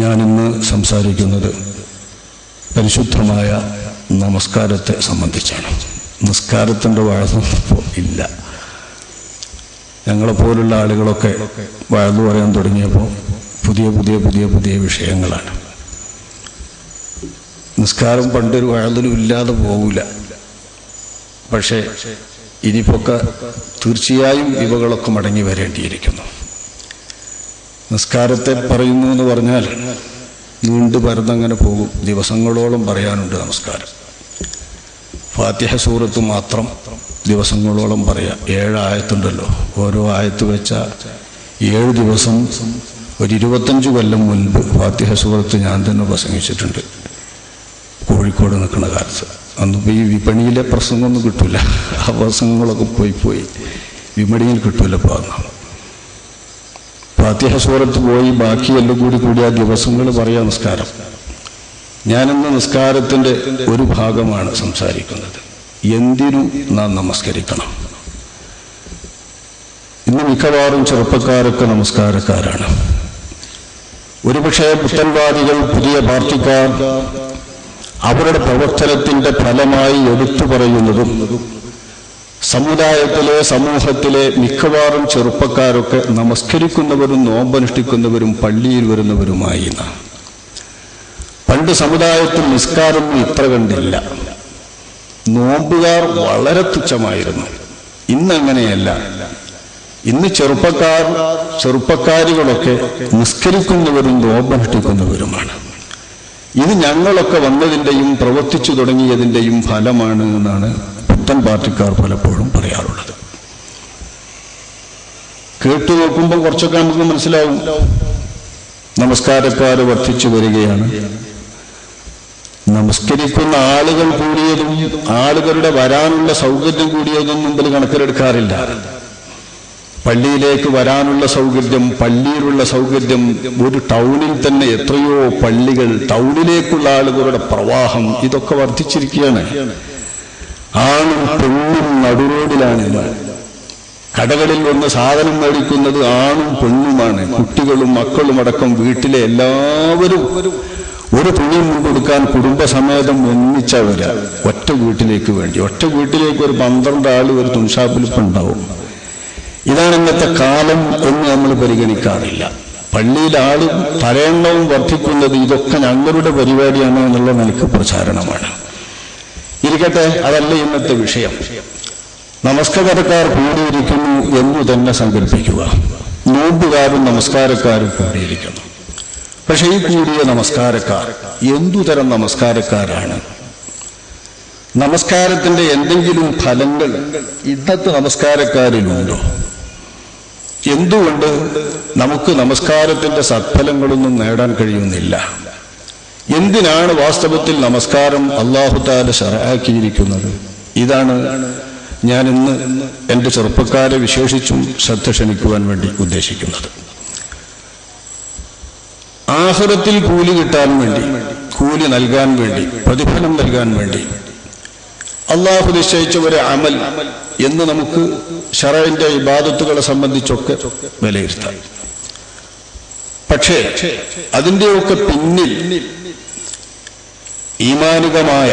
ഞാനിന്ന് സംസാരിക്കുന്നത് പരിശുദ്ധമായ നമസ്കാരത്തെ സംബന്ധിച്ചാണ്. നിസ്കാരത്തിൻ്റെ വഴക്കൊന്നും ഇല്ല. ഞങ്ങളെപ്പോലുള്ള ആളുകളൊക്കെ വഴന്നു പറയാൻ തുടങ്ങിയപ്പോൾ പുതിയ വിഷയങ്ങളാണ്. നിസ്കാരം പണ്ടൊരു വഴതിലും ഇല്ലാതെ പോകില്ല. പക്ഷേ ഇനിയിപ്പൊക്കെ തീർച്ചയായും ഇവകളൊക്കെ മടങ്ങി വരേണ്ടിയിരിക്കുന്നു. നിസ്കാരത്തെ പറയുന്നു എന്ന് പറഞ്ഞാൽ നീണ്ടു പരന്നങ്ങനെ പോകും. ദിവസങ്ങളോളം പറയാനുണ്ട് നമസ്കാരം. ഫാത്തിഹ സൂറത്ത് മാത്രം ദിവസങ്ങളോളം പറയാം. 7 ആയത്തുണ്ടല്ലോ. ഓരോ ആയത്ത് വെച്ചാൽ 7 ദിവസം. ഒരു 25 കൊല്ലം മുൻപ് ഫാത്തിഹ സൂറത്ത് ഞാൻ തന്നെ പ്രസംഗിച്ചിട്ടുണ്ട്, കോഴിക്കോട് നിൽക്കുന്ന കാലത്ത്. അന്നിപ്പോൾ ഈ വിപണിയിലെ പ്രസംഗമൊന്നും കിട്ടില്ല. ആ പ്രസംഗങ്ങളൊക്കെ പോയി വിപണിയിൽ കിട്ടില്ല. ഇപ്പോൾ അന്ന് ഫാത്തിഹ സൂറത്ത് പോയി ബാക്കിയെല്ലാം കൂടി ആ ദിവസങ്ങൾ പറയാം നിസ്കാരം. ഞാനിന്ന് നിസ്കാരത്തിൻ്റെ ഒരു ഭാഗമാണ് സംസാരിക്കുന്നത്. എന്തിനു നാം നമസ്കരിക്കണം? ഇന്ന് മിക്കവാറും ചെറുപ്പക്കാരൊക്കെ നമസ്കാരക്കാരാണ്. ഒരുപക്ഷെ പുത്തൻവാദികൾ, പുതിയ പാർട്ടിക്കാർ അവരുടെ പ്രവർത്തനത്തിൻ്റെ ഫലമായി എടുത്തു പറയുന്നതും സമൂഹത്തിലെ മിക്കവാറും ചെറുപ്പക്കാരൊക്കെ നമസ്കരിക്കുന്നവരും നോമ്പനുഷ്ഠിക്കുന്നവരും പള്ളിയിൽ വരുന്നവരുമായി. പണ്ട് സമുദായത്തിൽ നിസ്കാരം ഇത്ര കണ്ടില്ല. നോമ്പുകാർ വളരെ തുച്ഛമായിരുന്നു. ഇന്നങ്ങനെയല്ല. ഇന്ന് ചെറുപ്പക്കാരികളൊക്കെ നിസ്കരിക്കുന്നവരും നോമ്പനുഷ്ഠിക്കുന്നവരുമാണ്. ഇത് ഞങ്ങളൊക്കെ വന്നതിൻ്റെയും പ്രവർത്തിച്ചു തുടങ്ങിയതിൻ്റെയും ഫലമാണ് എന്നാണ് പുത്തൻ പാർട്ടിക്കാർ പലപ്പോഴും പറയാറുള്ളത്. കേട്ടു നോക്കുമ്പോൾ കുറച്ചൊക്കെ നമുക്ക് മനസ്സിലാവും. നമസ്കാരക്കാർ വർദ്ധിച്ചു വരികയാണ്. നമസ്കരിക്കുന്ന ആളുകൾ കൂടിയതും ആളുകളുടെ വരാനുള്ള സൗകര്യം കൂടിയതും മുമ്പിൽ കണക്കിലെടുക്കാറില്ല. പള്ളിയിലേക്ക് വരാനുള്ള സൗകര്യം, പള്ളിയിലുള്ള സൗകര്യം, ഒരു ടൗണിൽ തന്നെ എത്രയോ പള്ളികൾ, ടൗണിലേക്കുള്ള ആളുകളുടെ പ്രവാഹം, ഇതൊക്കെ വർദ്ധിച്ചിരിക്കുകയാണ്. ആണും പെണ്ണും നടുറോഡിലാണ്. കടകളിൽ വന്ന് സാധനം മേടിക്കുന്നത് ആണും പെണ്ണുമാണ്. കുട്ടികളും മക്കളും അടക്കം വീട്ടിലെ എല്ലാവരും ഒരു തുണി കൊടുക്കാൻ കുടുംബസമേതം ഒന്നിച്ചവര ഒറ്റ വീട്ടിലേക്ക് വേണ്ടി. ഒറ്റ വീട്ടിലേക്ക് ഒരു 12 ആൾ ഒരു തുണിഷാപ്പിൽ ഇപ്പം ഉണ്ടാവും. ഇതാണ് ഇന്നത്തെ കാലം എന്ന് നമ്മൾ പരിഗണിക്കാറില്ല. പള്ളിയിൽ ആളും തലയെണ്ണവും വർദ്ധിക്കുന്നത് ഇതൊക്കെ ഞങ്ങളുടെ പരിപാടിയാണ് എന്നുള്ള നിലക്ക് പ്രചാരണമാണ്. ഇരിക്കട്ടെ, അതല്ല ഇന്നത്തെ വിഷയം. നമസ്കാരക്കാർ കൂടിയിരിക്കുന്നു എന്നു തന്നെ സങ്കല്പിക്കുക. നോമ്പുകാരും നമസ്കാരക്കാരും കൂടിയിരിക്കുന്നു. പക്ഷെ ഈ കൂടിയ നമസ്കാരക്കാർ എന്തുതരം നമസ്കാരക്കാരാണ്? നമസ്കാരത്തിന്റെ എന്തെങ്കിലും ഫലങ്ങൾ ഇന്നത്തെ നമസ്കാരക്കാരിലുണ്ടോ? എന്തുകൊണ്ട് നമുക്ക് നമസ്കാരത്തിന്റെ സത്ഫലങ്ങളൊന്നും നേടാൻ കഴിയുന്നില്ല? എന്തിനാണ് വാസ്തവത്തിൽ നമസ്കാരം അല്ലാഹു തആല ശറഅാക്കിയിരിക്കുന്നത്? ഇതാണ് ഞാൻ ഇന്ന് എൻ്റെ ചെറുപ്പക്കാരെ വിശേഷിച്ചും ശ്രദ്ധ ക്ഷണിക്കുവാൻ വേണ്ടി ഉദ്ദേശിക്കുന്നത്. ആഖിറത്തിൽ കൂലി കിട്ടാൻ വേണ്ടി, കൂലി നൽകാൻ വേണ്ടി, പ്രതിഫലം നൽകാൻ വേണ്ടി അല്ലാഹു നിശ്ചയിച്ച ഒരു അമൽ എന്ന് നമുക്ക് ശറഇന്റെ ഇബാദത്തുകളെ സംബന്ധിച്ചൊക്കെ വിലയിരുത്താം. പക്ഷേ അതിൻ്റെയൊക്കെ പിന്നിൽ ഈമാനികമായ,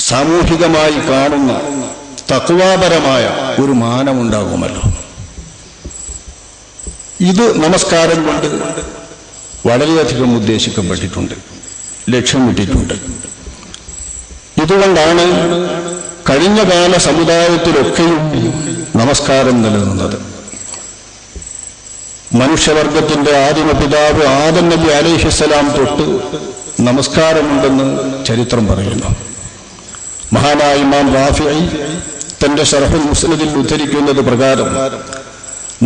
സാമൂഹികമായി കാണുന്ന തഖ്വാപരമായ ഒരു മാനമുണ്ടാകുമല്ലോ. ഇത് നമസ്കാരം കൊണ്ട് വളരെയധികം ഉദ്ദേശിക്കപ്പെട്ടിട്ടുണ്ട്, ലക്ഷ്യമിട്ടിട്ടുണ്ട്. ഇതുകൊണ്ടാണ് കഴിഞ്ഞ കാല സമുദായത്തിലൊക്കെയും നമസ്കാരം നിലനിന്നത്. മനുഷ്യവർഗത്തിന്റെ ആദിമ പിതാവ് ആദം നബി അലൈഹിസ്സലാം തൊട്ട് നമസ്കാരമുണ്ടെന്ന് ചരിത്രം പറയുന്നു. മഹാനായ ഇമാം റാഫിഈ തന്റെ ശറഹുൽ മുസ്നദിൽ ഉദ്ധരിക്കുന്നത് പ്രകാരം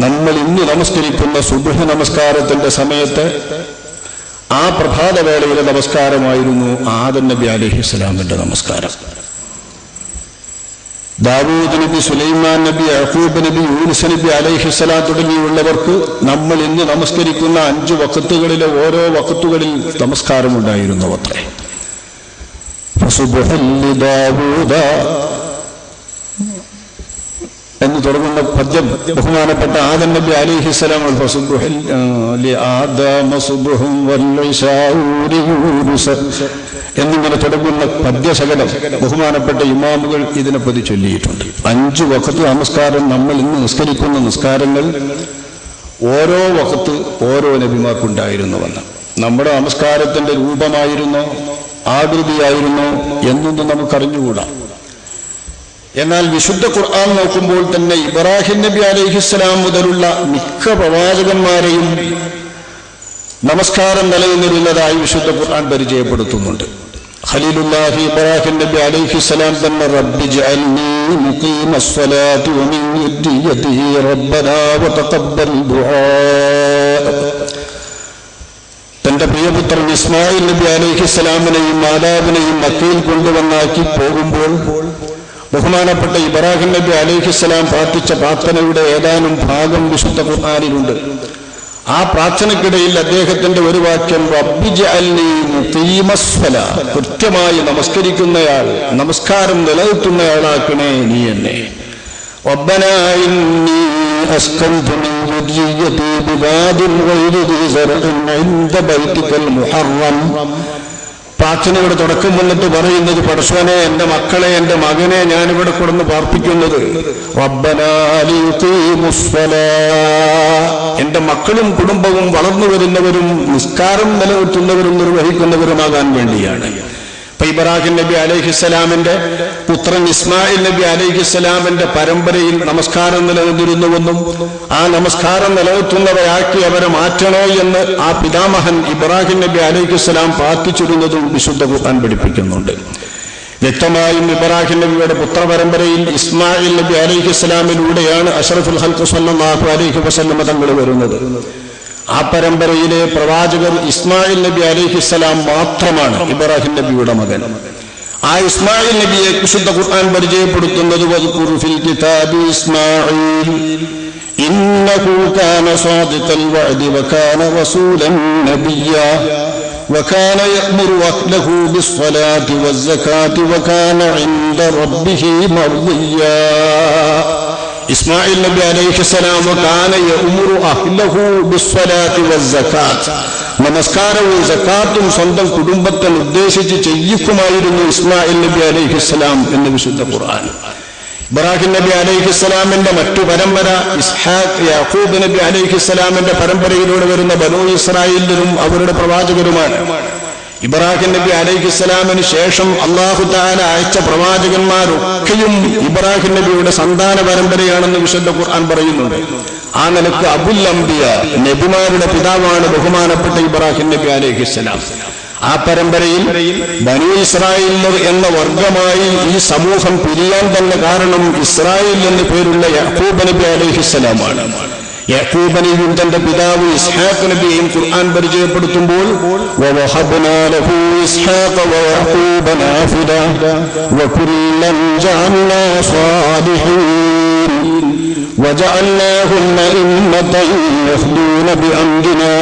നമ്മൾ ഇന്ന് നമസ്കരിക്കുന്ന സുബ്ഹ് നമസ്കാരത്തിന്റെ സമയത്ത് ആ പ്രഭാതവേളയിലെ നമസ്കാരമായിരുന്നു ആദം നബി അലൈഹിസ്സലാമിന്റെ നമസ്കാരം. ദാവൂദ് നബി, സുലൈമാൻ നബി, യഅഖൂബ് നബി, യൂനുസ് നബി അലൈഹിസ്സലാം തുടങ്ങിയുള്ളവർക്ക് നമ്മൾ ഇന്ന് നമസ്കരിക്കുന്ന 5 വഖത്തുകളിലെ ഓരോ വഖത്തുകളിൽ നമസ്കാരമുണ്ടായിരുന്നു അത്രേ. എന്ന് തുടങ്ങുന്ന പദ്യം ബഹുമാനപ്പെട്ട ആദം നബി അലൈഹിസ്സലാം എന്നിങ്ങനെ തുടങ്ങുന്ന പദ്യശകലം ബഹുമാനപ്പെട്ട ഇമാമുകൾ ഇതിനെപ്പറ്റി ചൊല്ലിയിട്ടുണ്ട്. 5 വഖത്ത് നമസ്കാരം നമ്മൾ ഇന്ന് നിസ്കരിക്കുന്ന നിസ്കാരങ്ങൾ ഓരോ വഖത്ത് ഓരോ നബിമാർക്കുണ്ടായിരുന്നുവെന്ന്. നമ്മുടെ നമസ്കാരത്തിന്റെ രൂപമായിരുന്നോ ആകൃതിയായിരുന്നോ എന്നൊന്നും നമുക്കറിഞ്ഞുകൂടാ. എന്നാൽ വിശുദ്ധ ഖുർആൻ നോക്കുമ്പോൾ തന്നെ ഇബ്രാഹിം നബി അലൈഹിസ്സലാം മുതലുള്ള മിക്ക പ്രവാചകന്മാരെയും നമസ്കാരം നിലനിന്നിരുന്നതായി വിശുദ്ധ ഖുർആൻ പരിചയപ്പെടുത്തുന്നുണ്ട്. ഖലീലുല്ലാഹി ഇബ്രാഹിം നബി അലൈഹിസ്സലാം തന്നെ റബ്ബി ജഅൽനി മുഖീമസ്സലാത്തി വമിൻ യുദ്ദിയതിഹി റബ്ബനാ വതഖബ്ബൽ ദുആ. തന്റെ പ്രിയപുത്രൻ ഇസ്മായിൽ നബി അലൈഹിസ്സലാമിനെയും മാതാവിനെയും മക്കയിൽ കൊണ്ടുവന്നാക്കി പോകുമ്പോൾ ബഹുമാനപ്പെട്ട ഇബ്രാഹിം നബി അലൈഹിസ്സലാം പ്രാർത്ഥിച്ച പ്രാർത്ഥനയുടെ ഏതാനും ഭാഗം വിശുദ്ധ ഖുർആനിലുണ്ട്. ആ പ്രാർത്ഥനയ്ക്കിടയിൽ അദ്ദേഹത്തിന്റെ ഒരു വാക്യം റബ്ബി ജഅൽനി മുഖീമസ്സലാ, കൃത്യമായി നമസ്കരിക്കുന്നയാൾ, നമസ്കാരം നിലനിർത്തുന്നയാളാക്കണേ നീ എന്നെ. റബ്ബനാ ഇന്നി അസ്കൻതു മിൻ ദുർരിയ്യതി ബിവാദിൻ ഗൈരി ദീ സറഇൻ ഇൻദ ബൈതികൽ മുഹറം. പ്രാർത്ഥനയുടെ തുടക്കം വന്നിട്ട് പറയുന്നത്, പടച്ചോനെ എന്റെ മക്കളെ, എന്റെ മകനെ ഞാനിവിടെ കൊടുന്ന് പാർപ്പിക്കുന്നത് റബ്ബനാ ലിയുഖീമുസ്സലാ, എന്റെ മക്കളും കുടുംബവും വളർന്നു വരുന്നവരും നിസ്കാരം നിലനിർത്തുന്നവരും നിർവഹിക്കുന്നവരുമാകാൻ വേണ്ടിയാണ്. അപ്പൊ ഇബ്രാഹിം നബി അലൈഹിസ്സലാമിന്റെ പുത്രൻ ഇസ്മായിൽ നബി അലൈഹിസ്സലാമിന്റെ പരമ്പരയിൽ നമസ്കാരം നിലനിന്നിരുന്നുവെന്നും ആ നമസ്കാരം നിലനിർത്തുന്നവരാക്കി അവരെ മാറ്റണോ എന്ന് ആ പിതാമഹൻ ഇബ്രാഹിം നബി അലൈഹിസ്സലാം പ്രാർത്ഥിച്ചിരുന്നതും വിശുദ്ധ ഖുർആൻ പഠിപ്പിക്കുന്നുണ്ട്. വ്യക്തമായും ഇബ്രാഹിം നബിയുടെ പുത്രപരമ്പരയിൽ ഇസ്മായിൽ നബി അലൈഹിസ്സലാമിലൂടെയാണ് അഷ്റഫുൽ ഖൽഖ് സ്വല്ലല്ലാഹു അലൈഹി വസല്ലം തങ്ങൾ വരുന്നത്. ആ പരമ്പരയിലെ പ്രവാചകർ ഇസ്മായിൽ നബി അലൈഹിസ്സലാം മാത്രമാണ്, ഇബ്രാഹിം നബിയുടെ മകൻ. ആ ഇസ്മായിൽ നബിയെ വിശുദ്ധ ഖുർആൻ പരിചയപ്പെടുത്തുന്നത് വദ്കുർ ഫിൽ കിതാബി ഇസ്മാഈൽ ഇന്നഹു കാന സാദിഖൽ വഅദി വകാന റസൂലൻ നബിയ്യാ വകാന യഅ്മുറു അഹ്ലഹു ബിസ്സലാത്തി വസ്സകാത്തി വകാന ഇൻദ റബ്ബിഹി മർദിയ്യാ. ഇസ്മായിൽ നബി അലൈഹിസ്സലാം കാന യഅ്മുറു അഹ്ലഹു ബിസ്സലാത്തി വസ്സകാത്ത്, നമസ്കാരവും സക്കാത്തും സ്വന്തം കുടുംബത്തെ ഉദ്ദേശിച്ച് ചെയ്യിക്കുമായിരുന്നു ഇസ്മായിൽ നബി അലൈഹിസ്സലാം എന്ന് വിശുദ്ധ ഖുർആൻ. ഇബ്രാഹിം നബി അലൈഹിസ്സലാമിന്റെ മറ്റു പരമ്പര ഇസ്ഹാഖ് യാഖൂബ് നബി അലൈഹിസ്സലാമിന്റെ പരമ്പരയിലൂടെ വരുന്ന ബനൂ ഇസ്രായേലിലും അവരുടെ പ്രവാചകരുമാണ്. ഇബ്രാഹിം നബി അലൈഹിസ്സലാമിന് ശേഷം അല്ലാഹു തആല അയച്ച പ്രവാചകന്മാരൊക്കെയും ഇബ്രാഹിം നബിയുടെ സന്താന പരമ്പരയാണെന്ന് വിശുദ്ധ ഖുർആൻ പറയുന്നുണ്ട്. ആ നിലക്ക് അബുൽ അംബിയ, നബിമാരുടെ പിതാവാണ് ബഹുമാനപ്പെട്ട ഇബ്രാഹിം നബി അലൈഹിസ്സലാം. ആ പരമ്പരയിൽ ബനൂ ഇസ്രായേൽ എന്ന വർഗമായി ഈ സമൂഹം പിരിയാൻ തന്നെ കാരണം ഇസ്രായേൽ എന്ന പേരുള്ള യാഖൂബ് നബി അലൈഹിസ്സലാമാണ്. യാഖൂബ് നബിയും തന്റെ പിതാവ് ഇസ്ഹാഖ് നബിയെയും ഖുർആൻ പരിചയപ്പെടുത്തുമ്പോൾ വവഹബ്നാ ലഹു ഇസ്ഹാഖ വയഅഖൂബ നാഫില വകുല്ലൻ ജഅൽനാ സാലിഹീൻ വജഅൽനാഹും അഇമ്മതൻ യഹ്ദൂന ബിഅംരിനാ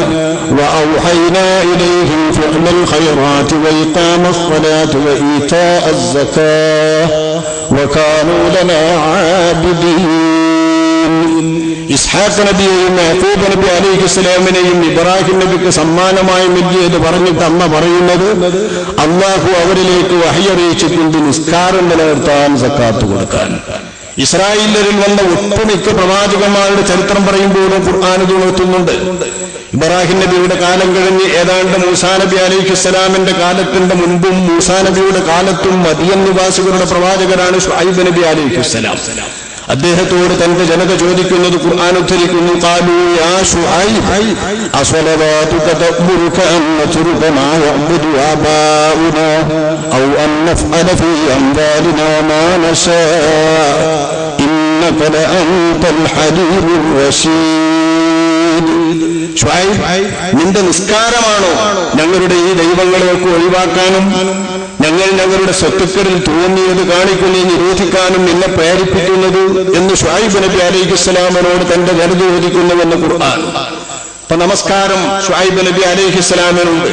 വഔഹൈനാ ഇലൈഹിം ഫിഅലൽ ഖൈറാത്തി വഇഖാമസ് സ്വലാത്തി വഈതാഅസ് സകാത്ത് വകാനൂ ലനാ ആബിദീൻ. ഇസ്ഹാഖ് നബിയെയും യാഖൂബ് നബി അലൈഹിസ്സലാമിനെയും ഇബ്രാഹിം നബിക്ക് സമ്മാനമായി നൽകിയത് പറഞ്ഞിട്ട് അമ്മ പറയുന്നത്, അല്ലാഹു അവരിലേക്ക് വഹി അറിയിച്ചിട്ടുണ്ട് നിസ്കാരം നിലനിർത്താൻ, സക്കാത്ത് കൊടുക്കാൻ. ഇസ്രായേലിൽ വന്ന ഒട്ടുമിക്ക പ്രവാചകന്മാരുടെ ചരിത്രം പറയുമ്പോഴും ഖുർആൻ ഇത് ഉണർത്തുന്നുണ്ട്. ഇബ്രാഹിം നബിയുടെ കാലം കഴിഞ്ഞ് ഏതാണ്ട് മൂസാ നബി അലൈഹിസ്സലാമിന്റെ കാലത്തിന്റെ മുൻപും മൂസാ നബിയുടെ കാലത്തും മദിയൻ നിവാസികളുടെ പ്രവാചകരാണ് ശുഐബ് നബി അലൈഹിസ്സലാം. അദ്ദേഹത്തോട് തന്റെ ജനത ചോദിക്കുന്നത് ഖുർആൻ ഉദ്ധരിക്കുന്നു, ഖാലൂ യാ ശുഐബ് അസ്വലവാതുക തഅ്മുറുക അൻ നത്രുക മാ യഅ്ബുദു ആബാഉനാ ഔ അൻ നഫ്അല ഫീ അംവാലിനാ മാ നശാ ഇന്നക ലഅൻതൽ ഹലീമുർ റശീദ്. ശുഐബ്, നിന്റെ നിസ്കാരമാണോ ഞങ്ങളുടെ ഈ ദൈവങ്ങളെയൊക്കെ ഒഴിവാക്കാനും ഞങ്ങളുടെ സ്വത്തുക്കളിൽ തോന്നിയത് കാണിക്കുന്നതിന് നിരോധിക്കാനും നിന്നെ പ്രേരിപ്പിക്കുന്നത് എന്ന് ശുഐബ് നബി അലൈഹിസ്സലാമിനോട് തന്റെ ജനത ചോദിക്കുന്നുവെന്ന് ഖുർആൻ. അപ്പൊ നമസ്കാരം ശുഐബ് നബി അലൈഹിസ്സലാമിനുണ്ട്.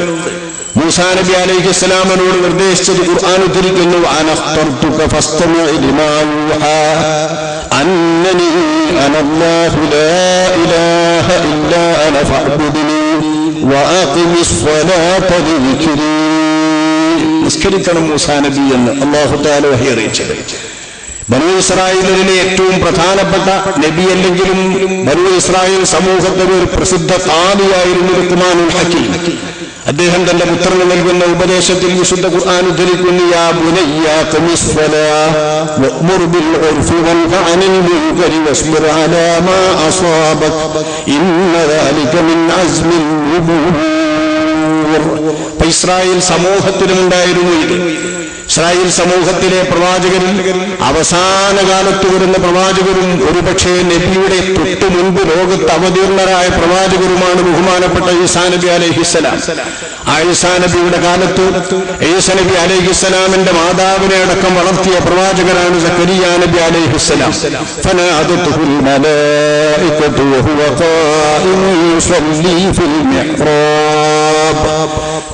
മൂസാ നബി അലൈഹിസ്സലാമിനോട് നിർദ്ദേശിച്ചത് ഖുർആൻ ഉദ്ധരിക്കുന്നു, അനഖ്തർതുക ഫസ്തമി ലിമാ യൂഹാ അന്നനി അനല്ലാഹു ലാ ഇലാഹ ഇല്ലാ അന ഫഅബ്ദുനി വഅഖിമിസ് സ്വലാത ലിദിക്രി. നിസ്കരിക്കണം മൂസാ നബി എന്ന് അല്ലാഹു തആല വഹി അറിയിച്ചത്. ബനൂ ഇസ്രായേലിലെ ഏറ്റവും പ്രധാനപ്പെട്ട നബി അല്ലെങ്കിലും ബനൂ ഇസ്രായേൽ സമൂഹത്തിലെ ഒരു പ്രസിദ്ധ ഖാദിയായിരുന്നു ലുഖ്മാനുൽ ഹകീം. അദ്ദേഹം തന്റെ പുത്രന് നൽകുന്ന ഉപദേശത്തിൽ വിശുദ്ധ ഖുർആൻ ഉദ്ധരിക്കുന്നു, യാ ബുനയ്യ ഖമിസ് സ്വലാഹ വഅ്മുർ ബിൽ ഉർഫി വൻഹ അനിൽ മുൻകരി വസ്ബിർ അലാ മാ അസാബക ഇന്ന ദാലിക മിൻ അസ്മിൽ ഉമൂർ. ഇസ്രായേൽ സമൂഹത്തിലുമുണ്ടായിരുന്നു ഇത്. ഇസ്രായേൽ സമൂഹത്തിലെ പ്രവാചകരിൽ അവസാന കാലത്ത് വരുന്ന പ്രവാചകരും ഒരുപക്ഷെ നബിയുടെ തൊട്ടു മുൻപ് ലോകത്ത് അവതീർണരായ പ്രവാചകരുമാണ് ബഹുമാനപ്പെട്ട ഈസാ നബി അലൈഹിസ്സലാം. ആ ഈസാ നബിയുടെ കാലത്ത് ഈസാ നബി അലൈഹിസ്സലാമിന്റെ മാതാവിനെ അടക്കം വളർത്തിയ പ്രവാചകരാണ് സക്കരിയ നബി അലൈഹിസ്സലാം. ഫനാദതുഹുൽ മലായികതു വഹുവ ഖായിമുൻ യുസല്ലി ഫിൽ മിഹ്റാബ്.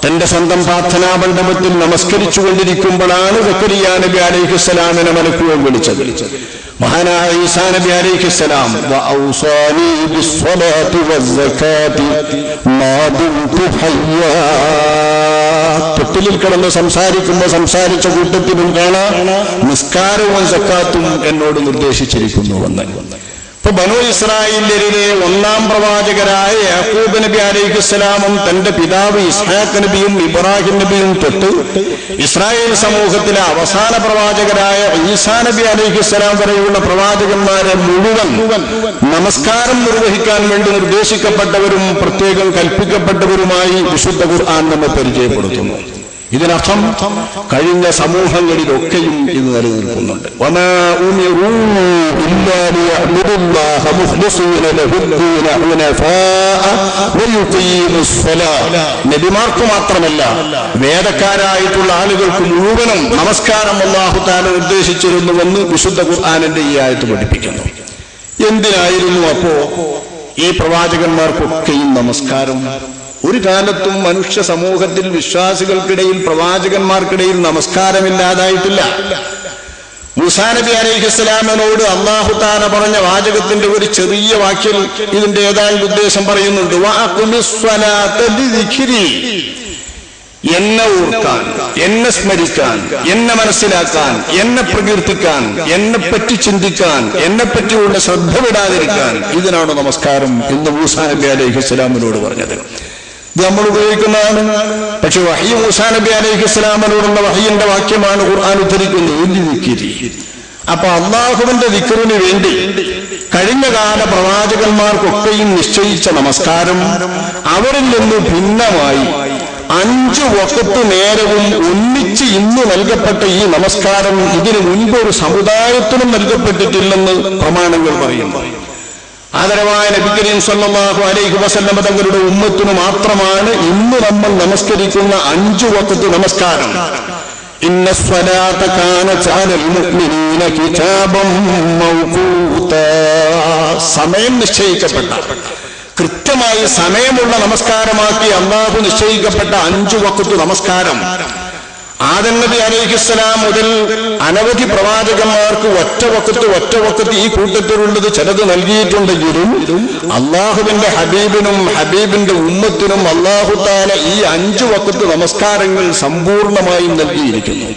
തന്റെ സ്വന്തം പ്രാർത്ഥനാ മണ്ഡപത്തിൽ നമസ്കരിച്ചുകൊണ്ടിരിക്കുമ്പോഴാണ് സക്കരിയ നബി അലൈഹിസ്സലാമിനെ മലക്കുകൾ വിളിച്ചത്. മഹാനായ ഈസാ നബി അലൈഹിസ്സലാം വഔസാനി ബിസ്സലാത്തി വസ്സകാത്തി മാ ദുംതു ഹയ്യാ. തൊട്ടിലിൽ കിടന്ന് സംസാരിച്ച കൂട്ടത്തിലും കാണാം നിസ്കാരവും സക്കാത്തും എന്നോട് നിർദ്ദേശിച്ചിരിക്കുന്നുവെന്ന്. ഇപ്പൊ ബനൂ ഇസ്രായേലിലെ ഒന്നാം പ്രവാചകരായ യാക്കൂബ് നബി അലൈഹിസ്സലാമും തന്റെ പിതാവ് ഇസ്ഹാഖ് നബിയും ഇബ്രാഹിം നബിയും തൊട്ട് ഇസ്രായേൽ സമൂഹത്തിലെ അവസാന പ്രവാചകരായ ഈസാ നബി അലൈഹിസ്സലാം വരെയുള്ള പ്രവാചകന്മാരെ മുഴുവൻ നമസ്കാരം നിർവഹിക്കാൻ വേണ്ടി നിർദ്ദേശിക്കപ്പെട്ടവരും പ്രത്യേകം കൽപ്പിക്കപ്പെട്ടവരുമായി വിശുദ്ധ ഖുർആൻ നമ്മെ പരിചയപ്പെടുത്തുന്നു. ഇതിനർത്ഥം കഴിഞ്ഞ സമൂഹങ്ങളിലൊക്കെയും ഇത് നിലനിൽക്കുന്നുണ്ട്. നബിമാർക്ക് മാത്രമല്ല വേദക്കാരായിട്ടുള്ള ആളുകൾക്ക് മുഴുവനും നമസ്കാരം അല്ലാഹു തആല നിർദ്ദേശിച്ചിരുന്നുവെന്ന് വിശുദ്ധ ഖുർആനിന്റെ ഈ ആയത്ത് പഠിപ്പിക്കുന്നു. എന്തിനായിരുന്നു അപ്പോ ഈ പ്രവാചകന്മാർക്കൊക്കെയും നമസ്കാരം? ഒരു കാലത്തും മനുഷ്യ സമൂഹത്തിൽ വിശ്വാസികൾക്കിടയിൽ പ്രവാചകന്മാർക്കിടയിൽ നമസ്കാരമില്ലാതായിട്ടില്ല. മൂസാ നബി അലൈഹിസ്സലാമിനോട് അല്ലാഹു തആല പറഞ്ഞ വാചകത്തിന്റെ ഒരു ചെറിയ വാക്യം ഇതിന്റെ ഏതാണ്ട് ഉദ്ദേശം പറയുന്നുണ്ട്. വഅഖിമിസ് സ്വലാത ലിദിക്രി. എന്നെ ഓർക്കാൻ, എന്നെ സ്മരിക്കാൻ, എന്നെ മനസ്സിലാക്കാൻ, എന്നെ പ്രകീർത്തിക്കാൻ, എന്നെപ്പറ്റി ചിന്തിക്കാൻ, എന്നെപ്പറ്റിയുള്ള ശ്രദ്ധ വിടാതിരിക്കാൻ, ഇതിനാണ് നമസ്കാരം എന്ന് മൂസാ നബി അലൈഹിസ്സലാമിനോട് പറഞ്ഞത്. ഇത് നമ്മൾ ഉപയോഗിക്കുന്നതാണ്. പക്ഷെ വഹി മൂസാ നബി അലൈഹിസ്സലാമിനോടുള്ള വഹിയുടെ വാക്യമാണ് ഖുർആൻ ഉദ്ധരിക്കുന്നത്. അപ്പൊ അള്ളാഹുവിന്റെ ദിക്റിന് വേണ്ടി കഴിഞ്ഞ കാല പ്രവാചകന്മാർക്കൊക്കെയും നിശ്ചയിച്ച നമസ്കാരം അവരിൽ നിന്ന് ഭിന്നമായി 5 വഖത്ത് നേരവും ഒന്നിച്ച് ഇന്ന് നൽകപ്പെട്ട ഈ നമസ്കാരം ഇതിനു മുൻപ് ഒരു സമുദായത്തിനും നൽകപ്പെട്ടിട്ടില്ലെന്ന് പ്രമാണങ്ങൾ പറയുന്നു. ആദരവായ നബി കരീം സല്ലല്ലാഹു അലൈഹി വസല്ലം തങ്ങളുടെ ഉമ്മത്തിനു മാത്രമാണ് ഇന്ന് നമ്മൾ നമസ്കരിക്കുന്ന 5 വഖത്ത് നമസ്കാരം. ഇന്ന സ്വലാത കാനത് അലൽ മുഅ്മിനീന കിതാബൻ മൗഖൂതാ. സമയം നിശ്ചയിക്കപ്പെട്ട, കൃത്യമായി സമയമുള്ള നമസ്കാരമാക്കി അല്ലാഹു നിശ്ചയിക്കപ്പെട്ട 5 വഖത്ത് നമസ്കാരം ആദം നബി അലൈഹിസ്സലാം മുതൽ അനവധി പ്രവാചകന്മാർക്ക് ഒറ്റ വഖത്ത് ഈ കൂട്ടത്തിലുള്ളത് ചിലത് നൽകിയിട്ടുണ്ടെങ്കിലും അള്ളാഹുവിന്റെ ഹബീബിനും ഹബീബിന്റെ ഉമ്മത്തിനും അല്ലാഹു തആല ഈ 5 വഖത്ത് നമസ്കാരങ്ങൾ സമ്പൂർണമായും നൽകിയിരിക്കുന്നു.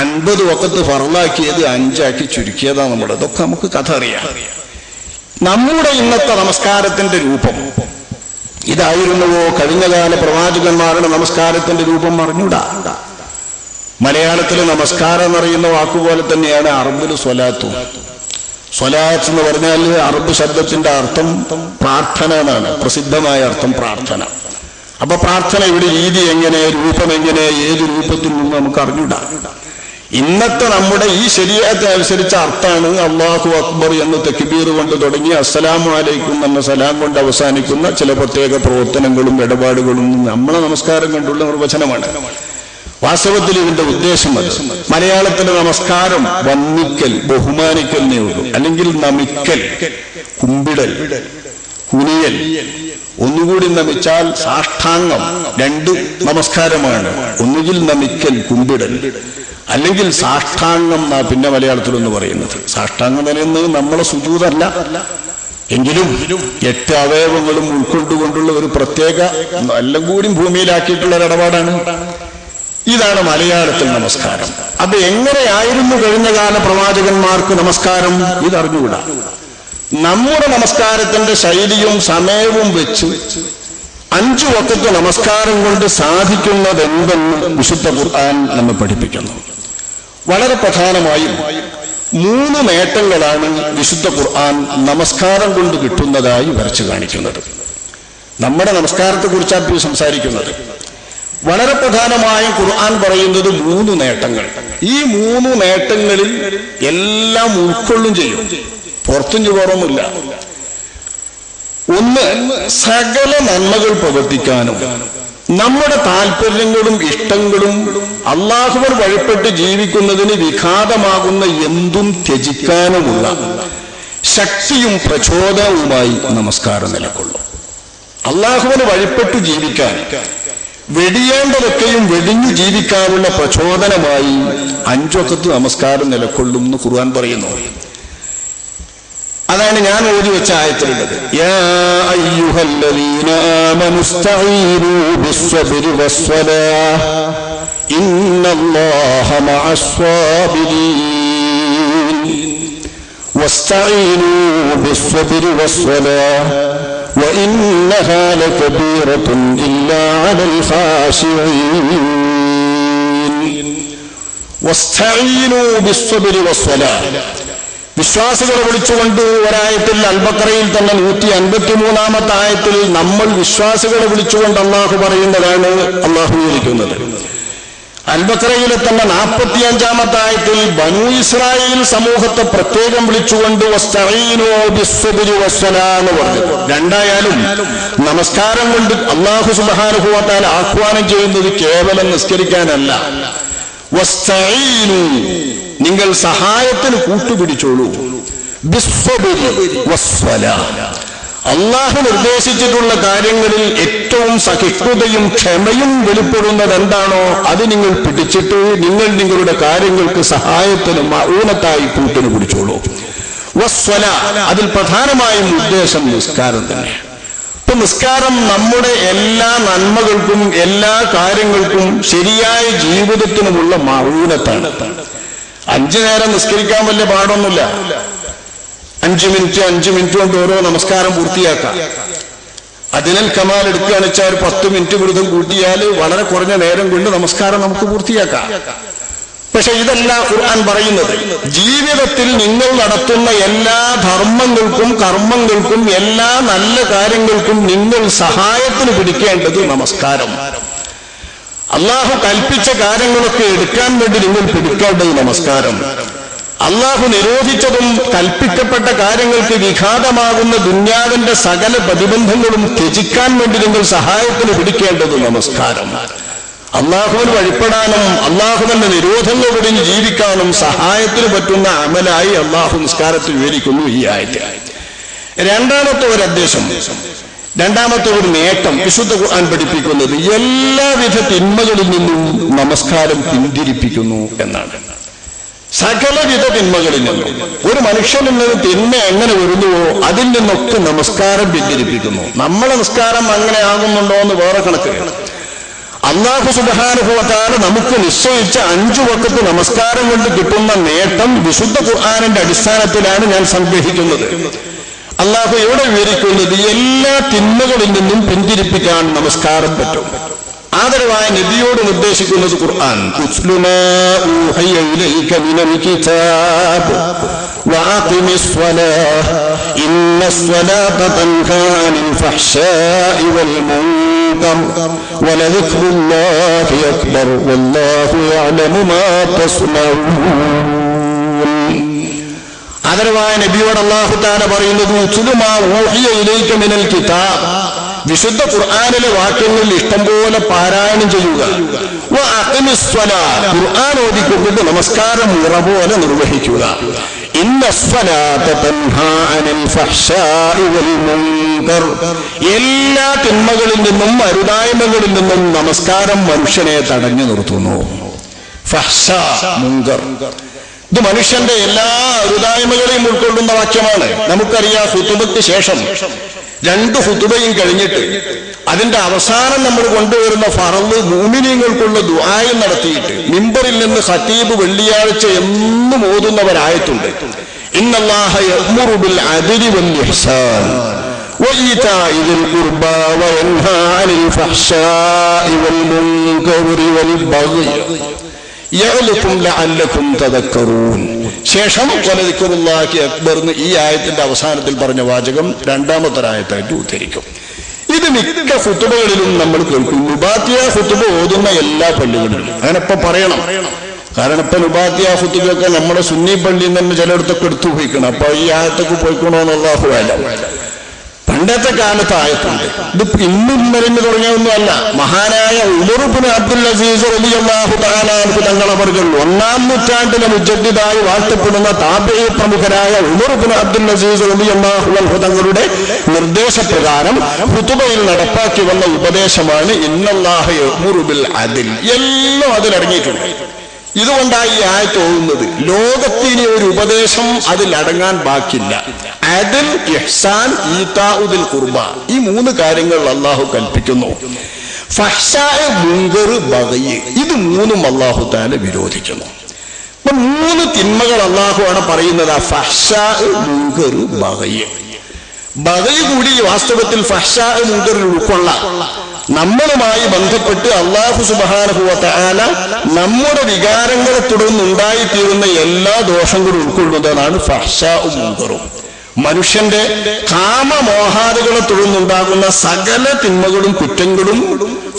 50 വഖത്ത് ഫർളാക്കിയത് 5 ചുരുക്കിയതാണ് നമ്മുടെ. ഇതൊക്കെ നമുക്ക് കഥ അറിയാം. നമ്മുടെ ഇന്നത്തെ നമസ്കാരത്തിന്റെ രൂപം ഇതായിരുന്നുവോ കഴിഞ്ഞകാല പ്രവാചകന്മാരുടെ നമസ്കാരത്തിന്റെ രൂപം? അറിഞ്ഞൂടാ. മലയാളത്തില് നമസ്കാരം എന്നറിയുന്ന വാക്കുപോലെ തന്നെയാണ് അറബില് സ്വലാത്തും. സ്വലാത്ത് എന്ന് പറഞ്ഞാൽ അറബ് ശബ്ദത്തിന്റെ അർത്ഥം പ്രാർത്ഥന എന്നാണ്. പ്രസിദ്ധമായ അർത്ഥം പ്രാർത്ഥന. അപ്പൊ പ്രാർത്ഥന ഇവിടെ രീതി എങ്ങനെ, രൂപം എങ്ങനെ, ഏത് രൂപത്തിൽ നിന്ന് നമുക്ക് അറിഞ്ഞൂടാ. ഇന്നത്തെ നമ്മുടെ ഈ ശരീഅത്ത് അനുസരിച്ച അർത്ഥാണ് അല്ലാഹു അക്ബർ എന്ന് തക്ബീർ കൊണ്ട് തുടങ്ങി അസ്സലാമു അലൈക്കും എന്ന സലാം കൊണ്ട് അവസാനിക്കുന്ന ചില പ്രത്യേക പ്രവർത്തനങ്ങളും ഇടപാടുകളും നമ്മളെ നമസ്കാരം കൊണ്ടുള്ള നിർവചനമാണ്. വാസ്തവത്തിൽ ഇതിന്റെ ഉദ്ദേശം അത്. മലയാളത്തിലെ നമസ്കാരം വന്ദിക്കൽ, ബഹുമാനിക്കലിനേ ഉള്ളൂ. അല്ലെങ്കിൽ നമിക്കൽ, കുമ്പിടൽ, കുനിയൽ, ഒന്നുകൂടി നമിച്ചാൽ സാഷ്ടാംഗം. രണ്ട് നമസ്കാരമാണ്. ഒന്നുകിൽ നമിക്കൽ, കുമ്പിടൽ, അല്ലെങ്കിൽ സാഷ്ടാംഗം എന്നാ പിന്നെ മലയാളത്തിലൊന്ന് പറയുന്നത്. സാഷ്ടാംഗം പറയുന്നത് നമ്മളെ സുജൂദല്ല, എങ്കിലും 8 അവയവങ്ങളും ഉൾക്കൊണ്ടുകൊണ്ടുള്ള ഒരു പ്രത്യേക എല്ലാം കൂടി ഭൂമിയിലാക്കിയിട്ടുള്ള ഒരു ഇടപാടാണ്. ഇതാണ് മലയാളത്തിൽ നമസ്കാരം. അത് എങ്ങനെയായിരുന്നു കഴിഞ്ഞ കാല പ്രവാചകന്മാർക്ക് നമസ്കാരം ഇതറിഞ്ഞുകൂടാ. നമ്മുടെ നമസ്കാരത്തിന്റെ ശൈലിയും സമയവും വെച്ച് 5 വഖത്ത് നമസ്കാരം കൊണ്ട് സാധിക്കുന്നതെന്തെന്ന് വിശുദ്ധ ഖുർആൻ നമ്മെ പഠിപ്പിക്കുന്നു. വളരെ പ്രധാനമായും 3 നേട്ടങ്ങളാണ് വിശുദ്ധ ഖുർആൻ നമസ്കാരം കൊണ്ട് കിട്ടുന്നതായി വരച്ചു കാണിക്കുന്നത്. നമ്മുടെ നമസ്കാരത്തെ കുറിച്ചാണ് സംസാരിക്കുന്നത്. വളരെ പ്രധാനമായും ഖുർആൻ പറയുന്നത് 3 നേട്ടങ്ങൾ. ഈ 3 നേട്ടങ്ങളിൽ എല്ലാം ഉൾക്കൊള്ളും ചെയ്യും, പുറത്തും ചുവറൊന്നുമില്ല. ഒന്ന്, സകല നന്മകൾ പ്രവർത്തിക്കാനും നമ്മുടെ താല്പര്യങ്ങളും ഇഷ്ടങ്ങളും അള്ളാഹുവിൽ വഴിപ്പെട്ട് ജീവിക്കുന്നതിന് വിഘാതമാകുന്ന എന്തും ത്യജിക്കാനുമുള്ള ശക്തിയും പ്രചോദനവുമായി നമസ്കാരം നിലകൊള്ളും. അള്ളാഹുവിന് വഴിപ്പെട്ട് ജീവിക്കാൻ, വെടിയേണ്ടതൊക്കെയും വെടിഞ്ഞു ജീവിക്കാനുള്ള പ്രചോദനമായി 5 വഖത്ത് നമസ്കാരം നിലകൊള്ളും എന്ന് ഖുർആൻ പറയുന്നു. അതാണ് ഞാൻ ഓതി വെച്ച ആയത്തിലുള്ളത്. യാ അയ്യുഹല്ലദീന ആമനു ഇസ്തഈനൂ ബിസ്സബ്രി വസ്സലാഹ് ഇന്നല്ലാഹ മഅസ്സാബിരീൻ വസ്തഈനൂ ബിസ്സബ്രി വസ്സലാഹ് വഇന്നഹാ ലകബീറത്തുൻ ഇല്ലാ അലൽ ഖാശിഈൻ. വസ്തഈനൂ ബിസ്സബ്രി വസ്സലാഹ്, വിശ്വാസികളെ വിളിച്ചുകൊണ്ട് ഒരായത്തിൽ അൽബക്കറയിൽ തന്നെ 153-ാമത്തെ ആയത്തിൽ നമ്മൾ വിശ്വാസികളെ വിളിച്ചുകൊണ്ട് അള്ളാഹു പറയുന്നതാണ് അള്ളാഹു വിവരിക്കുന്നത്. അൽബക്കറയിലെ തന്നെ 45-ാമത്തെ ആയത്തിൽ ബനൂ ഇസ്രായേൽ സമൂഹത്തെ പ്രത്യേകം വിളിച്ചുകൊണ്ട് വസ്തഈനൂ ബിസ്സബ്രി വസ്സലാ എന്ന് പറഞ്ഞു. രണ്ടായാലും നമസ്കാരം കൊണ്ട് അള്ളാഹു സുബ്ഹാനഹു വ തആല ആഹ്വാനം ചെയ്യുന്നത് കേവലം നിസ്കരിക്കാനല്ല. വസ്തഈനൂ, നിങ്ങൾ സഹായത്തിന് കൂട്ടുപിടിച്ചോളൂ. ബിസ്സബ്രി വസ്സലാ, അള്ളാഹു നിർദ്ദേശിച്ചിട്ടുള്ള കാര്യങ്ങളിൽ ഏറ്റവും സഹിഷ്ണുതയും ക്ഷമയും വെളിപ്പെടുന്നത് എന്താണോ അത് നിങ്ങൾ പിടിച്ചിട്ട് നിങ്ങൾ നിങ്ങളുടെ കാര്യങ്ങൾക്ക് സഹായത്തിനും ഊനത്തായി കൂട്ടിന് പിടിച്ചോളൂ. വസ്സലാ, അതിൽ പ്രധാനമായും ഉദ്ദേശം നിസ്കാരം തന്നെ. ഇപ്പൊ നിസ്കാരം നമ്മുടെ എല്ലാ നന്മകൾക്കും എല്ലാ കാര്യങ്ങൾക്കും ശരിയായ ജീവിതത്തിനുമുള്ള മഊനത്താണ്. 5 നേരം നിസ്കരിക്കാൻ വലിയ പാടൊന്നുമില്ല. 5 മിനിറ്റ് കൊണ്ട് ഓരോ നമസ്കാരം പൂർത്തിയാക്കാം. അതിനാൽ കമാൽ എടുക്കുകയാണെന്ന് വെച്ചാൽ ഒരു 10 മിനിറ്റ് വൃതം കൂട്ടിയാൽ വളരെ കുറഞ്ഞ നേരം കൊണ്ട് നമസ്കാരം നമുക്ക് പൂർത്തിയാക്കാം. പക്ഷെ ഇതല്ല ഖുർആൻ പറയുന്നത്. ജീവിതത്തിൽ നിങ്ങൾ നടത്തുന്ന എല്ലാ ധർമ്മങ്ങൾക്കും കർമ്മങ്ങൾക്കും എല്ലാ നല്ല കാര്യങ്ങൾക്കും നിങ്ങൾ സഹായത്തിന് പിടിക്കേണ്ടത് നമസ്കാരം. അള്ളാഹു കൽപ്പിച്ച കാര്യങ്ങളൊക്കെ എടുക്കാൻ വേണ്ടി നിങ്ങൾ പിടിക്കേണ്ടത് നമസ്കാരം. അള്ളാഹു നിരോധിച്ചതും കൽപ്പിക്കപ്പെട്ട കാര്യങ്ങൾക്ക് വിഘാതമാകുന്ന ദുന്യാവിന്റെ സകല പ്രതിബന്ധങ്ങളും ത്യജിക്കാൻ വേണ്ടി നിങ്ങൾ സഹായത്തിന് പിടിക്കേണ്ടത് നമസ്കാരം. അള്ളാഹുവിന് വഴിപ്പെടാനും അള്ളാഹുവിന്റെ നിരോധങ്ങൾ വെടിഞ്ഞ് ജീവിക്കാനും സഹായത്തിന് പറ്റുന്ന അമലായി അള്ളാഹു നിസ്കാരത്തിൽ വിവരിക്കുന്നു ഈ ആയത്തിൽ. രണ്ടാമത്തെ ഒരു ഉദ്ദേശം, രണ്ടാമത്തെ ഒരു നേട്ടം വിശുദ്ധ ഖുർആൻ പഠിപ്പിക്കുന്നത് എല്ലാവിധ തിന്മകളിൽ നിന്നും നമസ്കാരം പിന്തിരിപ്പിക്കുന്നു എന്നാണ്. സകലവിധ തിന്മകളിൽ നിന്നും ഒരു മനുഷ്യനിൽ നിന്ന് തിന്മ എങ്ങനെ വരുന്നുവോ അതിൽ നിന്നൊക്കെ നമസ്കാരം പിന്തിരിപ്പിക്കുന്നു. നമ്മളെ നിസ്കാരം അങ്ങനെ ആകുന്നുണ്ടോ എന്ന് വേറെ കണക്ക്. അല്ലാഹു സുബ്ഹാനഹു വ തആല നമുക്ക് നിശ്ചയിച്ച 5 വഖത്ത് നമസ്കാരം കൊണ്ട് കിട്ടുന്ന നേട്ടം വിശുദ്ധ ഖുർആനിന്റെ അടിസ്ഥാനത്തിലാണ് ഞാൻ സംഗ്രഹിക്കുന്നത്. അല്ലാഹു ഇവിടെ വിവരിക്കുന്നത് എല്ലാ തിന്മകളിൽ നിന്നും പിന്തിരിപ്പിക്കാൻ നമസ്കാരം പറ്റും. ആദരവായ നബിയോട് നിർദ്ദേശിക്കുന്നത് ഖുർആൻ ഉത്ലു മാ ഊഹിയ ഇലൈക മിനൽ കിതാബ് വഅഖിമിസ് സ്വലാഹ ഇന്നസ് സ്വലാത തൻഹാ അനിൽ ഫഹ്ശാഇ വൽ മുൻകർ വലദിക്റുല്ലാഹി അക്ബർ വല്ലാഹു യഅലമു മാ തസ്നഊൻ. ആദരവായ നബിയോട് അല്ലാഹു തആല പറയുന്നത് ഉത്ലു മാ ഊഹിയ ഇലൈക മിനൽ കിതാബ്, വിശുദ്ധ ഖുർആനിലെ വാക്യങ്ങളിൽ ഇഷ്ടംപോലെ പാരായണം ചെയ്യുക. ഖുർആൻ ഓതിക്കൊണ്ട് നമസ്കാരം മുറപോലെ നിർവഹിക്കുക. ഇന്ന സ്വലാത്ത തൻഹാ അനിൽ ഫഹ്ശാഇ വൽ മുൻകർ മുൻകർ. എല്ലാ തിന്മകളിൽ നിന്നും അരുതായ്മകളിൽ നിന്നും നമസ്കാരം മനുഷ്യനെ തടഞ്ഞു നിർത്തുന്നു. ഫഹ്ശ, മുൻകർ, ഇത് മനുഷ്യന്റെ എല്ലാ അരുതായ്മകളെയും ഉൾക്കൊള്ളുന്ന വാക്യമാണ്. നമുക്കറിയാം, ഖുതുബയ്ക്ക് ശേഷം 2 ഖുതുബയും കഴിഞ്ഞിട്ട് അതിന്റെ അവസാനം നമ്മൾ കൊണ്ടുവരുന്ന ഫർള് മുഅ്മിനീങ്ങൾക്കുള്ള ദുആയും നടത്തിയിട്ട് മിമ്പറിൽ നിന്ന് ഖതീബ് വെള്ളിയാഴ്ച എന്നും ഓതുന്നവരായിട്ടുണ്ട്. ഇന്നല്ലാഹ യഅ്മുറു ബിൽ അദ്ലി വൽ ഇഹ്സാൻ വഇതാഇ ദിൽ ഖുർബാ വയൻഹാ അനിൽ ഫഹ്ശാഇ വൽ മുൻകരി വൽ ബഗ്യി യഅലകും ലഅല്ലകും തദക്കറൂൻ. ശേഷം വലദിക്റുല്ലാഹി അക്ബർ എന്ന് ഈ ആയത്തിന്റെ അവസാനത്തിൽ പറഞ്ഞ വാചകം 2ാമത്തെ ആയത്തായിട്ട് ഉദ്ധരിക്കും. ഇത് മിക്ക ഖുതുബകളിലും നമ്മൾ കേൾക്കും. നുബാത്തിയ ഖുതുബ ഓതുന്ന എല്ലാ പള്ളികളിലും അങ്ങനെ ഇപ്പൊ പറയണം. കാരണം ഇപ്പൊ നുബാത്തിയ ഖുതുബയൊക്കെ നമ്മുടെ സുന്നി പള്ളിയിൽ നിന്ന് തന്നെ ചിലയിടത്തൊക്കെ എടുത്തു പോയിക്കണം. അപ്പൊ ഈ ആയത്തൊക്കെ പോയിക്കണോന്ന് അല്ലാഹു അഅലം. പണ്ടത്തെ കാലത്ത് ആയത്തുണ്ട്. ഇത് ഇന്നും ഇന്നലെ തുടങ്ങിയൊന്നുമല്ല. മഹാനായ ഉമർ ഇബ്നു അബ്ദുൽ അസീസ് റളിയല്ലാഹു തആല അൻഹു തങ്ങളവർകൾ 1-ാം നൂറ്റാണ്ടിലെ മുജദ്ദിദായി വാഴ്ത്തപ്പെടുന്ന താബഈ പ്രമുഖരായ ഉമർ ഇബ്നു അബ്ദുൽ അസീസ് റളിയല്ലാഹു അൻഹു തങ്ങളുടെ നിർദ്ദേശപ്രകാരം ഖുതുബയിൽ നടപ്പാക്കി വന്ന ഉപദേശമാണ് ഇന്നല്ലാഹ യഅ്മുറു ബിൽ അദ്ൽ. എല്ലാം അതിലടങ്ങിയിട്ടുണ്ട്. ഇതുകൊണ്ടാണ് ഈ ആയത്ത് ഓതുന്നത്. ലോകത്തിന് ഒരു ഉപദേശം അതിലടങ്ങാൻ ബാക്കില്ല. അദ്ൽ, ഇഹ്സാൻ, ഈതാഉ ദിൽ ഖുർബ, ഈ 3 കാര്യങ്ങൾ അല്ലാഹു കൽപ്പിക്കുന്നു. ഫഹ്ശാ, മുൻകർ, ബഗ്യ്, ഇത് 3ഉം അല്ലാഹു തആല വിരോധിക്കുന്നു. അപ്പൊ 3 തിന്മകൾ അല്ലാഹു ആണ് പറയുന്നത്. ഫഹ്ശാ, മുൻകർ, ബഗ്യ്. ബഗ്യ് കൂടി വാസ്തവത്തിൽ ഫഹ്ശാ, മുൻകറിൽ ഉൾക്കൊള്ളാം. നമ്മളുമായി ബന്ധപ്പെട്ട് അല്ലാഹു സുബ്ഹാനഹു വ തആല നമ്മുടെ വികാരങ്ങളെ തുടർന്നുണ്ടായിത്തീരുന്ന എല്ലാ ദോഷങ്ങളും ഉൾക്കൊള്ളുന്നതാണ് ഫഹ്ശാഉം മുൻകറും. മനുഷ്യന്റെ കാമമോഹാദികളെ തുടർന്നുണ്ടാകുന്ന സകല തിന്മകളും കുറ്റങ്ങളും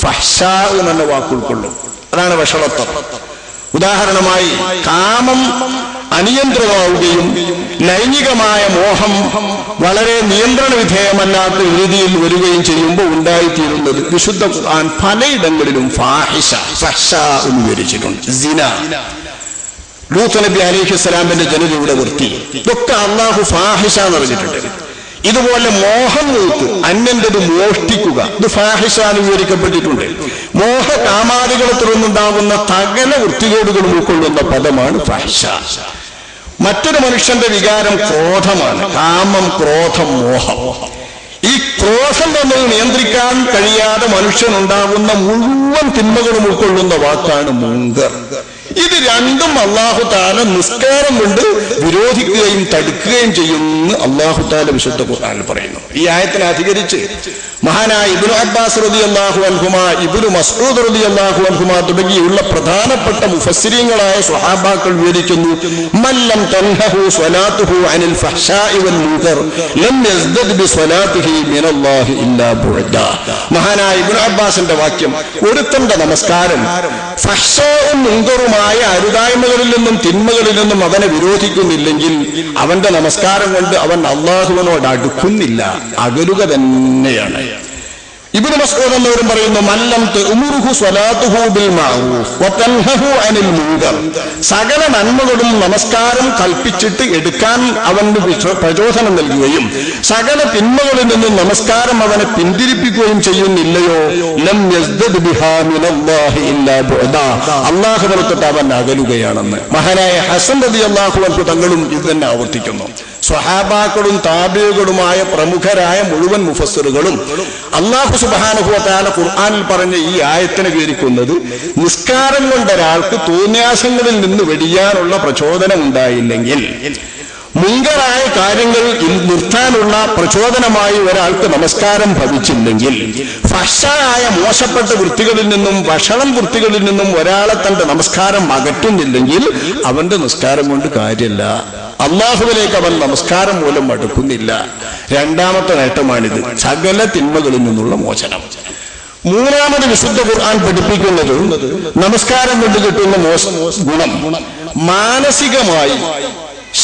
ഫഹ്ശാ എന്ന വാക്ക് ഉൾക്കൊള്ളും. അതാണ് വഷളത്വം. ഉദാഹരണമായി, കാമം അനിയന്ത്രിതമാവുകയും ലൈംഗികമായ മോഹം വളരെ നിയന്ത്രണ വിധേയമല്ലാത്ത രീതിയിൽ വരികയും ചെയ്യുമ്പോൾ ഉണ്ടായിത്തീരുന്നത് വിശുദ്ധ ഖുർആൻ പലയിടങ്ങളിലും ഫാഹിഷ, ഫഹ്ശാ എന്ന് വിവരിച്ചിട്ടുണ്ട്. സിന, ലൂത്ത് നബി അലൈഹിസ്സലാമിന്റെ ജനതയുടെ വൃത്തി, ഇതൊക്കെ അല്ലാഹു ഫാഹിഷ എന്ന് പറഞ്ഞിട്ടുണ്ട്. ഇതുപോലെ മോഹം മൂത്ത് അന്യന്റേത് മോഷ്ടിക്കുക, ഇത് ഫാഹിഷ എന്ന് വിവരിക്കപ്പെട്ടിട്ടുണ്ട്. മോഹകാമാദികളെ തുടർന്നുണ്ടാകുന്ന സകല വൃത്തികേടുകളും ഉൾക്കൊള്ളുന്ന പദമാണ് ഫഹ്ശ. മറ്റൊരു മനുഷ്യന്റെ വികാരം ക്രോധമാണ്. കാമം, ക്രോധം, മോഹം. ഈ ക്രോധം എന്നത് നിയന്ത്രിക്കാൻ കഴിയാതെ മനുഷ്യനുണ്ടാകുന്ന മുഴുവൻ തിന്മകളും ഉൾക്കൊള്ളുന്ന വാക്കാണ് മുൻകർ. ഇത് രണ്ടും അല്ലാഹു തആല നിസ്കാരം കൊണ്ട് വിരോധിക്കുകയും തടുക്കുകയും ചെയ്യുമെന്ന് അല്ലാഹു തആല വിശുദ്ധ ഖുർആനിൽ പറയുന്നു. ഈ ആയത്തിനെ അധികരിച്ച് മഹാനായ ഇബ്നു അബ്ബാസ് റളിയല്ലാഹു അൻഹുമാ, ഇബ്നു മസ്ഊദ് റളിയല്ലാഹു അൻഹുമാ തുടങ്ങിയുള്ള പ്രധാനപ്പെട്ട മുഫസ്സിരീങ്ങളായ സ്വഹാബാക്കൾ വിവരിക്കുന്നു, മല്ലം തൻഹഹു സ്വലാത്തുഹു അനിൽ ഫഹ്ശാഇ വൽ മുൻകർ ലം യസ്ദദ് ബി സ്വലാത്തിഹി മിനല്ലാഹി ഇല്ലാ ബുഅദ. മഹാനായ ഇബ്നു അബ്ബാസിന്റെ വാക്യം, ഒരുത്തന്റെ നമസ്കാരം ഫഹ്ശാഉം മുൻകറുമായ അരുതായ്മകളിൽ നിന്നും തിന്മകളിൽ നിന്നും അവനെ വിരോധിക്കുന്നില്ലെങ്കിൽ അവന്റെ നമസ്കാരം കൊണ്ട് അവൻ അല്ലാഹുവിനോട് അടുക്കുന്നില്ല, അകലുക തന്നെയാണ്. ഇബ്നു മസ്ഊദ് എന്നവരും പറയുന്നു, മല്ലം തഅ്മുറുഹു സ്വലാത്തുഹു ബിൽ മഅറൂഫ് വതൻഹഹു അനിൽ മുൻകർ. സകല നന്മകളും നമസ്കാരം കൽപ്പിച്ചിട്ട് എടുക്കാൻ അവന് പ്രചോദനം നൽകുകയും സകല തിന്മകളിൽ നിന്നും നമസ്കാരം അവനെ പിന്തിരിപ്പിക്കുകയും ചെയ്യുന്നില്ലയോ, ലം യസ്ദദ് ബിഹാ മിനല്ലാഹി ഇല്ലാ ബുഅദ, അല്ലാഹുവിനെ തൊട്ട് അവൻ അകലുകയാണെന്ന് മഹാനായ ഹസൻ റളിയല്ലാഹു അൻഹു തങ്ങളും ഇത് തന്നെ ആവർത്തിക്കുന്നു. സ്വഹാബാക്കളും താബിഈകളുമായ പ്രമുഖരായ മുഴുവൻ മുഫസ്സിറുകളും അല്ലാഹു സുബ്ഹാനഹു വ തആല ഖുർആനിൽ പറഞ്ഞ ഈ ആയത്തിനെ വിവരിക്കുന്നത് നിസ്കാരം കൊണ്ട് ഒരാൾക്ക് തോന്നിയാസങ്ങളിൽ നിന്ന് വെടിയാനുള്ള പ്രചോദനം ഉണ്ടായില്ലെങ്കിൽ, മുൻകറായ കാര്യങ്ങൾ നിർത്താനുള്ള പ്രചോദനമായി ഒരാൾക്ക് നമസ്കാരം ഭവിച്ചില്ലെങ്കിൽ, ഫഹ്ശായ മോശപ്പെട്ട വൃത്തികളിൽ നിന്നും വഷളം വൃത്തികളിൽ നിന്നും ഒരാളെ തന്റെ നമസ്കാരം അകറ്റുന്നില്ലെങ്കിൽ അവന്റെ നിസ്കാരം കൊണ്ട് കാര്യമില്ല, അല്ലാഹുവിലേക്ക് അവൻ നമസ്കാരം മൂലം അടുക്കുന്നില്ല. 2ാമത്തെ നേട്ടമാണിത്, സകല തിന്മകളിൽ നിന്നുള്ള മോചനം. 3ാമത് വിശുദ്ധ ഖുർആൻ പഠിപ്പിക്കുന്നത് നമസ്കാരം കൊണ്ട് കിട്ടുന്ന ഗുണം മാനസികമായി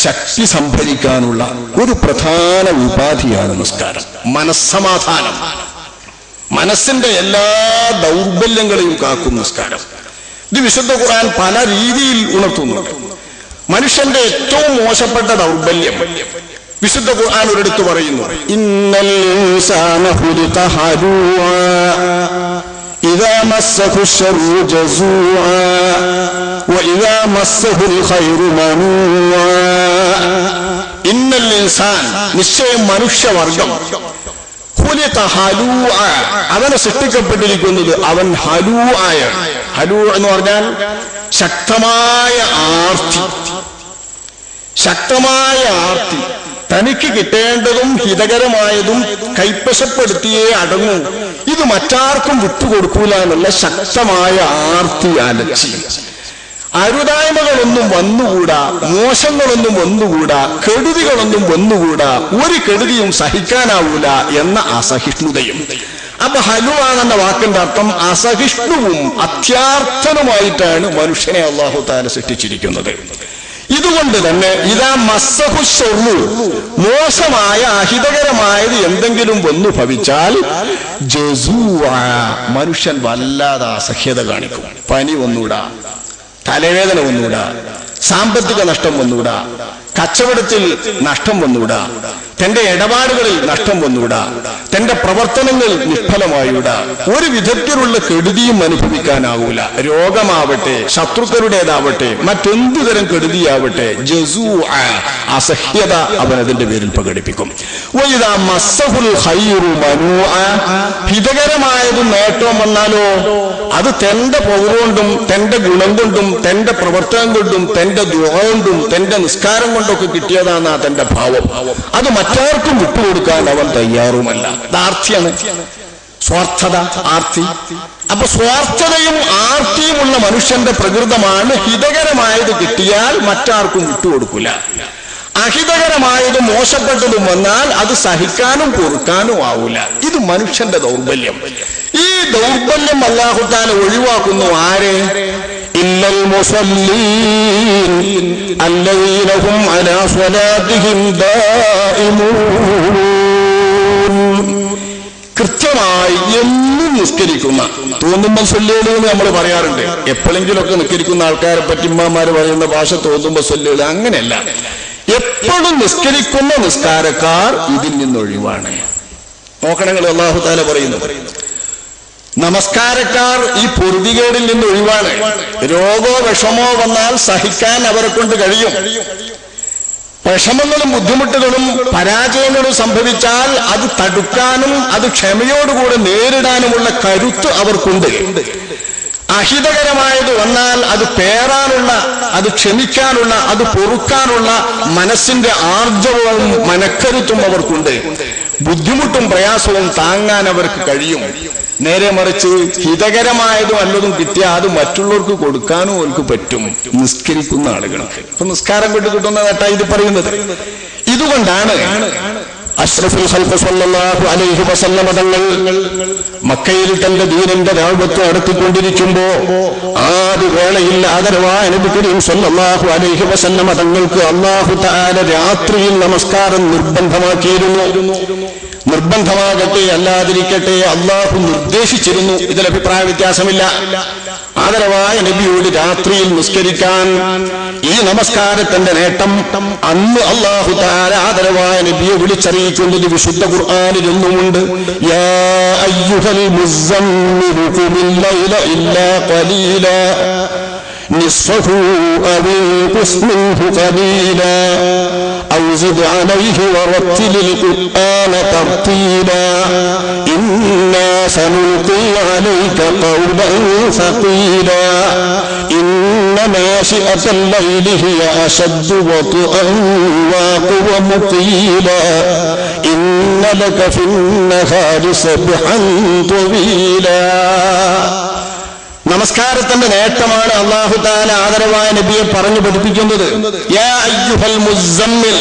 ശക്തി സംഭരിക്കാനുള്ള ഒരു പ്രധാന ഉപാധിയാണ് നിസ്കാരം. മനസ്സമാധാനം, മനസ്സിന്റെ എല്ലാ ദൗർബല്യങ്ങളെയും കാക്കും നിസ്കാരം. ഇത് വിശുദ്ധ ഖുർആൻ പല രീതിയിൽ ഉണർത്തുന്നുണ്ട്. മനുഷ്യന്റെ ഏറ്റവും മോശപ്പെട്ട ദൗർബല്യം വിശുദ്ധ ഖുർആൻ ഒരിടത്ത് പറയുന്നു, ഇന്നൽ ഇൻസാന ഖുലിഖ ഹലൂഅ ഇദാ മസ്സഹു ശർറു ജസൂഅ വഇദാ മസ്സഹുൽ ഖൈറു മനൂഅ. ഇന്നൽ ഇൻസാൻ, നിശ്ചയം മനുഷ്യവർഗം, ഖുലിഖ ഹലൂഅ, അവനെ സൃഷ്ടിക്കപ്പെട്ടിരിക്കുന്നത് അവൻ ഹലൂആയ. ഹലൂ എന്ന് പറഞ്ഞാൽ ശക്തമായ ആർത്തി. ശക്തമായ ആർത്തി, തനിക്ക് കിട്ടേണ്ടതും ഹിതകരമായതും കൈവശപ്പെടുത്തിയേ അടങ്ങൂ, ഇത് മറ്റാർക്കും വിട്ടുകൊടുക്കൂല എന്നുള്ള ശക്തമായ ആർത്തി, അലച്ചി. അരുതായ്മകളൊന്നും വന്നുകൂടാ, മോശങ്ങളൊന്നും വന്നുകൂടാ, കെടുതികളൊന്നും വന്നുകൂടാ, ഒരു കെടുതിയും സഹിക്കാനാവൂല എന്ന അസഹിഷ്ണുതയും. അപ്പൊ ഹലുവാണെന്ന വാക്കിന്റെ അർത്ഥം അസഹിഷ്ണുവും അത്യാർത്ഥനുമായിട്ടാണ് മനുഷ്യനെ അല്ലാഹു തആല സൃഷ്ടിച്ചിരിക്കുന്നത്. ഇതുകൊണ്ട് തന്നെ ഇതാ മസ്സഹു ശർറു, മോശമായ അഹിതകരമായത് എന്തെങ്കിലും വന്നു ഭവിച്ചാൽ ജസൂഅ, മനുഷ്യൻ വല്ലാതെ അസഹ്യത കാണിക്കും. പനി വന്നൂടാ, തലവേദന വന്നൂടാ, സാമ്പത്തിക നഷ്ടം വന്നൂടാ, കച്ചവടത്തിൽ നഷ്ടം വന്നൂടാ, തന്റെ ഇടപാടുകളിൽ നഷ്ടം വന്നൂടാ, തന്റെ പ്രവർത്തനങ്ങൾ നിഷ്ഫലമായൂടാ, ഒരു വിധത്തിലുള്ള കെടുതിയും അനുഭവിക്കാനാവൂല. രോഗമാവട്ടെ, ശത്രുക്കളുടേതാവട്ടെ, മറ്റെന്തു തരം കെടുതിയാവട്ടെ, ജസൂഅ, അസഹ്യത അവൻ അതിന്റെ പേരിൽ പ്രകടിപ്പിക്കും. വഇദാ മസ്സഹുൽ ഖൈറു മനൂഅ, ഹിതകരമായതും നേട്ടവും വന്നാലോ അത് തന്റെ പൗർ കൊണ്ടും തന്റെ ഗുണം കൊണ്ടും തന്റെ പ്രവർത്തനം കൊണ്ടും തന്റെ ദുആ കൊണ്ടും തന്റെ നിസ്കാരം കൊണ്ടൊക്കെ കിട്ടിയതാണ് തന്റെ ഭാവം. അത് മറ്റാർക്കും വിട്ടുകൊടുക്കാൻ അവൻ തയ്യാറുമല്ല. ആർത്തിയാണ്, സ്വാർത്ഥത, ആർത്തി. അപ്പൊ സ്വാർത്ഥതയും ആർത്തിയുമുള്ള മനുഷ്യന്റെ പ്രകൃതമാണ് ഹിതകരമായത് കിട്ടിയാൽ മറ്റാർക്കും വിട്ടുകൊടുക്കില്ല. അഹിതകരമായതും മോശപ്പെട്ടതും വന്നാൽ അത് സഹിക്കാനും പൊറുക്കാനും ആവൂല. ഇത് മനുഷ്യന്റെ ദൗർബല്യം. ഈ ദൗർബല്യം അല്ലാഹു തആല ഒഴിവാക്കുന്നു. ആരെ? ഇല്ലൽ മുസല്ലീൻ അല്ലദീന ഹും അലാ സ്വലാത്തിഹിം ദായിമൂൻ. കൃത്യമായി എന്നും നിസ്കരിക്കുന്ന, തോന്നുമ്പോ സൊല്ലുകൾ നമ്മൾ പറയാറുണ്ട്. എപ്പോഴെങ്കിലൊക്കെ നിസ്കരിക്കുന്ന ആൾക്കാരെ പറ്റി ഇമാമാര് പറയുന്ന ഭാഷ തോന്നുമ്പോ സൊല്ലുകൾ, അങ്ങനെയല്ല. എപ്പോഴും നിസ്കരിക്കുന്ന നിസ്കാരക്കാർ ഇതിൽ നിന്നൊഴിവാണ്. നോക്കണങ്ങൾ അല്ലാഹു തആല പറയുന്നു, നമസ്കാരക്കാർ ഈ പൊറുതികേടിൽ നിന്ന് ഒഴിവാണ്. രോഗമോ വിഷമോ വന്നാൽ സഹിക്കാൻ അവരെ കൊണ്ട് കഴിയും. വിഷമങ്ങളും ബുദ്ധിമുട്ടുകളും പരാജയങ്ങളും സംഭവിച്ചാൽ അത് തടുക്കാനും അത് ക്ഷമയോടുകൂടെ നേരിടാനുമുള്ള കരുത്ത് അവർക്കുണ്ട്. അഹിതകരമായത് വന്നാൽ അത് പേറാനുള്ള, അത് ക്ഷമിക്കാനുള്ള, അത് പൊറുക്കാനുള്ള മനസ്സിന്റെ ആർജവവും മനക്കരുത്തും അവർക്കുണ്ട്. ബുദ്ധിമുട്ടും പ്രയാസവും താങ്ങാൻ അവർക്ക് കഴിയും. നേരെ മറിച്ച് ഹിതകരമായതും വല്ലതും കിട്ടിയാൽ അത് മറ്റുള്ളവർക്ക് കൊടുക്കാനും അവർക്ക് പറ്റും, നിസ്കരിക്കുന്ന ആളുകൾക്ക്. ഇപ്പൊ നിസ്കാരം കൊണ്ട് കിട്ടുന്ന നേട്ടാ ഇത് പറയുന്നത്. ഇതുകൊണ്ടാണ് അഷ്റഫുൽ ഖൽഖ് സ്വല്ലല്ലാഹു അലൈഹി വസല്ലമ തങ്ങൾ മക്കയിൽ തന്റെ ദീനിന്റെ ദഅവത്ത് നടത്തിക്കൊണ്ടിരിക്കുമ്പോ ആദ്യ വേളയിൽ ആദരവായ നബി കരീം സ്വല്ലല്ലാഹു അലൈഹി വസല്ലമ തങ്ങൾക്ക് അല്ലാഹു തആല രാത്രിയിൽ നമസ്കാരം നിർബന്ധമാക്കിയിരുന്നു. നിർബന്ധമാകട്ടെ അല്ലാതിരിക്കട്ടെ അല്ലാഹു നിർദ്ദേശിച്ചിരുന്നു. ഇതിൽ അഭിപ്രായ വ്യത്യാസമില്ല. ആദരവായ നബിയോട് രാത്രിയിൽ നിസ്കരിക്കാൻ, ഈ നമസ്കാരത്തിന്റെ നേട്ടം അന്ന് അല്ലാഹു തആല ആദരവായ നബിയെ വിളിച്ചറിയിക്കുന്നത് വിശുദ്ധ ഖുർആനിൽ ഒന്നുമുണ്ട്. യാ അയ്യുഹൽ മുസമ്മിലു ഖുമിൽ ലൈല ഇല്ലാ ഖലീലാ നിസ്ഫഹു അവ ഇൻഖുസ് മിൻഹു ഖലീലാ ഔ സിദ് അലൈഹി വറത്തിലിൽ ഖുർആന തർത്തീലാ ഇന്നാ സനുൽഖി അലൈക ഖൗലൻ സഖീലാ ഇന്ന നാശിഅത്തൽ ലൈലി ഹിയ അശദ്ദു വത്അൻ വഅഖവ മുഖീലാ ഇന്ന ലക ഫിൻ നഹാരി സബ്ഹൻ ത്വീലാ. നമസ്കാരത്തിന്റെ നേട്ടമാണ് അല്ലാഹു തആല ആദരവായ നബിയെ പറഞ്ഞു പഠിപ്പിക്കുന്നത്. യാ അയ്യുഹൽ മുസമ്മിൽ,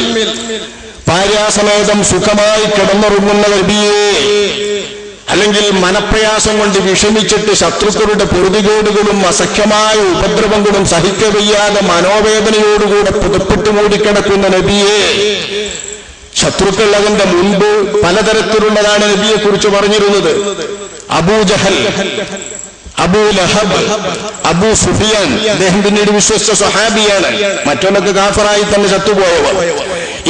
ഭാര്യാസമേതം സുഖമായി കിടന്നുറങ്ങുന്ന നബിയേ, അല്ലെങ്കിൽ മനപ്രയാസം കൊണ്ട് വിഷമിച്ചിട്ട് ശത്രുക്കളുടെ പൊറുതികേടുകളും അസഖ്യമായ ഉപദ്രവങ്ങളും സഹിക്കവയ്യാതെ മനോവേദനയോടുകൂടെ പുതപ്പിട്ട് മൂടിക്കിടക്കുന്ന നബിയേ. ശത്രുക്കൾ അതിന്റെ മുൻപ് പലതരത്തിലുള്ളതാണ് നബിയെ കുറിച്ച് പറഞ്ഞിരുന്നത്. അബൂജഹൽ, അബൂ ലഹബ്, അബൂ സുഫിയാൻ, അദ്ദേഹം പിന്നീട് വിശ്വസിച്ച സ്വഹാബിയാണ്. മറ്റൊന്നൊക്കെ കാഫറായി തന്നെ ചത്തുപോയവർ.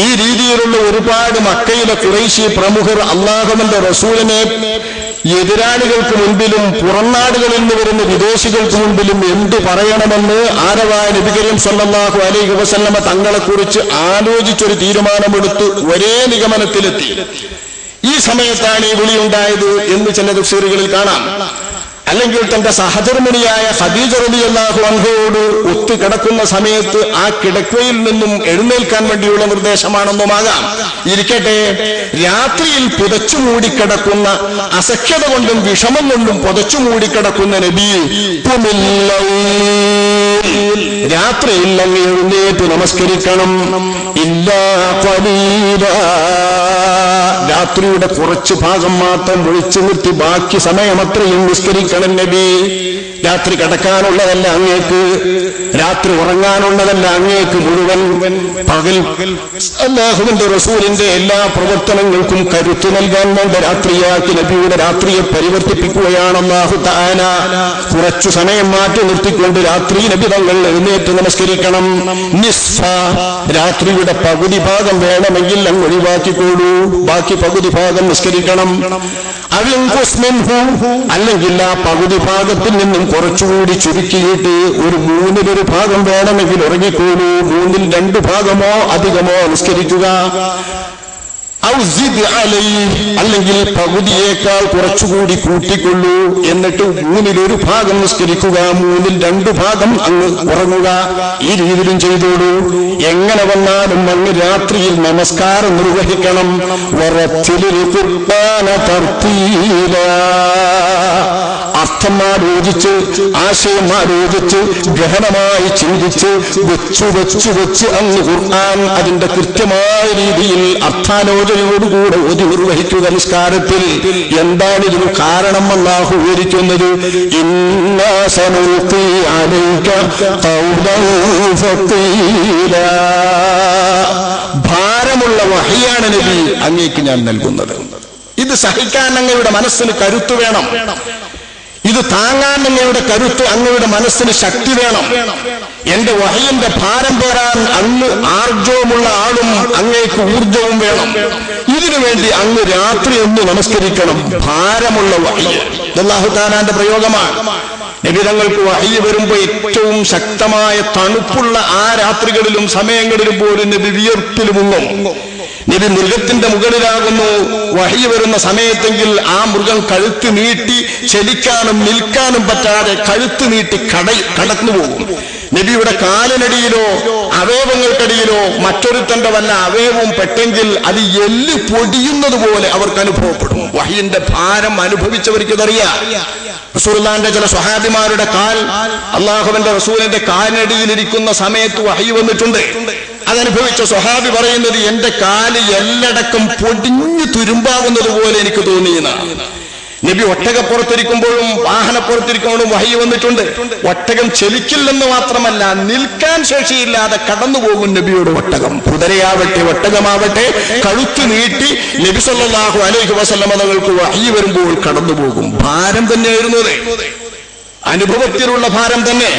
ഈ രീതിയിലുള്ള ഒരുപാട് മക്കയിലെ ഖുറൈശി പ്രമുഖർ അല്ലാഹുവിന്റെ റസൂലിനെ എതിരാളികൾക്ക് മുൻപിലും പുറംനാടുകളിൽ നിന്ന് വരുന്ന വിദേശികൾക്ക് മുൻപിലും എന്തു പറയണമെന്ന് ആരവായ നബി കരീം സല്ലല്ലാഹു അലൈഹി വസല്ലമ തങ്ങളെക്കുറിച്ച് ആലോചിച്ചൊരു തീരുമാനമെടുത്ത് ഒരേ നിഗമനത്തിലെത്തി. ഈ സമയത്താണ് ഈ വിളിയുണ്ടായത് എന്ന് ചില തഫ്സീറുകളിൽ കാണാം. അല്ലെങ്കിൽ തന്റെ സഹധർമ്മിണിയായ ഖദീജ റളിയല്ലാഹു അൻഹയോട് ഒത്തു കിടക്കുന്ന സമയത്ത് ആ കിടക്കയിൽ നിന്നും എഴുന്നേൽക്കാൻ വേണ്ടിയുള്ള നിർദ്ദേശമാണെന്നുമാകാം. ഇരിക്കട്ടെ, രാത്രിയിൽ പുതച്ചു മൂടിക്കിടക്കുന്ന, അസഖ്യത കൊണ്ടും വിഷമം കൊണ്ടും പുതച്ചു മൂടിക്കിടക്കുന്ന നബി രാത്രിയിൽ അങ്ങ് എഴുന്നേറ്റ് നമസ്കരിക്കണം. ഇല്ലാ ഖലീലാ, രാത്രിയുടെ കുറച്ച് ഭാഗം മാത്രം വിളിച്ചു നിർത്തി ബാക്കി സമയം അത്രയും നിസ്കരിക്കണം നബി. രാത്രി കിടക്കാനുള്ളതല്ല അങ്ങേക്ക്, രാത്രി ഉറങ്ങാനുള്ളതല്ല അങ്ങേക്ക് മുഴുവൻ. പകൽ അല്ലാഹുവിന്റെ റസൂലിന്റെ എല്ലാ പ്രവർത്തനങ്ങൾക്കും കരുത്ത് നൽകാൻ വേണ്ട രാത്രിയാക്കി നബിയുടെ രാത്രിയെ പരിവർത്തിപ്പിക്കുകയാണ് അല്ലാഹു തആല. കുറച്ചു സമയം മാറ്റി നിർത്തിക്കൊണ്ട് രാത്രി നബി തങ്ങൾ എഴുന്നേറ്റ് നമസ്കരിക്കണം. നിസ്ഫ, രാത്രിയുടെ പകുതി ഭാഗം വേണമെങ്കിൽ അങ്ങ് ഒഴിവാക്കിക്കോളൂ, ബാക്കി പകുതി ഭാഗം നിസ്കരിക്കണം. അല്ലെങ്കിൽ ആ പകുതി ഭാഗത്തിൽ നിന്നും കുറച്ചുകൂടി ചുരുക്കിയിട്ട് ഒരു 1/3 ഭാഗം വേണമെങ്കിൽ ഉറങ്ങിക്കോളൂ, 1/2 ഭാഗമോ അധികമോ നിസ്കരിക്കുക. അല്ലെങ്കിൽ പകുതിയേക്കാൾ കുറച്ചുകൂടി കൂട്ടിക്കൊള്ളൂ, എന്നിട്ട് 1/1 ഭാഗം നിസ്കരിക്കുക, 1/2 ഭാഗം അങ്ങ് ഉറങ്ങുക. ഈ രീതിയിലും ചെയ്തോളൂ. എങ്ങനെ വന്നാലും അങ്ങ് രാത്രിയിൽ നമസ്കാരം നിർവഹിക്കണം. അർത്ഥം ആലോചിച്ച്, ആശയം ആലോചിച്ച്, ഗഹനമായി ചിന്തിച്ച്, വെച്ച് അങ്ങ് ഖുർആൻ അതിന്റെ കൃത്യമായ രീതിയിൽ അർത്ഥാലോചനയോടുകൂടെ ഓതി നിർവഹിക്കുക. നിസ്കാരത്തിൽ എന്താണ് ഇതിന് കാരണം അല്ലാഹു വിവരിക്കുന്നത്? ഇന്നാ സനുൽഖി അലൈക ഖൗലൻ സഖീലാ, ഭാരമുള്ള വഹയാണ് നബി അങ്ങേക്ക് ഞാൻ നൽകുന്നത്. ഇത് സഹിക്കാൻ അങ്ങയുടെ മനസ്സിന് കരുത്ത് വേണം. ഇത് താങ്ങാൻ അങ്ങയുടെ കരുത്ത്, അങ്ങയുടെ മനസ്സിന് ശക്തി വേണം. എന്റെ വഹയിന്റെ ഭാരം പേരാൻ അങ്ങ് ആർജവുമുള്ള ആളും അങ്ങേക്ക് ഊർജവും വേണം. ഇതിനു വേണ്ടി അങ്ങ് രാത്രി ഒന്ന് നമസ്കരിക്കണം. ഭാരമുള്ള വഹി അല്ലാഹു തആലാന്റെ പ്രയോഗമാണ്. നബി തങ്ങൾക്ക് വഹി വരുമ്പോ ഏറ്റവും ശക്തമായ തണുപ്പുള്ള ആ രാത്രികളിലും സമയങ്ങളിലും പോലും നബി വിയർപ്പിൽ മുങ്ങും. നബി മൃഗത്തിന്റെ മുകളിലാകുന്നു വഹി വരുന്ന സമയത്തെങ്കിൽ ആ മൃഗം കഴുത്ത് നീട്ടി ചലിക്കാനും നിൽക്കാനും പറ്റാതെ കഴുത്ത് നീട്ടി കടന്നു പോകും. നബിയുടെ കാലിനടിയിലോ അവയവങ്ങൾക്കടിയിലോ മറ്റൊരുത്തന്റെ വല്ല അവയവവും പെട്ടെങ്കിൽ അത് എല്ല് പൊടിയുന്നത് പോലെ അവർക്ക് അനുഭവപ്പെടും. വഹിയുടെ ഭാരം അനുഭവിച്ചവർക്ക് ഇതറിയാം. റസൂലുള്ളാഹിന്റെ ചില സ്വഹാബിമാരുടെ കാൽ അല്ലാഹുവിന്റെ റസൂലിന്റെ കാലിനടിയിലിരിക്കുന്ന സമയത്ത് വഹി വന്നിട്ടുണ്ട്. അതനുഭവിച്ച സ്വഹാബി പറയുന്നത്, എന്റെ കാല് എല്ലടക്കം പൊടിഞ്ഞു തുരുമ്പാകുന്നത് പോലെ എനിക്ക് തോന്നിയെന്നാണ്. നബി ഒട്ടകപ്പുറത്തിരിക്കുമ്പോഴും വാഹനപ്പുറത്തിരിക്കുമ്പോഴും വഹി വന്നിട്ടുണ്ട്. ഒട്ടകം ചലിക്കില്ലെന്ന് മാത്രമല്ല, നിൽക്കാൻ ശേഷിയില്ലാതെ കടന്നുപോകും നബിയുടെ ഒട്ടകം. കുതിരയാവട്ടെ ഒട്ടകമാവട്ടെ കഴുത്ത് നീട്ടി നബി സല്ലല്ലാഹു അലൈഹി വസല്ലമ തങ്ങൾക്ക് വഹി വരുമ്പോൾ കടന്നുപോകും. ഭാരം തന്നെയായിരുന്നത്, അനുഭവത്തിലുള്ള ഭാരം തന്നെ.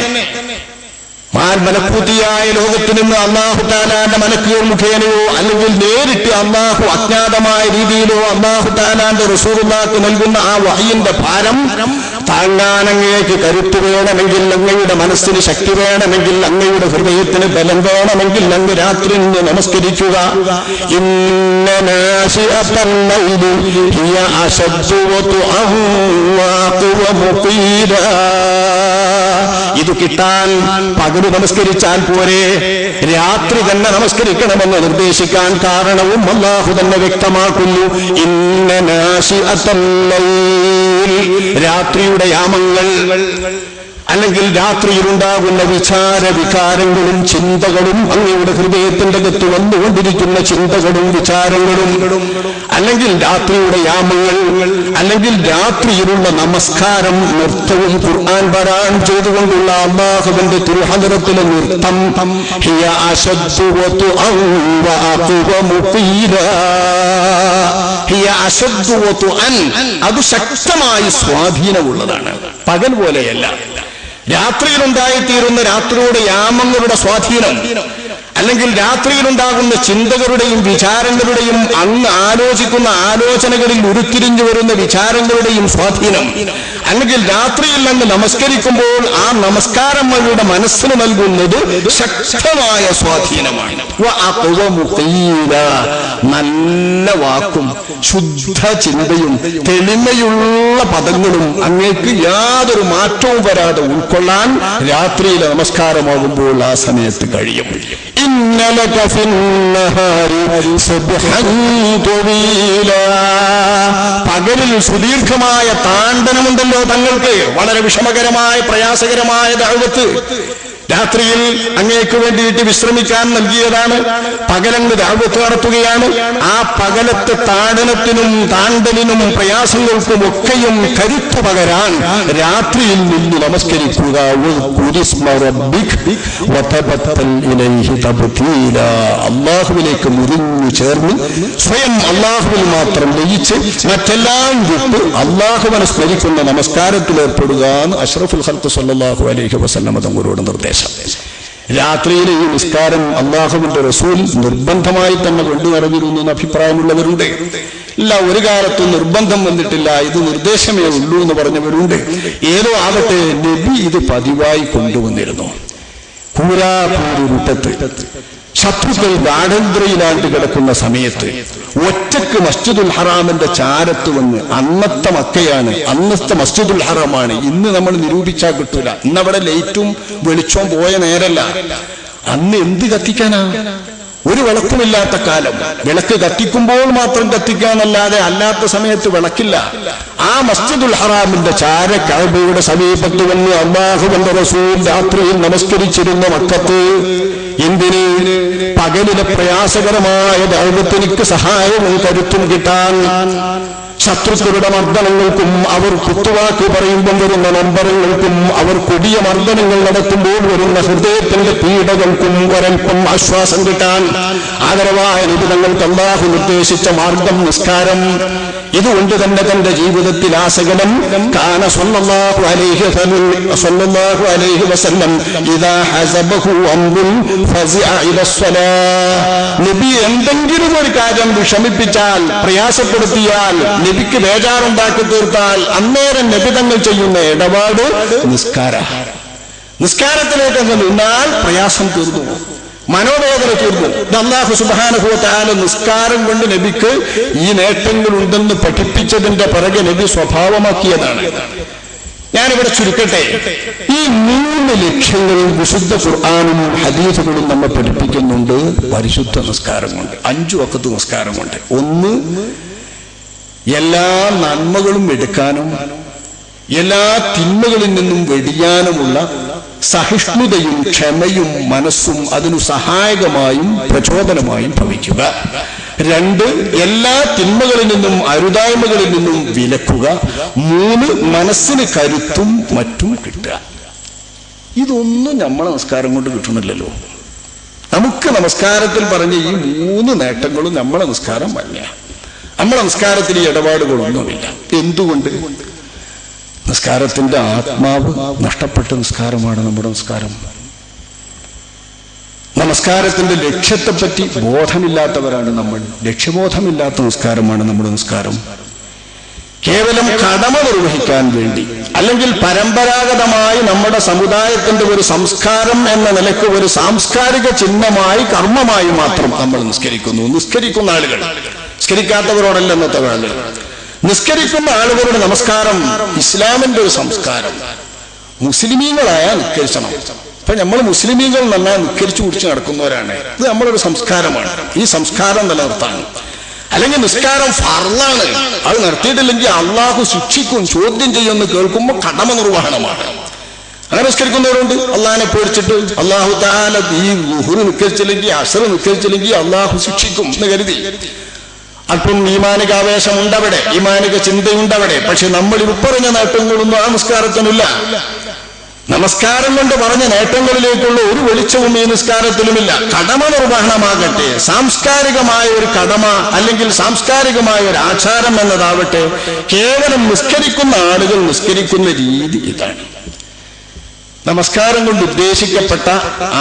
മലക്കൂത്തിയായ ലോകത്ത് നിന്ന് അല്ലാഹു തആലാന്റെ മലക്കുകൾ മുഖേനയോ അല്ലെങ്കിൽ നേരിട്ട് അല്ലാഹു അജ്ഞാതമായ രീതിയിലോ അല്ലാഹു തആലാന്റെ റസൂലുള്ളാഹിക്ക് നൽകുന്ന ആ വഹയിന്റെ ഭാരം താങ്ങാൻ അങ്ങേക്ക് കരുത്ത് വേണമെങ്കിൽ, അങ്ങയുടെ മനസ്സിന് ശക്തി വേണമെങ്കിൽ, അങ്ങയുടെ ഹൃദയത്തിന് ബലം വേണമെങ്കിൽ അങ്ങ് രാത്രി നമസ്കരിക്കുക. ഇന്ന നാശിഅത്തൽ ലൈലി ഹിയ അശദ്ദു വതുഅൻ വഅഖവ മുഖീലാ. ഇത് കിട്ടാൻ പകല് നമസ്കരിച്ചാൽ പോരെ, രാത്രി തന്നെ നമസ്കരിക്കണമെന്ന് നിർദ്ദേശിക്കാൻ കാരണവും അല്ലാഹു തന്നെ വ്യക്തമാക്കുന്നു. ഇന്ന നാശിഅത്തൽ ലൈൽ, രാത്രിയുടെ യാമങ്ങൾ അല്ലെങ്കിൽ രാത്രിയിലുണ്ടാകുന്ന വികാരങ്ങളും ചിന്തകളും, അങ്ങയുടെ ഹൃദയത്തിന്റെ അകത്ത് വന്നുകൊണ്ടിരിക്കുന്ന ചിന്തകളും വിചാരങ്ങളും, അല്ലെങ്കിൽ രാത്രിയുടെ യാമങ്ങൾ, അല്ലെങ്കിൽ രാത്രിയിലുള്ള നമസ്കാരം, നൃത്തവും ഖുർആൻ പാരായണം ചെയ്തുകൊണ്ടുള്ള അല്ലാഹുവിന്റെ തിരുഹദറത്തിലെ നൃത്തം, ഹിയ അശദ്ദു വതുഅൻ വഅഖവ മുഖീലാ. ഹിയ അശദ്ദു വതുഅൻ, അത് ശക്തമായി സ്വാധീനമുള്ളതാണ്, പകൽ പോലെയല്ല. രാത്രിയിലുണ്ടായിത്തീരുന്ന രാത്രിയുടെ യാമങ്ങളുടെ സ്വാധീനം അല്ലെങ്കിൽ രാത്രിയിലുണ്ടാകുന്ന ചിന്തകളുടെയും വിചാരങ്ങളുടെയും അങ്ങ് ആലോചിക്കുന്ന ആലോചനകളിൽ ഉരുത്തിരിഞ്ഞു വരുന്ന വിചാരങ്ങളുടെയും സ്വാധീനം, അല്ലെങ്കിൽ രാത്രിയിൽ അങ്ങ് നമസ്കരിക്കുമ്പോൾ ആ നമസ്കാരം അവരുടെ മനസ്സിന് നൽകുന്നത് ശക്തമായ സ്വാധീനമാണ്. നല്ല വാക്കും ശുദ്ധ ചിന്തയും തെളിമയുള്ള പദങ്ങളും അങ്ങേക്ക് യാതൊരു മാറ്റവും വരാതെ ഉൾക്കൊള്ളാൻ രാത്രിയിലെ നമസ്കാരമാകുമ്പോൾ ആ സമയത്ത് കഴിയും. പകലിൽ സുദീർഘമായ താണ്ഡനമുണ്ടല്ലോ തങ്ങൾക്ക്, വളരെ വിഷമകരമായ പ്രയാസകരമായ ദഅവത്ത്. രാത്രിയിൽ അങ്ങേക്ക് വേണ്ടിയിട്ട് വിശ്രമിക്കാൻ നൽകിയതാണ്, പകലങ്ങ് ദഅവത്ത് നടത്തുകയാണ്. ആ പകലത്തെ താടനത്തിനും താണ്ടലിനും പ്രയാസങ്ങൾക്കും ഒക്കെയും കരുത്തു പകരാൻ രാത്രിയിൽ നിന്ന് നമസ്കരിക്കുക. അള്ളാഹുവിലേക്ക് മുറിഞ്ഞു ചേർന്ന് സ്വയം അള്ളാഹുവിൽ മാത്രം ലയിച്ച് മറ്റെല്ലാം വിട്ട് അള്ളാഹുവിനെ സ്മരിക്കുന്ന നമസ്കാരത്തിൽ ഏർപ്പെടുക എന്ന് അഷ്റഫുൽ ഖൽഖ് സ്വല്ലല്ലാഹു അലൈഹി വസല്ലം തങ്ങളുടെ നിർദ്ദേശം. രാത്രിയിലെ ഈ നിസ്കാരം അള്ളാഹുവിന്റെ റസൂൽ നിർബന്ധമായി തന്നെ കൊണ്ടു നടന്നിരുന്നു എന്ന് അഭിപ്രായമുള്ളവരുണ്ട്. ഇല്ല, ഒരു കാലത്തും നിർബന്ധം വന്നിട്ടില്ല, ഇത് നിർദ്ദേശമേ ഉള്ളൂ എന്ന് പറഞ്ഞവരുണ്ട്. ഏതോ ആകട്ടെ നബി ഇത് പതിവായി കൊണ്ടുവന്നിരുന്നു. പൂരാപൂരുട്ടത്ത് ശത്രുക്കൾ ഗാഢനിദ്രയിലാണ്ട് കിടക്കുന്ന സമയത്ത് ഒറ്റക്ക് മസ്ജിദുൽ ഹറാമിന്റെ ചാരത്ത് വന്ന്, അന്നത്തെ മക്കയാണ്, അന്നത്തെ മസ്ജിദുൽ ഹറാമാണ്, ഇന്ന് നമ്മൾ നിരൂപിച്ചാൽ കിട്ടൂല. ഇന്നവിടെ ലൈറ്റും വെളിച്ചവും പോയ നേരല്ല. അന്ന് എന്ത് കത്തിക്കാനാ? ഒരു വിളക്കുമില്ലാത്ത കാലം. വിളക്ക് കത്തിക്കുമ്പോൾ മാത്രം കത്തിക്കാനല്ലാതെ അല്ലാത്ത സമയത്ത് വിളക്കില്ല. ആ മസ്ജിദുൽ ഹറാമിന്റെ ചാര കഅബയുടെ സമീപത്ത് വന്ന് അല്ലാഹുവിന്റെ റസൂൽ രാത്രിയിൽ നമസ്കരിച്ചിരുന്ന മക്കത്ത് എന്തിന്? പകലിലെ പ്രയാസകരമായ ദഅവത്തിനിക്ക് സഹായവും കരുത്തും കിട്ടാൻ, ശത്രുക്കളുടെ മർദ്ദനങ്ങൾക്കും അവർ കുത്തുവാക്ക് പറയുമ്പോൾ വരുന്ന നമ്പറുകൾക്കും അവർ കൊടിയ മർദ്ദനങ്ങൾ നടത്തുമ്പോൾ വരുന്ന ഹൃദയത്തിന്റെ പീഡകൾക്കും ഒരൽപ്പം ആശ്വാസം കിട്ടാൻ ആദരവായ നിബിധങ്ങൾക്ക് അല്ലാഹു നിർദ്ദേശിച്ച മാർഗം നിസ്കാരം. ഇതുകൊണ്ട് തന്നെ തന്റെ ജീവിതത്തിൽ ആ സകലം കാന സ്വല്ലല്ലാഹു അലൈഹി വസല്ലം ഇദാ ഹസബഹു അംറുൻ ഫസിഅ ഇലസ്സലാഹ്. നബി എന്തെങ്കിലും ഒരു കാര്യം വിഷമിപ്പിച്ചാൽ, പ്രയാസപ്പെടുത്തിയാൽ, നബിക്ക് ബേജാറുണ്ടാക്കി തീർത്താൽ അന്നേരം നബി തങ്ങൾ ചെയ്യുന്ന ഇടപാട് നിസ്കാരത്തിലേക്ക് നിന്നാൽ പ്രയാസം തീർന്നു, മനോവേദന തീർന്നു. അല്ലാഹു സുബ്ഹാനഹു വ തആല നിസ്കാരം കൊണ്ട് നബിക്ക് ഈ നേട്ടങ്ങളുണ്ടെന്ന് പഠിപ്പിച്ചതിന്റെ പിറകെ നബി സ്വഭാവമാക്കിയതാണ്. ഞാനിവിടെ ചുരുക്കട്ടെ. ഈ 3 ലക്ഷ്യങ്ങളിൽ വിശുദ്ധ ഖുർആനും ഹദീസുകളും നമ്മെ പഠിപ്പിക്കുന്നുണ്ട്. പരിശുദ്ധ നിസ്കാരം കൊണ്ട്, 5 വഖത്ത് നിസ്കാരം കൊണ്ട്. ഒന്ന്, എല്ലാ നന്മകളും എടുക്കാനും എല്ലാ തിന്മകളിൽ നിന്നും വെടിയാനുമുള്ള സഹിഷ്ണുതയും ക്ഷമയും മനസ്സും അതിനു സഹായകമായും പ്രചോദനമായും ഭവിക്കുക. 2, എല്ലാ തിന്മകളിൽ നിന്നും അരുതായ്മകളിൽ നിന്നും വിലക്കുക. 3, മനസ്സിന് കരുത്തും മറ്റും കിട്ടുക. ഇതൊന്നും നമ്മളെ നമസ്കാരം കൊണ്ട് കിട്ടണില്ലല്ലോ. നമുക്ക് നമസ്കാരത്തിൽ പറഞ്ഞ ഈ 3 നേട്ടങ്ങളും നമ്മളെ നമസ്കാരം വല്ല. നമ്മളെ നമസ്കാരത്തിൽ ഈ ഇടപാടുകളൊന്നുമില്ല. എന്തുകൊണ്ട്? നിസ്കാരത്തിന്റെ ആത്മാവ് നഷ്ടപ്പെട്ട നിസ്കാരമാണ് നമ്മുടെ നിസ്കാരം. നമസ്കാരത്തിന്റെ ലക്ഷ്യത്തെപ്പറ്റി ബോധമില്ലാത്തവരാണ് നമ്മൾ. ലക്ഷ്യബോധമില്ലാത്ത നിസ്കാരമാണ് നമ്മുടെ നിസ്കാരം. കേവലം കടമ നിർവഹിക്കാൻ വേണ്ടി, അല്ലെങ്കിൽ പരമ്പരാഗതമായി നമ്മുടെ സമുദായത്തിന്റെ ഒരു സംസ്കാരം എന്ന നിലയ്ക്ക് ഒരു സാംസ്കാരിക ചിഹ്നമായി കർമ്മമായി മാത്രം നമ്മൾ നിസ്കരിക്കുന്നു. നിസ്കരിക്കുന്ന ആളുകൾ, നിസ്കരിക്കാത്തവരോടല്ല ഇന്നത്തെ വേണ്ട. നിസ്കരിക്കുന്ന ആളുകളുടെ നമസ്കാരം ഇസ്ലാമിന്റെ ഒരു സംസ്കാരം. മുസ്ലിമീങ്ങളായാൽ നിസ്കരിക്കണം. അപ്പൊ നമ്മൾ മുസ്ലിമീങ്ങൾ നന്നായി നിസ്കരിച്ചു കുടിച്ച് നടക്കുന്നവരാണ്. ഇത് നമ്മളൊരു സംസ്കാരമാണ്. ഈ സംസ്കാരം നിലനിർത്താൻ, അല്ലെങ്കിൽ നിസ്കാരം ഫർളാണ്, അത് നടത്തിയിട്ടില്ലെങ്കിൽ അള്ളാഹു ശിക്ഷിക്കും, ചോദ്യം ചെയ്യുമെന്ന് കേൾക്കുമ്പോൾ കടമ നിർവഹണമാണ്. അങ്ങനെ നിസ്കരിക്കുന്നവരുണ്ട്. അള്ളാഹിനെ പേടിച്ചിട്ട് അള്ളാഹു തആല ഈ ളുഹ്റ് നിസ്കരിച്ചില്ലെങ്കിൽ, അസ്ർ നിസ്കരിച്ചില്ലെങ്കിൽ അള്ളാഹു ശിക്ഷിക്കും എന്ന് കരുതി അല്പം ഈമാനിക ആവേശമുണ്ടവിടെ, ഈമാനിക ചിന്തയുണ്ടവിടെ. പക്ഷെ നമ്മൾ ഈ പറഞ്ഞ നേട്ടങ്ങളൊന്നും ആ നിസ്കാരത്തിനില്ല. നമസ്കാരം കൊണ്ട് പറഞ്ഞ നേട്ടങ്ങളിലേക്കുള്ള ഒരു വെളിച്ചവും ഈ നിസ്കാരത്തിലുമില്ല. കടമ നിർവഹണമാകട്ടെ, സാംസ്കാരികമായ ഒരു കടമ അല്ലെങ്കിൽ സാംസ്കാരികമായ ഒരു ആചാരം എന്നതാവട്ടെ, കേവലം നിസ്കരിക്കുന്ന ആളുകൾ നിസ്കരിക്കുന്ന രീതി ഇതാണ്. നമസ്കാരം കൊണ്ട് ഉദ്ദേശിക്കപ്പെട്ട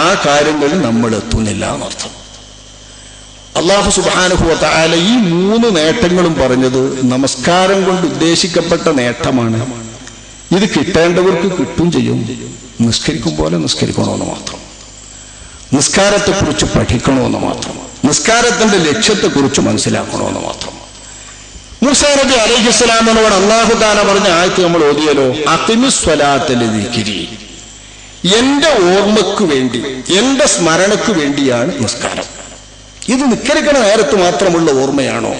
ആ കാര്യങ്ങളിൽ നമ്മൾ എത്തുന്നില്ല എന്നർത്ഥം. അല്ലാഹു സുബ്ഹാനഹു വ തആല ഈ 3 നേട്ടങ്ങളും പറഞ്ഞത് നമസ്കാരം കൊണ്ട് ഉദ്ദേശിക്കപ്പെട്ട നേട്ടമാണ്. ഇത് കിട്ടേണ്ടവർക്ക് കിട്ടും ചെയ്യും. നിസ്കരിക്കും പോലെ നിസ്കരിക്കണമെന്ന് മാത്രം, നിസ്കാരത്തെക്കുറിച്ച് പഠിക്കണമെന്ന് മാത്രം, നിസ്കാരത്തിന്റെ ലക്ഷ്യത്തെക്കുറിച്ച് മനസ്സിലാക്കണമെന്ന് മാത്രം. മൂസാ നബി അലൈഹിസ്സലാമിനോട് അല്ലാഹു തആല പറഞ്ഞ ആയത്ത് നമ്മൾ ഓതിയല്ലോ, അഖിമിസ് സ്വലാത്ത ലിദിക്രി, എന്റെ ഓർമ്മക്ക് വേണ്ടി, എന്റെ സ്മരണക്ക് വേണ്ടിയാണ് നിസ്കാരം. ഇത് നിസ്കരിക്കുന്ന നേരത്ത് മാത്രമുള്ള ഓർമ്മയാണോ?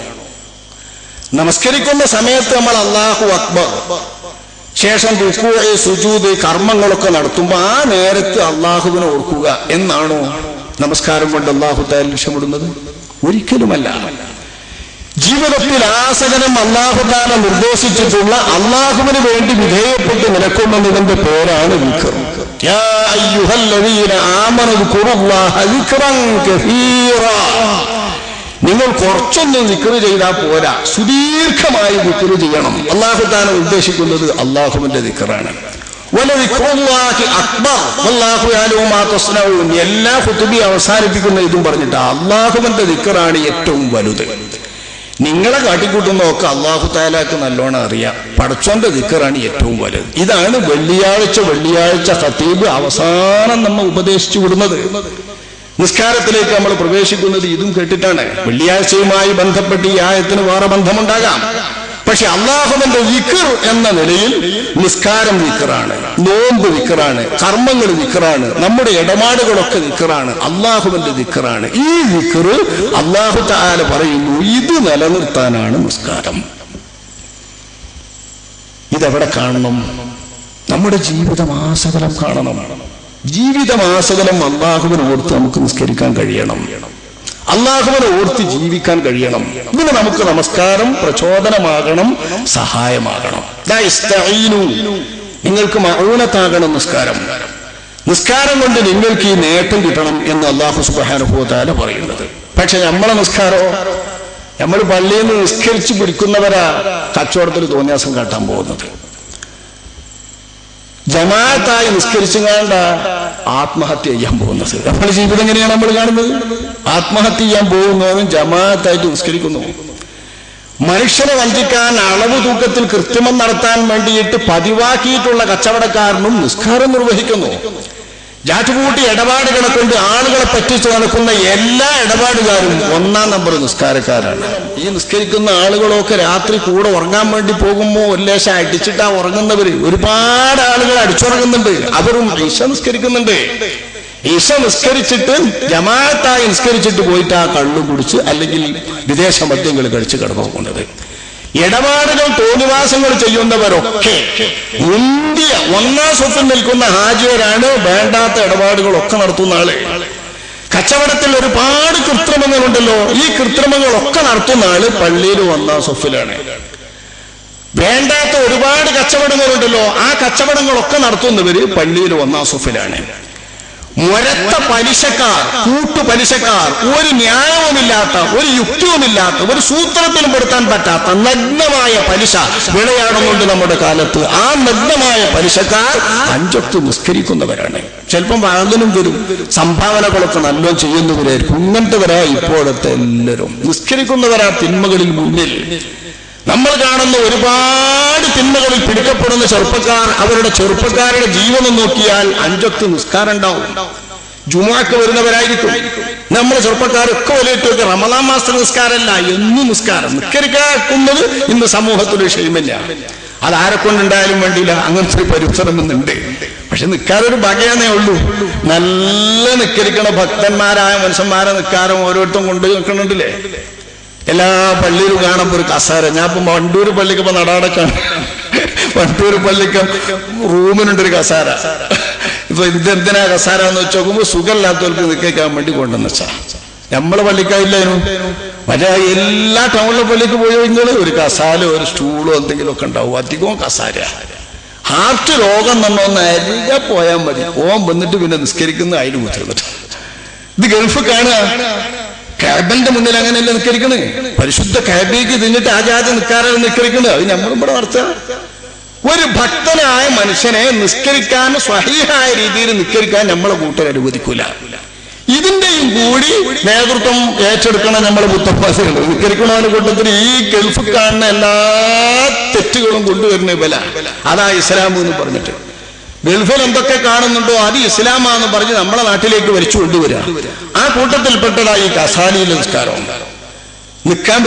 നമസ്കരിക്കുന്ന സമയത്ത് നമ്മൾ അല്ലാഹു അക്ബർ, ശേഷം റുകൂഅ്, സുജൂദ്, കർമ്മങ്ങളൊക്കെ നടത്തുമ്പോൾ ആ നേരത്ത് അള്ളാഹുവിനെ ഓർക്കുക എന്നാണോ നമസ്കാരം കൊണ്ട് അല്ലാഹു തആല ലക്ഷ്യമിടുന്നത്? ഒരിക്കലുമല്ല. ജീവിതത്തിൽ ആസകലം അല്ലാഹു തആല നിർദ്ദേശിച്ചിട്ടുള്ള അള്ളാഹുവിന് വേണ്ടി വിധേയപ്പെട്ട് നിലകൊള്ളുന്നതിന്റെ പേരാണ് ദിക്ർ. യാ അയ്യുഹല്ലദീന ആമനു ദിക്റുല്ലാഹ ദിക്റൻ കസീറാ. നിങ്ങൾ കുറച്ചൊന്നും ദിക്ർ ചെയ്താൽ പോരാ, സുദീർഘമായി ദിക്ർ ചെയ്യണം. അല്ലാഹു തആല ഉദ്ദേശിക്കുന്നത് അള്ളാഹുവിന്റെ ദിക്റാണ്. വലദിക്റുല്ലാഹി അക്ബർ വല്ലാഹു യഅലമു മാ തസ്നഊൻ. എല്ലാ ഖുതുബി അവസാനിപ്പിക്കുന്ന ഇതും പറഞ്ഞിട്ട് അള്ളാഹുവിന്റെ ദിക്റാണ് ഏറ്റവും വലുത്. നിങ്ങളെ കാട്ടിക്കൂട്ടുന്നതൊക്കെ അല്ലാഹു തആലക്ക് നല്ലോണം അറിയാം. പടച്ചോന്റെ ദിക്റാണ് ഏറ്റവും വലുത്. ഇതാണ് വെള്ളിയാഴ്ച ഖതീബ് അവസാനം നമ്മൾ ഉപദേശിച്ചു വിടുന്നത്. നിസ്കാരത്തിലേക്ക് നമ്മൾ പ്രവേശിക്കുന്നത് ഇതും കേട്ടിട്ടാണ്. വെള്ളിയാഴ്ചയുമായി ബന്ധപ്പെട്ട് ഈ ആയത്തിന് വേറെ ബന്ധമുണ്ടാകാം. പക്ഷെ അല്ലാഹുവിന്റെ ദിക്ർ എന്ന നിലയിൽ നിസ്കാരം ദിക്റാണ്, നോമ്പ് ദിക്റാണ്, കർമ്മങ്ങൾ ദിക്റാണ്, നമ്മുടെ ഇടപാടുകളൊക്കെ ദിക്റാണ്, അല്ലാഹുവിന്റെ ദിക്റാണ്. ഈ ദിക്ർ അല്ലാഹു തആല പറയുന്നു ഇത് നിലനിർത്താനാണ് നിസ്കാരം. ഇതെവിടെ കാണണം? നമ്മുടെ ജീവിതമാസകലം കാണണം. ജീവിതമാസകലം അല്ലാഹുവിനെ ഓർത്ത് നമുക്ക് നിസ്കരിക്കാൻ കഴിയണം, അല്ലാഹുവിനെ ഓർത്ത് ജീവിക്കാൻ കഴിയണം. ഇതിന് നമുക്ക് നമസ്കാരം പ്രചോദനമാകണം, സഹായമാകണം. നിങ്ങൾക്ക് മഅൂനത്താകണം നിസ്കാരം. നിസ്കാരം കൊണ്ട് നിങ്ങൾക്ക് ഈ നേട്ടം കിട്ടണം എന്ന് അല്ലാഹു സുബ്ഹാനഹു വ തആല പറയുന്നത്. പക്ഷെ നമ്മളെ നിസ്കാരോ, നമ്മൾ പള്ളിയിൽ നിന്ന് നിസ്കരിച്ച് പിടിക്കുന്നവരാ കച്ചവടത്തിൽ തോന്നിയാസം കാട്ടാൻ പോകുന്നത്. ജമാഅത്തായി നിസ്കരിച്ചുകൊണ്ട് ആത്മഹത്യ ചെയ്യാൻ പോകുന്നത്. നമ്മുടെ ജീവിതം എങ്ങനെയാണ് നമ്മൾ കാണുന്നത്? ആത്മഹത്യ ചെയ്യാൻ പോകുന്നവരും ജമാഅത്തായിട്ട് നിസ്കരിക്കുന്നു. മനുഷ്യനെ വഞ്ചിക്കാൻ, അളവ് തൂക്കത്തിൽ കൃത്രിമം നടത്താൻ വേണ്ടിയിട്ട് പതിവാക്കിയിട്ടുള്ള കച്ചവടക്കാരനും നിസ്കാരം നിർവഹിക്കുന്നു. ജാറ്റുകൂട്ടി ഇടപാടുകളെ കൊണ്ട് ആളുകളെ പറ്റിച്ചു നടക്കുന്ന എല്ലാ ഇടപാടുകാരും 1-ാം നമ്പർ നിസ്കാരക്കാരാണ്. ഈ നിസ്കരിക്കുന്ന ആളുകളൊക്കെ രാത്രി കൂടെ ഉറങ്ങാൻ വേണ്ടി പോകുമ്പോൾ ഒരു ലേശം അടിച്ചിട്ടാ ഉറങ്ങുന്നവര്. ഒരുപാട് ആളുകൾ അടിച്ചുറങ്ങുന്നുണ്ട്. അവരും ഇശ നിസ്കരിക്കുന്നുണ്ട്. ഇശ നിസ്കരിച്ചിട്ട് ജമാഅത്തായി നിസ്കരിച്ചിട്ട് പോയിട്ട് ആ കള്ളു കുടിച്ച് അല്ലെങ്കിൽ വിദേശ മദ്യങ്ങൾ കഴിച്ച് കിടന്നുകൊണ്ടത്. ഇടപാടുകൾ, തോന്നിവാസങ്ങൾ ചെയ്യുന്നവരൊക്കെ മുന്തിയ 1-ാം സ്വത്തിൽ നിൽക്കുന്ന ഹാജിയരാണ്. വേണ്ടാത്ത ഇടപാടുകളൊക്കെ നടത്തുന്ന ആള്. കച്ചവടത്തിൽ ഒരുപാട് കൃത്രിമങ്ങളുണ്ടല്ലോ. ഈ കൃത്രിമങ്ങളൊക്കെ നടത്തുന്ന ആള് പള്ളിയിൽ 1-ാം സ്വത്തിലാണ്. വേണ്ടാത്ത ഒരുപാട് കച്ചവടങ്ങളുണ്ടല്ലോ. ആ കച്ചവടങ്ങളൊക്കെ നടത്തുന്നവര് പള്ളിയിൽ 1-ാം സ്വത്തിലാണ്. മുരത്ത പലിശക്കാർ, കൂട്ടുപലിശക്കാർ, ഒരു ന്യായവുമില്ലാത്ത, ഒരു യുക്തിയുമില്ലാത്ത, ഒരു സൂത്രത്തിലും പെടുത്താൻ പറ്റാത്ത നഗ്നമായ പലിശ വിളയാടുന്നുണ്ട് നമ്മുടെ കാലത്ത്. ആ നഗ്നമായ പലിശക്കാർ 5 വക്ത് നിസ്കരിക്കുന്നവരാണ്. ചിലപ്പം വാങ്ങലും വരും, സംഭാവനകളൊക്കെ നല്ലോണം ചെയ്യുന്നവരായിരിക്കും. ഇങ്ങനത്തെവരാ ഇപ്പോഴത്തെ എല്ലാവരും. നിസ്കരിക്കുന്നവരാ തിന്മകളിൽ മുന്നിൽ. നമ്മൾ കാണുന്ന ഒരുപാട് തിന്മകളിൽ പിടിക്കപ്പെടുന്ന ചെറുപ്പക്കാർ, ചെറുപ്പക്കാരുടെ ജീവനം നോക്കിയാൽ 5 വക്ത് നിസ്കാരം ഉണ്ടാവും. ജുമുഅക്ക് വരുന്നവരായിരിക്കും. നമ്മളെ ചെറുപ്പക്കാരൊക്കെ വലിയ റമദാൻ മാസ നിസ്കാരമല്ല, എന്നും നിസ്കാരം. നിസ്കരിക്കുന്നത് ഇന്ന് സമൂഹത്തിൽ ക്ഷേമമില്ല. അതാരെ കൊണ്ടുണ്ടായാലും വേണ്ടിയില്ല. അങ്ങനത്തെ ഒരു പരിസരം ഇന്നുണ്ട്. പക്ഷെ നിൽക്കാരൊരു ബകയാന്നേ ഉള്ളൂ. നല്ല നിസ്കരിക്കണ ഭക്തന്മാരായ മനുഷ്യന്മാരെ നിൽക്കാരം ഓരോരുത്തരും കൊണ്ടു നിൽക്കണുണ്ടല്ലേ. എല്ലാ പള്ളിയിലും കാണുമ്പോൾ ഒരു കസാര. ഞാൻ ഇപ്പൊ വണ്ടൂർ പള്ളിക്ക് ഇപ്പൊ നടാടക്കാണ്. വണ്ടൂർ പള്ളിക്ക് റൂമിനുണ്ടൊരു കസാര. ഇപ്പൊ ഇതെന്തിനാ കസാര എന്ന് വെച്ച് നോക്കുമ്പോ സുഖമില്ലാത്തവർക്ക് നിൽക്കാൻ വേണ്ടി കൊണ്ടുവന്ന വെച്ചാ. നമ്മളെ പള്ളിക്കായില്ലായിരുന്നു. മറ്റേ എല്ലാ ടൗണിലെ പള്ളിക്ക് പോയി കഴിഞ്ഞാൽ ഒരു കസാലോ ഒരു സ്റ്റൂളോ എന്തെങ്കിലും ഒക്കെ ഉണ്ടാവും. അധികവും കസാര. ഹാർട്ട് രോഗം നമ്മൊന്ന് അരികെ പോയാൽ മതി. വന്നിട്ട് പിന്നെ നിസ്കരിക്കുന്ന അതിന് കുത്തിരുന്നിട്ട്. ഇത് ഗൾഫ് കാണുക. കാബന്റെ മുന്നിൽ അങ്ങനെയല്ല നിസ്കരിക്കണേ. പരിശുദ്ധ കാബേക്ക് തിന്നിട്ട് ആ ജാതി നിൽക്കാറാണ് നിസ്കരിക്കുന്നത്. അത് നമ്മളും ഇവിടെ നടത്തുക. ഒരു ഭക്തനായ മനുഷ്യനെ നിസ്കരിക്കാൻ സ്വഹീഹായ രീതിയിൽ നിസ്കരിക്കാൻ നമ്മളെ കൂട്ടർ അനുവദിക്കൂല. ഇതിന്റെയും കൂടി നേതൃത്വം ഏറ്റെടുക്കണം നമ്മളെ മുത്തപ്പാസിലുണ്ട്. നിസ്കരിക്കണവന്റെ കൂട്ടത്തിൽ ഈ ഗൾഫ് കാണുന്ന എല്ലാ തെറ്റുകളും കൊണ്ടുവരുന്ന ബല. അതാ ഇസ്ലാം എന്ന് പറഞ്ഞിട്ട് ഗൾഫിൽ എന്തൊക്കെ കാണുന്നുണ്ടോ അത് ഇസ്ലാമാന്ന് പറഞ്ഞ് നമ്മളെ നാട്ടിലേക്ക് വലിച്ചു കൊണ്ടുവരിക. ആ കൂട്ടത്തിൽപ്പെട്ടതാ ഈ കസാലിയിലെ നിസ്കാരം. നിൽക്കാൻ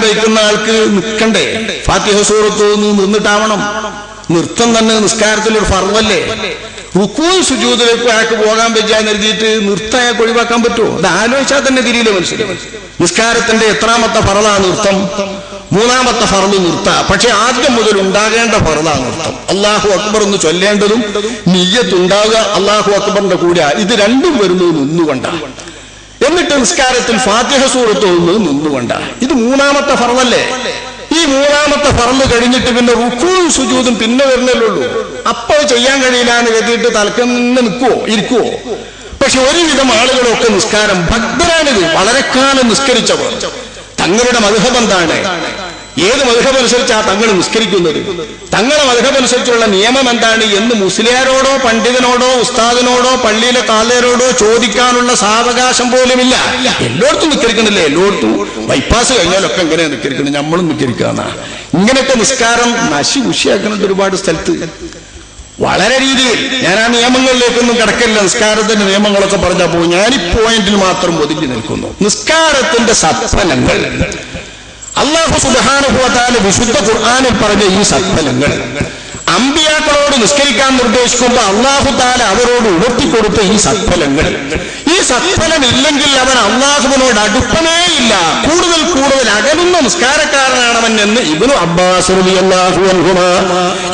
വയ്ക്കുന്ന ആൾക്ക് നിൽക്കണ്ടേ? ഫാത്തിഹ സൂറത്ത് നിന്നിട്ടാവണം. നൃത്തം തന്നെ നിസ്കാരത്തിലൊരു ഫർളല്ലേ? റുക്കൂഉം സുജൂദിലേക്കും അയാൾക്ക് പോകാൻ പറ്റാന്ന് എഴുതിയിട്ട് നൃത്തം അയാൾക്ക് ഒഴിവാക്കാൻ പറ്റുമോ? അത് ആലോചിച്ചാൽ തന്നെ തിരിയില്ല മനുഷ്യൻ. നിസ്കാരത്തിന്റെ എത്രാമത്തെ ഫറളാണ് നൃത്തം? 3ാമത്തെ ഫറള് നിർത്ത. പക്ഷെ ആദ്യം മുതൽ ഉണ്ടാകേണ്ട ഫറളാണ് നൃത്തം. അല്ലാഹു അക്ബർ എന്ന് ചൊല്ലേണ്ടതും നിയ്യത്തുണ്ടാവുക അല്ലാഹു അക്ബറിന്റെ കൂടെ. ഇത് രണ്ടും വരുന്നത് നിന്നുകൊണ്ടാണ്. എന്നിട്ട് നിസ്കാരത്തിൽ ഫാത്തിഹ സൂറത്ത് നിന്നുകൊണ്ടാണ്. ഇത് 3ാമത്തെ ഫറളല്ലേ? ഈ 3ാമത്തെ ഫറള് കഴിഞ്ഞിട്ട് പിന്നെ റുക്കൂഉം സുജൂദും പിന്നെ വരുന്നല്ലുള്ളൂ. അപ്പോൾ ചെയ്യാൻ കഴിയില്ല എന്ന് കരുതിയിട്ട് തലക്കന്നെ ഇരിക്കുവോ? പക്ഷെ ഒരുവിധം ആളുകളൊക്കെ നിസ്കാരം ഭക്തരാണിത്. വളരെ കാലം നിസ്കരിച്ചവർ. തങ്ങളുടെ മദ്ഹബ് എന്താണ്? ഏത് മദ്ഹബ് അനുസരിച്ചാ തങ്ങൾ നിസ്കരിക്കുന്നത്? തങ്ങളുടെ മദ്ഹബ് അനുസരിച്ചുള്ള നിയമം എന്താണ് എന്ന് മുസ്ലിയാരോടോ പണ്ഡിതനോടോ ഉസ്താദിനോടോ പള്ളിയിലെ കാലേരോടോ ചോദിക്കാനുള്ള സാവകാശം പോലുമില്ല. എല്ലായിടത്തും നിസ്കരിക്കണില്ലേ? എല്ലായിടത്തും ബൈപ്പാസ് കഴിഞ്ഞാലൊക്കെ എങ്ങനെയാ നിസ്കരിക്കുന്നത്? നമ്മളും നിസ്കരിക്കാന്നാ. ഇങ്ങനെയൊക്കെ നിസ്കാരം നശിമുഷിയാക്കുന്നത് ഒരുപാട് സ്ഥലത്ത് വളരെ രീതിയിൽ. ഞാൻ ആ നിയമങ്ങളിലേക്കൊന്നും കിടക്കില്ല. നിസ്കാരത്തിന്റെ നിയമങ്ങളൊക്കെ പറഞ്ഞാൽ പോകും. ഞാൻ ഈ പോയിന്റിൽ മാത്രം ഒതുങ്ങി നിൽക്കുന്നു. നിസ്കാരത്തിന്റെ സത്ഫലങ്ങൾ അല്ലാഹു സുബ്ഹാനഹു വ തആല വിശുദ്ധ ഖുർആനിൽ പറഞ്ഞ ഈ സത്ഫലങ്ങൾ അമ്പിയാക്കളോട് നിസ്കരിക്കാൻ നിർദ്ദേശിക്കുമ്പോൾ അല്ലാഹു തആല അവരോട് ഉണർത്തിക്കൊടുത്ത ഈ സത്ഫലങ്ങൾ ഇല്ലെങ്കിൽ അവൻ അല്ലാഹുവിനോട് അടുപ്പമേ ഇല്ല. കൂടുതൽ അകലുന്ന നിസ്കാരക്കാരനാണവൻ എന്ന് ഇബ്നു അബ്ബാസ് റളിയല്ലാഹു അൻഹുമാ,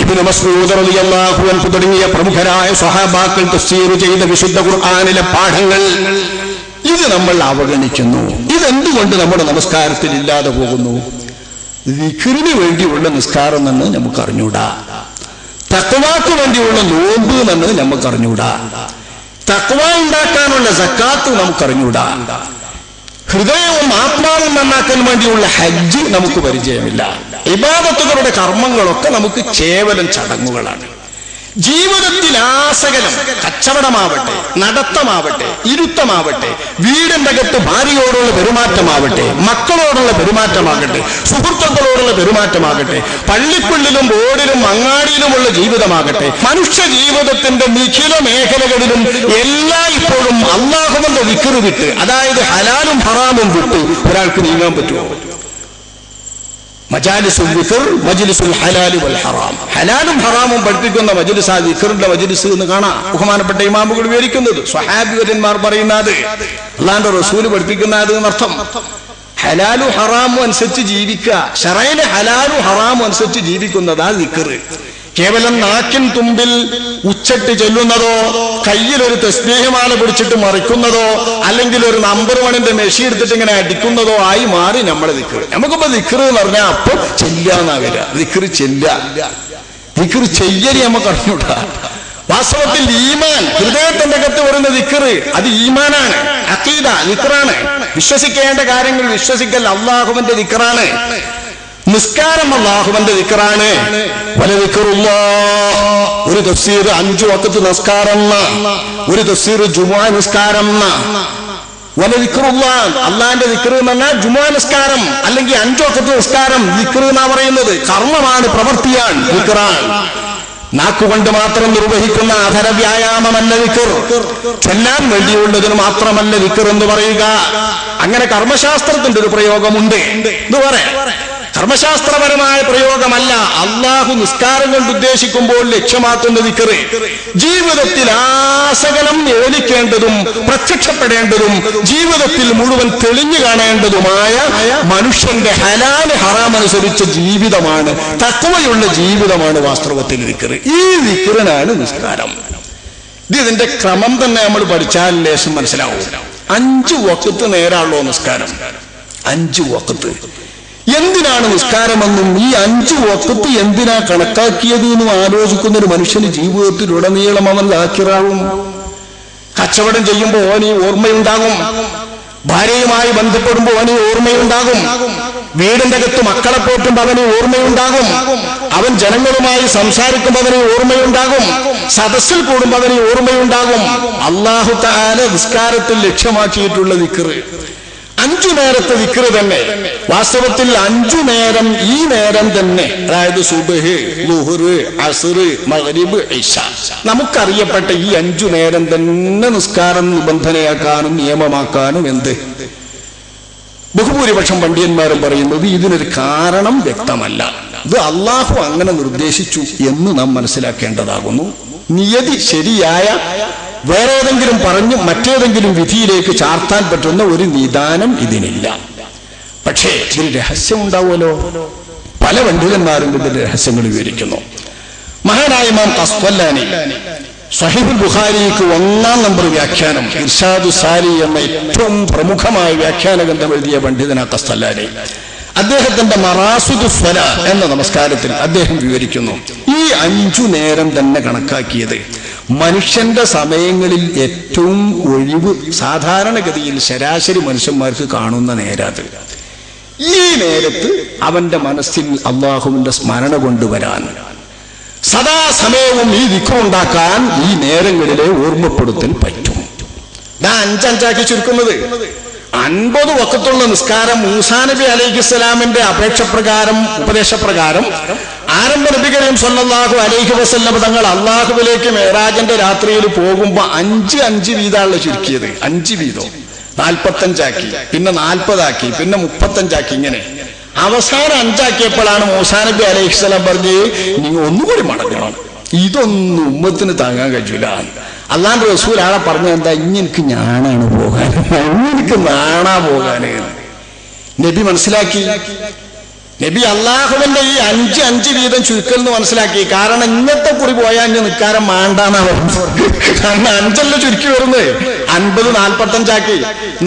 ഇബ്നു മസ്ഊദ് റളിയല്ലാഹു അൻഹു തുടങ്ങിയ പ്രമുഖരായ സ്വഹാബാക്കൾ തഫ്സീർ ചെയ്ത വിശുദ്ധ ഖുർആനിലെ പാഠങ്ങൾ ഇത് നമ്മൾ അവഗണിക്കുന്നു. ഇതെന്തുകൊണ്ട് നമ്മുടെ നമസ്കാരത്തിൽ ഇല്ലാതെ പോകുന്നു? ദിക്റിന് വേണ്ടിയുള്ള നിസ്കാരം എന്ന് നമുക്ക് അറിഞ്ഞൂടാ. തഖ്വാക്ക് വേണ്ടിയുള്ള നോമ്പ് എന്ന് നമുക്ക് അറിഞ്ഞൂടാ. തഖ്വ ഉണ്ടാക്കാനുള്ള സക്കാത്ത് നമുക്കറിഞ്ഞൂടാ. ഹൃദയവും ആത്മാവും നന്നാക്കാൻ വേണ്ടിയുള്ള ഹജ്ജ് നമുക്ക് പരിചയമില്ല. ഇബാദത്തുകളുടെ കർമ്മങ്ങളൊക്കെ നമുക്ക് കേവലം ചടങ്ങുകളാണ്. ജീവിതത്തിൽ ആസകലം കച്ചവടമാവട്ടെ, നടത്തമാവട്ടെ, ഇരുത്തമാവട്ടെ, വീടിന്റെ അകത്ത് ഭാര്യയോടുള്ള പെരുമാറ്റമാവട്ടെ, മക്കളോടുള്ള പെരുമാറ്റമാകട്ടെ, സുഹൃത്തുക്കളോടുള്ള പെരുമാറ്റമാകട്ടെ, പള്ളിക്കുള്ളിലും ബോർഡിലും അങ്ങാടിയിലുമുള്ള ജീവിതമാകട്ടെ, മനുഷ്യ ജീവിതത്തിന്റെ നിഖില മേഖലകളിലും എല്ലായ്പ്പോഴും അല്ലാഹുവിന്റെ ദിക്ർ വിട്ട്, അതായത് ഹലാലും ഹറാമും വിട്ട് ഒരാൾക്ക് നീങ്ങാൻ പറ്റുമോ? മജാലിസുൽ ദിക്ർ മജ്ലിസുൽ ഹലാൽ വൽ ഹറാം. ഹലാലും ഹറാമും പഠിപ്പിക്കുന്ന മജ്ലിസ്, ആ ദിക്റിന്റെ മജ്ലിസ് എന്ന് കാണാം. ബഹുമാനപ്പെട്ട ഇമാമുകൾ വിവരിക്കുന്നത്, സ്വഹാബിവര്യന്മാർ പറയുന്നത്, അല്ലാഹുവിന്റെ റസൂൽ പഠിപ്പിക്കുന്നത് എന്നർത്ഥം. ഹലാലും ഹറാമും അനുസരിച്ച് ജീവിക്കുക, ശറഈലെ ഹലാലും ഹറാമും അനുസരിച്ച് ജീവിക്കുന്നതാ ദിക്ർ. കേവലം നാക്കിൻ തുമ്പിൽ ഉച്ചട്ട് ചെല്ലുന്നതോ, കയ്യിലൊരു തസ്ബീഹ്മാല പിടിച്ചിട്ട് മറിക്കുന്നതോ, അല്ലെങ്കിൽ ഒരു നമ്പർ വണ്ണിന്റെ മെഷി എടുത്തിട്ട് ഇങ്ങനെ അടിക്കുന്നതോ ആയി മാറി നമ്മളെ ദിക്ർ. നമുക്കിപ്പോ ദിക്ർ എന്ന് പറഞ്ഞാൽ അപ്പൊ ചെല്ലാന്നാവില്ല. ദിക്ർ ദിക്ർ ചെയ്യല് നമുക്ക് അറിഞ്ഞൂടാ. വാസ്തവത്തിൽ ഈമാൻ, ഹൃദയത്തിന്റെ അകത്ത് വരുന്ന ദിക്ർ, അത് ഈമാനാണ്, അഖീദ, ദിക്റാണ്. വിശ്വസിക്കേണ്ട കാര്യങ്ങൾ വിശ്വസിക്കൽ അല്ലാഹുവിന്റെ ദിക്റാണ്. നിസ്കാരം അല്ലാഹുവിന്റെ ദിക്റാണ്. ഒരു തഫ്സീർ 5 വഖത്ത് നിസ്കാരം, ഒരു തഫ്സീർ ജുമുഅ നിസ്കാരം. അള്ളാന്റെ ദിക്ർ എന്ന് പറഞ്ഞാൽ ജുമുഅ നിസ്കാരം അല്ലെങ്കിൽ 5 വഖത്ത് നിസ്കാരം. ദിക്ർ എന്നാ പറയുന്നത് കർമ്മമാണ്, പ്രവൃത്തിയാണ്, ദിക്റാണ്. നാക്കുകൊണ്ട് മാത്രം നിർവഹിക്കുന്ന അധര വ്യായാമമല്ല ദിക്ർ. ചൊല്ലാൻ വേണ്ടിയുള്ളതിന് മാത്രമല്ല ദിക്ർ എന്ന് പറയുക. അങ്ങനെ കർമ്മശാസ്ത്രത്തിന്റെ ഒരു പ്രയോഗമുണ്ട് എന്ന് പറയാം. കർമ്മശാസ്ത്രപരമായ പ്രയോഗമല്ല. അല്ലാഹു നിസ്കാരം കൊണ്ട് ഉദ്ദേശിക്കുമ്പോൾ ലക്ഷ്യമാക്കുന്ന ദിക്ർ ജീവിതത്തിൽ ആസകലം ഏലിക്കേണ്ടതും പ്രത്യക്ഷപ്പെടേണ്ടതും ജീവിതത്തിൽ മുഴുവൻ തെളിഞ്ഞു കാണേണ്ടതുമായ മനുഷ്യന്റെ ഹലാൽ ഹറാം അനുസരിച്ച ജീവിതമാണ്, തഖ്വയുള്ള ജീവിതമാണ് വാസ്തവത്തിൽ ദിക്ർ. ഈ ദിക്റിനാണ് നിസ്കാരം. ഇതിന്റെ ക്രമം തന്നെ നമ്മൾ പഠിച്ചാൽ ലേശം മനസ്സിലാവും. 5 വഖത്ത് നേരാണല്ലോ നിസ്കാരം. 5 വഖത്ത് എന്തിനാണ് നിസ്കാരമെന്നും ഈ 5 വഖത്ത് എന്തിനാ കണക്കാക്കിയത് എന്നും ആലോചിക്കുന്ന ഒരു മനുഷ്യന് ജീവിതത്തിലുടനീളം അവൻ ലാക്കിറാവും. കച്ചവടം ചെയ്യുമ്പോൾ ഓന് ഓർമ്മയുണ്ടാകും, ഭാര്യയുമായി ബന്ധപ്പെടുമ്പോൾ ഓന് ഓർമ്മയുണ്ടാകും, വീടിന്റെ അകത്ത് മക്കളെ പോറ്റുമ്പോൾ അവന് ഓർമ്മയുണ്ടാകും, അവൻ ജനങ്ങളുമായി സംസാരിക്കുമ്പോൾ അവന് ഓർമ്മയുണ്ടാകും, സദസ്സിൽ കൂടുമ്പോൾ അവന് ഓർമ്മയുണ്ടാകും. അല്ലാഹു തആല നിസ്കാരത്തിൽ ലക്ഷ്യമാക്കിയിട്ടുള്ള ദിക്ർ 5 നേരത്തെ ദിക്ർ തന്നെ. വാസ്തവത്തിൽ 5 നേരം ഈ നേരം തന്നെ, അതായത് സുബ്ഹ്, ളുഹ്ർ, അസ്ർ, മഗ്രിബ്, ഇശ, നമുക്കറിയപ്പെട്ട ഈ 5 നേരം തന്നെ നിസ്കാരം നിബന്ധനയാക്കാനും നിയമമാക്കാനും എന്ത് ബഹുഭൂരിപക്ഷം പണ്ഡിതന്മാരും പറയുന്നത് ഇതിനൊരു കാരണം വ്യക്തമല്ല. ഇത് അള്ളാഹു അങ്ങനെ നിർദ്ദേശിച്ചു എന്ന് നാം മനസ്സിലാക്കേണ്ടതാകുന്നു. നിയതി ശരിയായ വേറെ ഏതെങ്കിലും പറഞ്ഞ് മറ്റേതെങ്കിലും വിധിയിലേക്ക് ചാർത്താൻ പറ്റുന്ന ഒരു നിദാനം ഇതിനില്ല. പക്ഷേ ഇതിന് രഹസ്യം ഉണ്ടാവുമല്ലോ. പല പണ്ഡിതന്മാരും ഇതിന്റെ രഹസ്യങ്ങൾ വിവരിക്കുന്നു. മഹാനായ ഇമാം ഖസ്വലാനി സ്വഹീഹുൽ ബുഖാരിക്ക് 1-ാം നമ്പർ വ്യാഖ്യാനം ഇർഷാദു സാരി എന്ന ഏറ്റവും പ്രമുഖമായ വ്യാഖ്യാന ഗ്രന്ഥം എഴുതിയ പണ്ഡിതനാ ഖസ്വലാനി. അദ്ദേഹത്തിന്റെ മറാസിദു സ്വലാ എന്ന നമസ്കാരത്തിൽ അദ്ദേഹം വിവരിക്കുന്നു, ഈ 5 നേരം തന്നെ കണക്കാക്കിയത് മനുഷ്യന്റെ സമയങ്ങളിൽ ഏറ്റവും ഒഴിവ് സാധാരണഗതിയിൽ ശരാശരി മനുഷ്യന്മാർക്ക് കാണുന്ന നേരത്. ഈ നേരത്ത് അവന്റെ മനസ്സിൽ അള്ളാഹുവിന്റെ സ്മരണ കൊണ്ടുവരാൻ, സദാസമയവും ഈ ദിക്റുണ്ടാക്കാൻ ഈ നേരങ്ങളിലെ ഓർമ്മപ്പെടുത്തൽ പറ്റും. ഞാൻ 5 ചുരുക്കുന്നത് 50 വഖത്തുള്ള നിസ്കാരം മൂസാ നബി അലൈഹിസ്സലാമിന്റെ ഉപദേശപ്രകാരം ആരംഭ നബി കരീം സല്ലല്ലാഹു അലൈഹി വസല്ലം തങ്ങൾ അള്ളാഹുവിലേക്ക് മെഹ്റാജിന്റെ രാത്രിയിൽ പോകുമ്പോ 5 വീതമാണ് ചുരുക്കിയത്. 5 വീതം 45 പിന്നെ 40 പിന്നെ 35 ഇങ്ങനെ അവസാനം 5 മൂസാ നബി അലൈഹിസ്സലാം പറഞ്ഞ് നിങ്ങൾ ഒന്നുകൂടി മടങ്ങണം, ഇതൊന്നും ഉമ്മത്തിന് താങ്ങാൻ കഴിയൂല. അള്ളാന്റെ റസൂൽ ആളെ പറഞ്ഞ എന്താ, ഇങ്ങനെക്ക് ഞാനാണ് പോകാൻ, ഇങ്ങനെക്ക് നാണാ പോകാന്. നബി മനസ്സിലാക്കി. നബി അള്ളാഹുവിന്റെ ഈ 5 വീതം ചുരുക്കൽ എന്ന് മനസ്സിലാക്കി. കാരണം ഇന്നത്തെ കുറി പോയാൽ ഇനി നിൽക്കാരം മാണ്ടാന്നാ പറഞ്ഞത്. കാരണം 5 ചുരുക്കി വരുന്നത് 50 45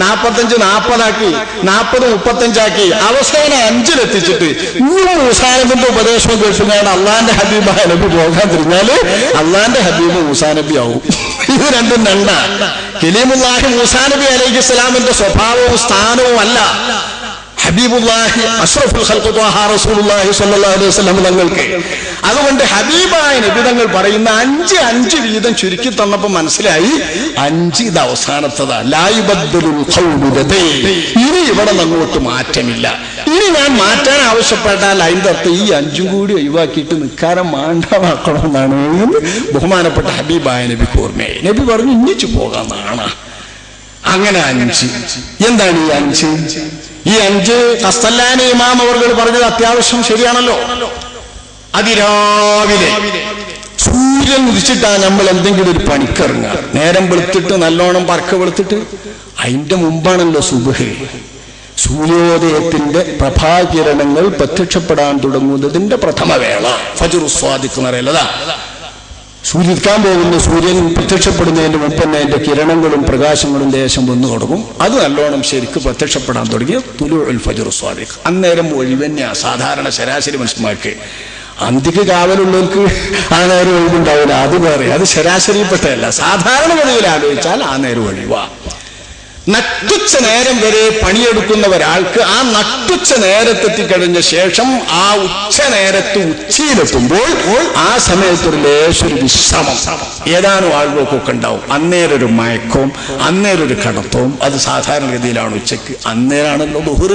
45 40 40 35 അവസാനം 5 ഇന്നും മൂസാ നബിന്റെ ഉപദേശം കേൾക്കുന്നതാണ് അള്ളാന്റെ ഹബീബായ നബി പോകാൻ തിരിഞ്ഞാല് അള്ളാന്റെ ഹബീബ് മൂസാ നബി ആവും. ഇത് രണ്ടും രണ്ടാ. കലീമുല്ലാഹി മൂസാ നബി അലൈഹിസ്സലാമിന്റെ സ്വഭാവവും സ്ഥാനവും അല്ല ഹബീബുല്ലാഹി അഷ്റഫുൽ ഖൽഖ് ത്വാഹ റസൂലുള്ളാഹി സ്വല്ലല്ലാഹു അലൈഹി വസല്ലം തങ്ങൾക്ക്. അതുകൊണ്ട് ഹബീബായ നബി തങ്ങൾ പറയുന്ന 5 വീതം ചുരുക്കി തന്നപ്പോൾ മനസ്സിലായി 5 ഇത് അവസാനത്തതാ. ലാ യുബദ്ദലുൽ ഖൗലു ലദൈ, ഇനി ഇവിടെ അങ്ങോട്ട് മാറ്റമില്ല. ഇനി ഞാൻ മാറ്റാൻ ആവശ്യപ്പെട്ടാൽ അതിന്റെ അർത്ഥം ഈ 5 കൂടി ഒഴിവാക്കിയിട്ട് നിൽക്കാരം മാണ്ടാമാക്കണമെന്നാണ് ബഹുമാനപ്പെട്ട ഹബീബായ നബിക്ക് ഓർമ്മയായി. നബി പറഞ്ഞു ഇന്നിച്ചു പോകാന്നാണ്. അങ്ങനെ 5. എന്താണ് ഈ 5? ഈ 5 ഖസ്വലാനി ഇമാം അവർ പറഞ്ഞത് അത്യാവശ്യം ശരിയാണല്ലോ. അതിരാവിലെ സൂര്യൻ ഉദിച്ചിട്ടാണ് നമ്മൾ എന്തെങ്കിലും ഒരു പണിക്കിറങ്ങുക. നേരം വെളുത്തിട്ട് നല്ലോണം പറക്ക വെളുത്തിട്ട് അതിന്റെ മുമ്പാണല്ലോ സുബ്ഹ്. സൂര്യോദയത്തിന്റെ പ്രഭാകിരണങ്ങൾ പ്രത്യക്ഷപ്പെടാൻ തുടങ്ങുന്നതിന്റെ പ്രഥമ വേള ഫജ്റു സ്വാദിഖ് എന്ന് പറയുന്നതാ. സൂര്യൻ പോകുന്ന സൂര്യൻ പ്രത്യക്ഷപ്പെടുന്നതിന് മുമ്പ് തന്നെ അതിന്റെ കിരണങ്ങളും പ്രകാശങ്ങളും ലേശം വന്നു തുടങ്ങും. അത് നല്ലോണം ശരിക്ക് പ്രത്യക്ഷപ്പെടാൻ തുടങ്ങിയ തുലൂഉൽ ഫജ്ർ സ്വാദിഖ്. അന്നേരം ഒഴിവന്യ സാധാരണ ശരാശരി മനുഷ്യന്മാർക്ക്. അന്തിക്ക് കാവലുള്ളവർക്ക് ആ നേരം ഒഴിവുണ്ടാവില്ല, അത് വേറെ, അത് ശരാശരിപ്പെട്ടതല്ല. സാധാരണഗതിയിൽ ആലോചിച്ചാൽ ആ നേരം ഒഴിവാ. നട്ടുച്ച നേരം വരെ പണിയെടുക്കുന്ന ഒരാൾക്ക് ആ നട്ടുച്ച നേരത്തെത്തിക്കഴിഞ്ഞ ശേഷം ആ ഉച്ച നേരത്ത് ഉച്ചയിലെത്തുമ്പോൾ ആ സമയത്തൊരു ലേശൊരു വിശ്രമം ഏതാനും ആളുകൾക്കൊക്കെ ഉണ്ടാവും. അന്നേരൊരു മയക്കവും അന്നേരൊരു കടത്തവും. അത് സാധാരണഗതിയിലാണ് ഉച്ചക്ക്. അന്നേരാണല്ലോ ളുഹ്ർ.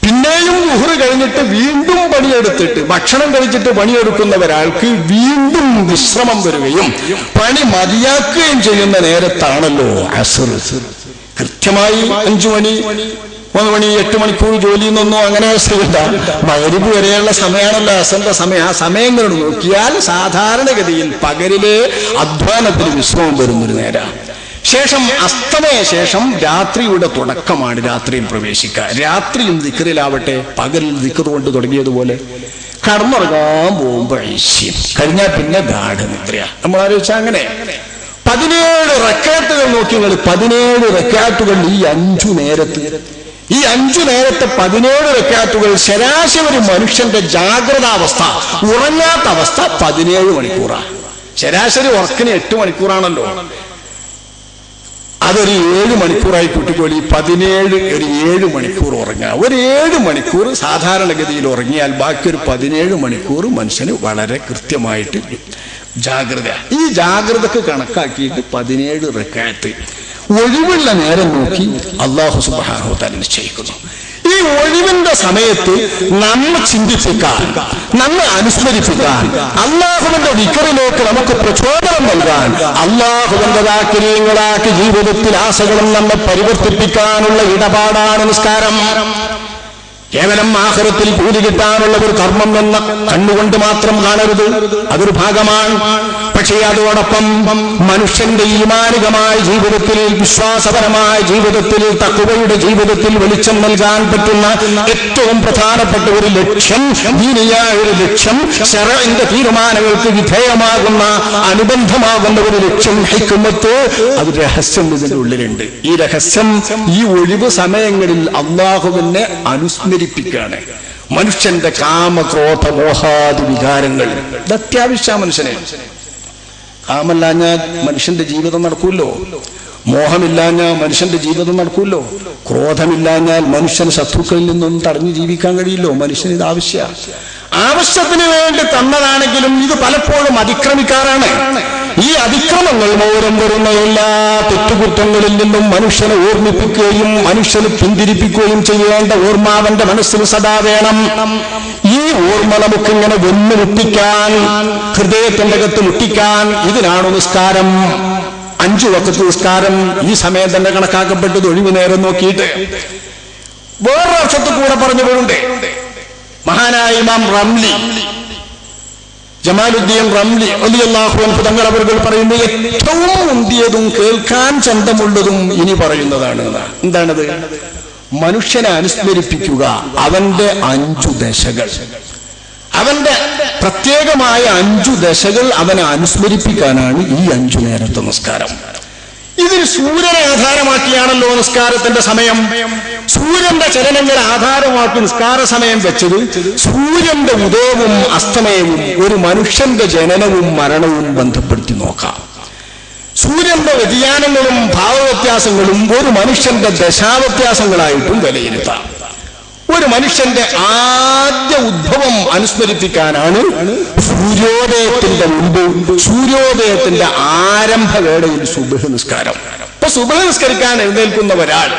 പിന്നെയും ളുഹ്ർ കഴിഞ്ഞിട്ട് വീണ്ടും പണിയെടുത്തിട്ട് ഭക്ഷണം കഴിച്ചിട്ട് പണിയെടുക്കുന്ന ഒരാൾക്ക് വീണ്ടും വിശ്രമം വരികയും പണി മതിയാക്കുകയും ചെയ്യുന്ന നേരത്താണല്ലോ അസ്ർ. കൃത്യമായി 5 മണി 1 മണി 8 മണിക്കൂർ ജോലി എന്നൊന്നും അങ്ങനെ അവസ്ഥയില്ല. മഗ്രിബ് വരെയുള്ള സമയമാണല്ലോ അസറിന്റെ സമയം. ആ സമയങ്ങളോട് നോക്കിയാൽ സാധാരണഗതിയിൽ പകലിലെ അധ്വാനത്തിന് വിശ്രമം വരുന്നൊരു നേരം. ശേഷം അസ്തമയ ശേഷം രാത്രിയുടെ തുടക്കമാണ് രാത്രിയിൽ പ്രവേശിക്കുക. രാത്രിയും ദിക്റിലാവട്ടെ പകലിൽ ദിക്ർ കൊണ്ട് തുടങ്ങിയതുപോലെ കടന്നുറങ്ങാൻ പോകുമ്പോൾ ഐശ്യം കഴിഞ്ഞാൽ പിന്നെ ഗാഠനിദ്ര. നമ്മൾ ആലോചിച്ചാൽ അങ്ങനെ 17 റക്അത്തുകൾ നോക്കി. 17 റക്അത്തുകൾ ഈ 5 നേരത്ത്. ഈ 5 നേരത്തെ 17 റക്അത്തുകൾ ശരാശരി മനുഷ്യന്റെ ജാഗ്രതാവസ്ഥ, ഉറങ്ങാത്ത അവസ്ഥ 17 മണിക്കൂറാണ്. ശരാശരി ഉറക്കിന് 8 മണിക്കൂറാണല്ലോ. അതൊരു 7 മണിക്കൂറായി കൂട്ടിക്കോളി. 7 മണിക്കൂർ ഉറങ്ങുക. ഒരു 7 മണിക്കൂർ സാധാരണഗതിയിൽ ഉറങ്ങിയാൽ ബാക്കി ഒരു 17 മണിക്കൂർ മനുഷ്യന് വളരെ കൃത്യമായിട്ട് ജാഗ്രത. ഈ ജാഗ്രതക്ക് കണക്കാക്കിയിട്ട് 17 റക്അത്ത് ഒഴിവുള്ള നേരം നോക്കി അല്ലാഹു സുബ്ഹാനഹു വ തആല നിശ്ചയിക്കുന്നു. ഈ ഒഴിവിന്റെ സമയത്ത് നമ്മെ ചിന്തിപ്പിക്കാൻ, നമ്മെ അനുസ്മരിപ്പിക്കാൻ, അല്ലാഹുവിന്റെ ദിക്റിലേക്ക് നമുക്ക് പ്രചോദനം നൽകാൻ, അല്ലാഹുവിന്റെ ദാക്കിരീങ്ങളാക്കി ജീവിതത്തിൽ ആശകളും നമ്മെ പരിവർത്തിപ്പിക്കാനുള്ള ഇടപാടാണ് നിസ്കാരം. കേവലം ആഖിറത്തിൽ കൂലി കിട്ടാനുള്ള ഒരു കർമ്മം എന്ന കണ്ണുകൊണ്ട് മാത്രം കാണരുത്, അതൊരു ഭാഗമാണ്. പക്ഷേ അതോടൊപ്പം മനുഷ്യന്റെ ഈമാനികമായ ജീവിതത്തിൽ, വിശ്വാസപരമായ ജീവിതത്തിൽ, തഖ്വയുടെ ജീവിതത്തിൽ വെളിച്ചം നൽകാൻ പറ്റുന്ന ഏറ്റവും പ്രധാനപ്പെട്ട ഒരു ലക്ഷ്യം, ദീനിയായ ഒരു ലക്ഷ്യം, ശറഇന്റെ തീരുമാനങ്ങൾക്ക് വിധേയമാകുന്ന അനുബന്ധമാകുന്ന ഒരു ലക്ഷ്യം, ഹിക്മത്ത്, അത് രഹസ്യം ഇതിന്റെ ഉള്ളിലുണ്ട്. ഈ രഹസ്യം ഈ ഒഴിവ് സമയങ്ങളിൽ അല്ലാഹുവിനെ അനുസ്മരിപ്പിക്കുകയാണ്. മനുഷ്യന്റെ കാമക്രോധ മോഹാദി വികാരങ്ങൾ ഇത് അത്യാവശ്യ. മനുഷ്യനെ കാമല്ലാഞ്ഞാൽ മനുഷ്യന്റെ ജീവിതം നടക്കൂല്ലോ, മോഹമില്ലാഞ്ഞാൽ മനുഷ്യന്റെ ജീവിതം നടക്കൂല്ലോ, ക്രോധമില്ലാഞ്ഞാൽ മനുഷ്യൻ ശത്രുക്കളിൽ നിന്നൊന്നും തടഞ്ഞു ജീവിക്കാൻ കഴിയില്ലോ. മനുഷ്യന് ഇത് ആവശ്യത്തിന് വേണ്ടി തന്നതാണെങ്കിലും ഇത് പലപ്പോഴും അതിക്രമിക്കാറാണ്. ഈ അതിക്രമങ്ങൾ മൂലം വരുന്ന എല്ലാ തെറ്റുകുറ്റങ്ങളിൽ നിന്നും മനുഷ്യനെ ഓർമ്മിപ്പിക്കുകയും മനുഷ്യന് പിന്തിരിപ്പിക്കുകയും ചെയ്യേണ്ട ഓർമ്മ അവന്റെ മനസ്സിൽ സദാ വേണം. ഈ ഓർമ്മ നമുക്കിങ്ങനെ വെന്നുമുട്ടിക്കാൻ, ഹൃദയത്തിന്റെ അകത്ത് മുട്ടിക്കാൻ, ഇതിനാണ് നിസ്കാരം. 5 വഖത്ത് നിസ്കാരം ഈ സമയം തന്നെ കണക്കാക്കപ്പെട്ടത് ഒഴിവ് നേരം നോക്കിയിട്ട്. വേറൊരർത്ഥത്തിൽ കൂടെ പറഞ്ഞവരുണ്ട്. മഹാനായ ഇമാം റംലി, ജമാലുദ്ദീൻ റംലി റളിയല്ലാഹു അൻഹു തങ്ങൾ അവർ പറയുന്നു, ഏറ്റവും മുന്തിയതും കേൾക്കാൻ ചന്തമുള്ളതും ഇനി പറയുന്നതാണ്. എന്താണത്? മനുഷ്യനെ അനുസ്മരിപ്പിക്കുക അവന്റെ 5 ദശകൾ, അവന്റെ പ്രത്യേകമായ 5 ദശകൾ അവനെ അനുസ്മരിപ്പിക്കാനാണ് ഈ 5 നേരത്തെ നിസ്കാരം. ഇതിൽ സൂര്യനെ ആധാരമാക്കിയാണല്ലോ നിസ്കാരത്തിന്റെ സമയം. സൂര്യന്റെ ചലനങ്ങളെ ആധാരമാക്കി നിസ്കാര സമയം വെച്ചത് സൂര്യന്റെ ഉദയവും അസ്തമയവും ഒരു മനുഷ്യന്റെ ജനനവും മരണവും ബന്ധപ്പെടുത്തി നോക്കാം. സൂര്യന്റെ വ്യതിയാനങ്ങളും ഭാവവ്യത്യാസങ്ങളും ഒരു മനുഷ്യന്റെ ദശാവ്യത്യാസങ്ങളായിട്ടും വിലയിരുത്താം. ഒരു മനുഷ്യന്റെ ആദ്യ ഉദ്ഭവം അനുസ്മരിപ്പിക്കാനാണ് സൂര്യോദയത്തിന്റെ മുമ്പ്, സൂര്യോദയത്തിന്റെ ആരംഭവേളയിൽ സുബ്ഹ് നിസ്കാരം. ഇപ്പൊ സുബ്ഹ് നിസ്കരിക്കാൻ എഴുന്നേൽക്കുന്ന ഒരാൾ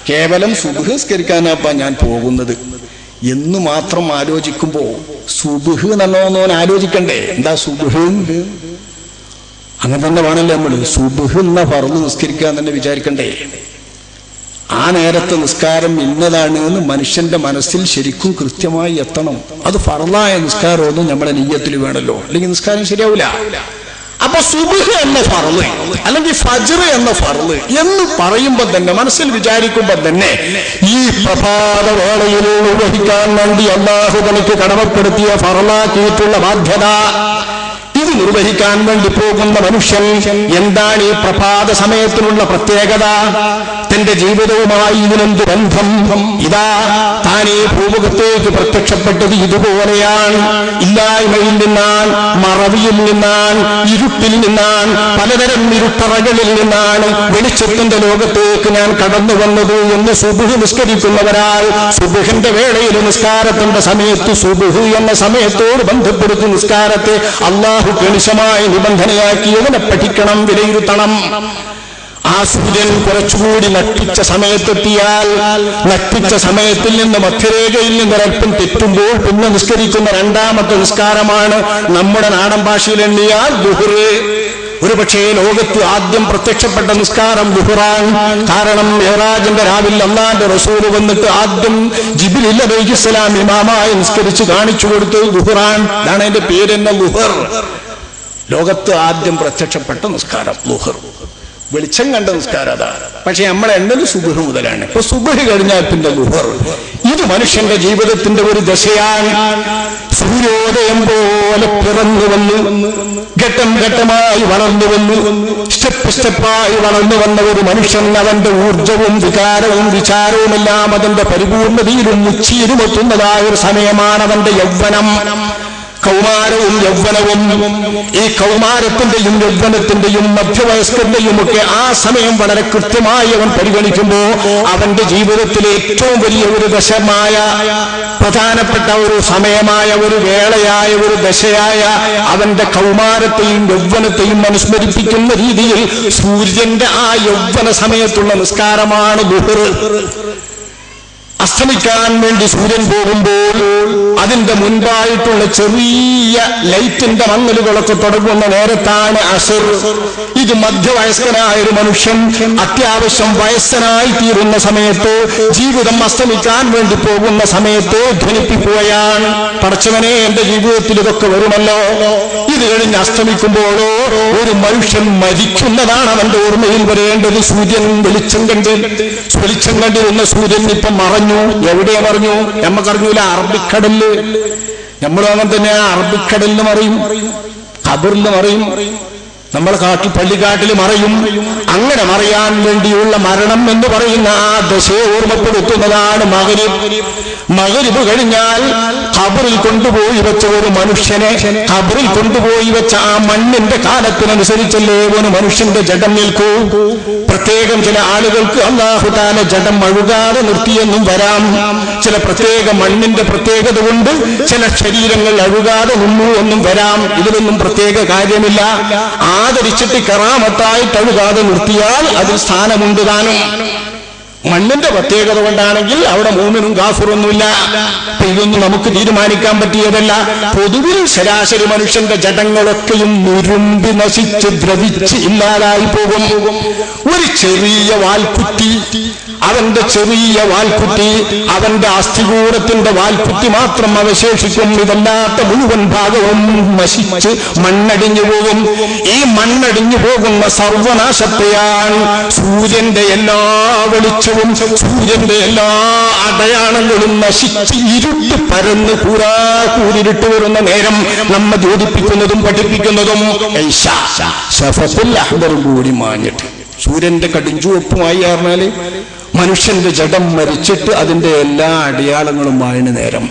കേവലം സുബ്ഹ് നിസ്കരിക്കാനാപ്പാ ഞാൻ പോകുന്നത് എന്ന് മാത്രം ആലോചിക്കുമ്പോ സുബ്ഹ് നല്ലോന്നോൻ ആലോചിക്കണ്ടേ? എന്താ സുബ്ഹ്? അങ്ങനെ തന്നെ വേണല്ലേ നമ്മള് സുബ്ഹ് എന്ന ഫർള് നിസ്കരിക്കാൻ തന്നെ വിചാരിക്കണ്ടേ? ആ നേരത്തെ നിസ്കാരം ഇന്നതാണ് എന്ന് മനുഷ്യന്റെ മനസ്സിൽ ശരിക്കും കൃത്യമായി എത്തണം. അത് ഫർളായ നിസ്കാരമൊന്നും നമ്മുടെ നിയ്യത്തിൽ വേണമല്ലോ, അല്ലെങ്കിൽ നിസ്കാരം ശരിയാവില്ല. അപ്പൊ സുബ്ഹ് എന്ന ഫർള് അല്ലെങ്കിൽ ഫജ്ർ എന്ന ഫർള് എന്ന് പറയുമ്പോൾ തന്നെ, മനസ്സിൽ വിചാരിക്കുമ്പോൾ തന്നെ, ഈ പ്രഭാതവേളയിൽ നിർവഹിക്കാൻ വേണ്ടി അല്ലാഹു തനിക്ക് കടമപ്പെടുത്തിയ ഫർളാക്കിയിട്ടുള്ള ബാധ്യത, ഇത് നിർവഹിക്കാൻ വേണ്ടി പോകുന്ന മനുഷ്യൻ എന്താണ് ഈ പ്രഭാത സമയത്തിനുള്ള പ്രത്യേകത? തന്റെ ജീവിതവുമായി ഇതിനെന്ത് ബന്ധം? ഇതാ താൻ ഈ ഭൂമുഖത്തേക്ക് പ്രത്യക്ഷപ്പെട്ടത് ഇതുപോലെയാണ്. ഇല്ലായ്മയിൽ നിന്നാണ്, മറവിയിൽ നിന്നാണ്, ഇരുട്ടിൽ നിന്നാണ്, പലതരം ഇരുട്ടറകളിൽ നിന്നാണ് വെളിച്ചത്തിന്റെ ലോകത്തേക്ക് ഞാൻ കടന്നു വന്നത് എന്ന് സുബ്ഹ് നിസ്കരിക്കുന്നവരാൽ സുബ്ഹിന്റെ വേളയിൽ നിസ്കാരത്തിന്റെ സമയത്ത് സുബ്ഹ് എന്ന സമയത്തോട് ബന്ധപ്പെടുത്തി നിസ്കാരത്തെ അല്ലാഹു കണിശമായ നിബന്ധനയാക്കിയതിനെ പഠിക്കണം, വിലയിരുത്തണം. ആ സൂര്യൻ കുറച്ചുകൂടി നട്ടിച്ച സമയത്തെത്തിയാൽ, നട്ടിച്ച സമയത്തിൽ നിന്ന് മധ്യരേഖയിൽ നിന്ന് ഒരൽപ്പം തെറ്റുമ്പോൾ പിന്നെ നിസ്കരിക്കുന്ന 2ാമത്തെ നിസ്കാരമാണ് നമ്മുടെ നാടൻ ഭാഷയിൽ എണ്ണിയാൽ ദുഹ്ർ. ഒരു പക്ഷേ ലോകത്ത് ആദ്യം പ്രത്യക്ഷപ്പെട്ട നിസ്കാരം ദുഹ്റാണ്. കാരണം മിഅ്റാജിന്റെ രാവിൽ അല്ലാഹുവിന്റെ റസൂൽ വന്നിട്ട് ആദ്യം ജിബ്രീൽ അലൈഹിസ്സലാം ഇമാമായി നിസ്കരിച്ച് കാണിച്ചു കൊടുത്തത് ദുഹ്റാണ്. അതാണ് അതിന്റെ പേര് തന്നെ ദുഹ്ർ. ലോകത്ത് ആദ്യം പ്രത്യക്ഷപ്പെട്ട നിസ്കാരം ദുഹ്ർ, വെളിച്ചം കണ്ട നിസ്കാരം അതാണ്. പക്ഷെ നമ്മളെ എണ്ണത് സുബ്ഹ് മുതലാണ്. ഇപ്പൊ സുബ്ഹ് കഴിഞ്ഞാൽ പിന്നെ ദുഹ്ർ. ഇത് മനുഷ്യന്റെ ജീവിതത്തിന്റെ ഒരു ദശയാണ്. സൂര്യോദയം പോലെ പിറന്നു വന്നു, ഘട്ടം ഘട്ടമായി വളർന്നു വന്നു, സ്റ്റെപ്പായി വളർന്നു വന്ന ഒരു മനുഷ്യൻ അവന്റെ ഊർജവും വികാരവും വിചാരവുമെല്ലാം അതിന്റെ പരിപൂർണതയിലും ഉച്ചിയിലും എത്തുന്നതായ ഒരു സമയമാണ് അവന്റെ യൗവനം. കൗമാരവും യൗവനവും. ഈ കൗമാരത്തിന്റെയും യൗവനത്തിന്റെയും മധ്യവയസ്കന്റെയും ഒക്കെ ആ സമയം വളരെ കൃത്യമായി അവൻ പരിഗണിക്കുമ്പോ അവന്റെ ജീവിതത്തിലെ ഏറ്റവും വലിയ ഒരു ദശമായ പ്രധാനപ്പെട്ട ഒരു സമയമായ ഒരു വേളയായ ഒരു ദശയായ അവന്റെ കൗമാരത്തെയും യൗവനത്തെയും അനുസ്മരിപ്പിക്കുന്ന രീതിയിൽ സൂര്യന്റെ ആ യൗവന സമയത്തുള്ള നിസ്കാരമാണ് ദുഹർ. അസ്തമിക്കാൻ വേണ്ടി സൂര്യൻ പോകുമ്പോൾ അതിന്റെ മുൻപായിട്ടുള്ള ചെറിയ ലൈറ്റിന്റെ മങ്ങലുകളൊക്കെ തുടങ്ങുന്ന നേരത്താണ് അസർ. ഇത് മധ്യവയസ്കനായ ഒരു മനുഷ്യൻ അത്യാവശ്യം വയസ്സനായി തീരുന്ന സമയത്ത്, ജീവിതം അസ്തമിക്കാൻ വേണ്ടി പോകുന്ന സമയത്ത് ധ്വനിപ്പിക്കുകയാണ്, പടച്ചവനെ എന്റെ ജീവിതത്തിൽ ഇതൊക്കെ വരുമല്ലോ. ഇത് കഴിഞ്ഞ് അസ്തമിക്കുമ്പോഴോ ഒരു മനുഷ്യൻ മരിക്കുന്നതാണ് അവന്റെ ഓർമ്മയിൽ വരേണ്ടത്. സൂര്യൻ വെളിച്ചം കണ്ടിരുന്ന സൂര്യൻ ഇപ്പം മറഞ്ഞു. എവിടെയാ പറഞ്ഞു? നമ്മക്കറിഞ്ഞൂല. അറബിക്കടലില്. നമ്മളും അങ്ങനെ തന്നെ അറബിക്കടലിന് മറിയും, ഖബറിന് മറിയും, നമ്മളെ പള്ളിക്കാട്ടിൽ മറയും. അങ്ങനെ മറിയാൻ വേണ്ടിയുള്ള മരണം എന്ന് പറയുന്ന ആ ദശയെ ഓർമ്മപ്പെടുത്തുന്നതാണ് മഗ്രിബ് കഴിഞ്ഞാൽ ഖബറിൽ കൊണ്ടുപോയി വെച്ച ഒരു മനുഷ്യനെ, ഖബറിൽ കൊണ്ടുപോയി വെച്ച ആ മണ്ണിന്റെ കാലത്തിനനുസരിച്ചല്ലേ ഒരു മനുഷ്യന്റെ ജഡം നിൽക്കൂ. പ്രത്യേകം ചില ആളുകൾക്ക് അല്ലാഹു തആല ജഡം അഴുകാതെ നിർത്തിയെന്നും വരാം. ചില പ്രത്യേക മണ്ണിന്റെ പ്രത്യേകത കൊണ്ട് ചില ശരീരങ്ങൾ അഴുകാതെ നിന്നു എന്നും വരാം. ഇതിലൊന്നും പ്രത്യേക കാര്യമില്ല. ആദരിച്ചിട്ട് കറാമത്തായിട്ട് അഴുകാതെ നിർത്തിയാൽ അതിൽ സ്ഥാനമുണ്ട് താനും. മണ്ണിന്റെ പ്രത്യേകത കൊണ്ടാണെങ്കിൽ അവിടെ മൂമിനും കാഫിറൊന്നുമില്ല. ഇതൊന്നും നമുക്ക് തീരുമാനിക്കാൻ പറ്റിയതല്ല. പൊതുവിൽ ശരാശരി മനുഷ്യന്റെ ജഡങ്ങളൊക്കെയും നുരുമ്പി നശിച്ച് ദ്രവിച്ച് ഇല്ലാതായി പോകും. ഒരു ചെറിയ വാൽക്കുറ്റി, അവന്റെ ചെറിയ വാൽക്കുറ്റി, അവന്റെ അസ്ഥികൂടത്തിന്റെ വാൽക്കുറ്റി മാത്രം അവശേഷിക്കും. ഇതല്ലാത്ത മുഴുവൻ ഭാഗവും നശിച്ച് മണ്ണടിഞ്ഞു പോകും. ഈ മണ്ണടിഞ്ഞു പോകുന്ന സർവനാശത്തെയാണ് സൂര്യന്റെ എല്ലാ വെളിച്ചവും സൂര്യന്റെ എല്ലാ അടയാളങ്ങളും നശിച്ച് ഇരുട്ട് പരന്ന് കൂരിട്ട് വരുന്ന നേരം നമ്മെ ജ്യോതിപ്പിക്കുന്നതും പഠിപ്പിക്കുന്നതും കൂടി മാഞ്ഞിട്ട് സൂര്യന്റെ കടുംചുവപ്പുമായി പറഞ്ഞാല് മനുഷ്യന്റെ ജഡം മരിച്ചിട്ട് അതിന്റെ എല്ലാ അടയാളങ്ങളും മായുന്ന നേരം.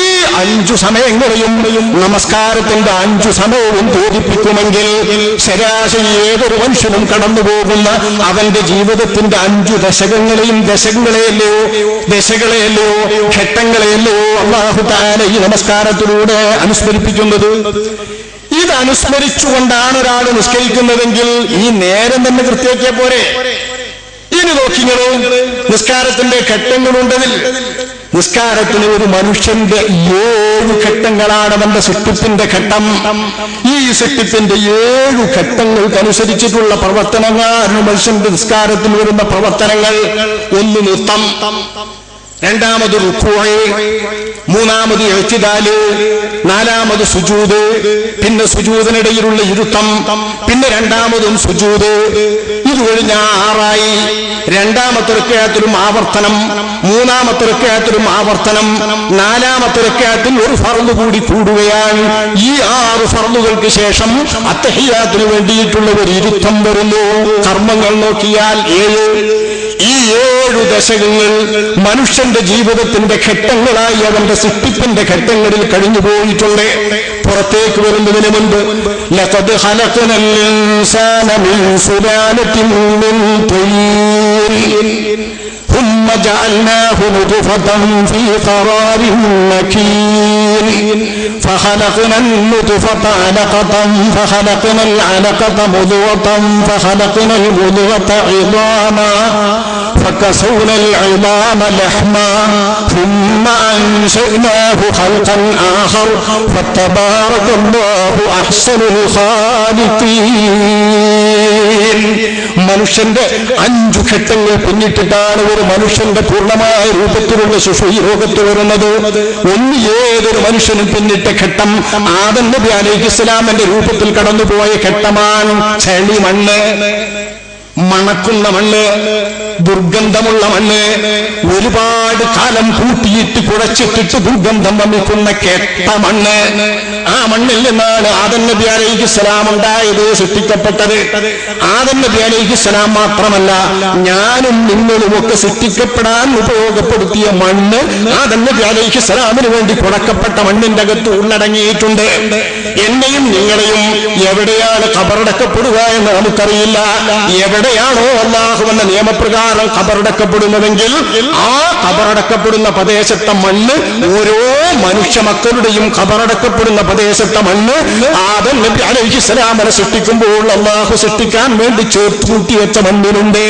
ഈ 5 സമയങ്ങളെയും നമസ്കാരത്തിന്റെ 5 സമയവും ബോധിപ്പിക്കുമെങ്കിൽ ശരാശരി ഏതൊരു മനുഷ്യനും കടന്നു പോകുന്ന അവന്റെ ജീവിതത്തിന്റെ 5 ദശകളെയല്ലോ ഘട്ടങ്ങളെയല്ലോ അല്ലാഹു തആല ഈ നമസ്കാരത്തിലൂടെ അനുസ്മരിപ്പിക്കുന്നത്. ഇത് അനുസ്മരിച്ചുകൊണ്ടാണ് ഒരാൾ നിസ്കരിക്കുന്നതെങ്കിൽ ഈ നേരം തന്നെ കൃത്യമാക്കിയ പോരെ. ഇനി നോക്കിങ്ങളോ, നിസ്കാരത്തിന്റെ ഘട്ടങ്ങളുണ്ടതിൽ. നിസ്കാരത്തിന് ഒരു മനുഷ്യന്റെ 7 ഘട്ടങ്ങളാണ് അവന്റെ സൃഷ്ടിപ്പിന്റെ ഘട്ടം. ഈ സൃഷ്ടിപ്പിന്റെ 7 ഘട്ടങ്ങൾക്കനുസരിച്ചിട്ടുള്ള പ്രവർത്തനങ്ങളാണ് മനുഷ്യന്റെ നിസ്കാരത്തിൽ വരുന്ന പ്രവർത്തനങ്ങൾ. ഒന്ന് നൃത്തം, രണ്ടാമത് റുക്കൂഅ്, മൂന്നാമത് ഇഅ്തിദാല്, നാലാമത് സുജൂദ്, പിന്നെ സുജൂദിനിടയിലുള്ള ഇരുത്തം, പിന്നെ രണ്ടാമതും സുജൂദ്. ഇത് കഴിഞ്ഞ 6ആയി. രണ്ടാമത്തെ റക്അത്തിലും ആവർത്തനം, മൂന്നാമത്തെ റക്അത്തിലും ആവർത്തനം, നാലാമത്തെ റക്അത്തിൽ ഒരു ഫർള് കൂടി കൂടുകയാണ്. ഈ 6 ഫർളുകൾക്ക് ശേഷം അത്തഹിയ്യാത്തിന് വേണ്ടിയിട്ടുള്ള ഒരു ഇരുത്തം വരുന്നു. കർമ്മങ്ങൾ നോക്കിയാൽ 7. ഈ 7 ദശകങ്ങൾ മനുഷ്യന്റെ ജീവിതത്തിന്റെ ഘട്ടങ്ങളായി അവന്റെ സൃഷ്ടിപ്പിന്റെ ഘട്ടങ്ങളിൽ കഴിഞ്ഞു പോയിട്ടുണ്ട്. പുറത്തേക്ക് വരുന്നതിന് മുൻപ് ലഖദ് ഖലഖനൽ ഇൻസാന മിൻ സുലാലത്തിൻ മിൻ തീൻ ثم جعلناه نطفة في قرار مكين فخلقنا النطفة علقة فخلقنا العلقة مضغة فخلقنا المضغة عظاما فكسونا العظام لحما ثم أنشأناه خلقا آخر فتبارك الله أحسن الخالقين. മനുഷ്യന്റെ 5 ഘട്ടങ്ങൾ പിന്നിട്ടിട്ടാണ് ഒരു മനുഷ്യന്റെ പൂർണ്ണമായ രൂപത്തിലുള്ള ശിശു ഈ ലോകത്ത് വരുന്നത്. ഒന്ന് ഏതൊരു മനുഷ്യനും പിന്നിട്ട ഘട്ടം ആദം നബി അലൈഹിസ്സലാമിന്റെ രൂപത്തിൽ കടന്നുപോയ ഘട്ടമാണ്. ചെളി മണ്ണ്, മണക്കുന്ന മണ്ണ്, ദുർഗന്ധമുള്ള മണ്ണ്, ഒരുപാട് കാലം കൂട്ടിയിട്ട് കുഴച്ചിട്ടിട്ട് ദുർഗന്ധം വമിക്കുന്ന കെട്ട മണ്ണ്. ആ മണ്ണിൽ നിന്നാണ് ആദം നബി അലൈഹിസ്സലാം ഉണ്ടായത്, സൃഷ്ടിക്കപ്പെട്ടത്. ആദം നബി അലൈഹിസ്സലാം മാത്രമല്ല, ഞാനും നിങ്ങളുമൊക്കെ സൃഷ്ടിക്കപ്പെടാൻ ഉപയോഗപ്പെടുത്തിയ മണ്ണ് ആദം നബി അലൈഹിസ്സലാമിന് വേണ്ടി കൊടുക്കപ്പെട്ട മണ്ണിന്റെ അകത്ത് ഉള്ളടങ്ങിയിട്ടുണ്ട്. എന്നെയും നിങ്ങളെയും എവിടെയാണ് ഖബറടക്കപ്പെടുക എന്ന് നമുക്കറിയില്ല. എവിടെയാണോ അല്ലാഹുവിന്റെ നിയമപ്രകാരം ഖബറടക്കപ്പെടുന്നതെങ്കിൽ ആ ഖബറടക്കപ്പെടുന്ന പ്രദേശത്തെ മണ്ണ്, ഓരോ മനുഷ്യ മക്കളുടെയും ഖബറടക്കപ്പെടുന്ന പ്രദേശത്തെ മണ്ണ് ആദം നബി അലൈഹിസ്സലാമിനെ സൃഷ്ടിക്കുമ്പോൾ അല്ലാഹു സൃഷ്ടിക്കാൻ വേണ്ടി ചേർത്ത് കൂട്ടിവെച്ച മണ്ണിലുണ്ട്.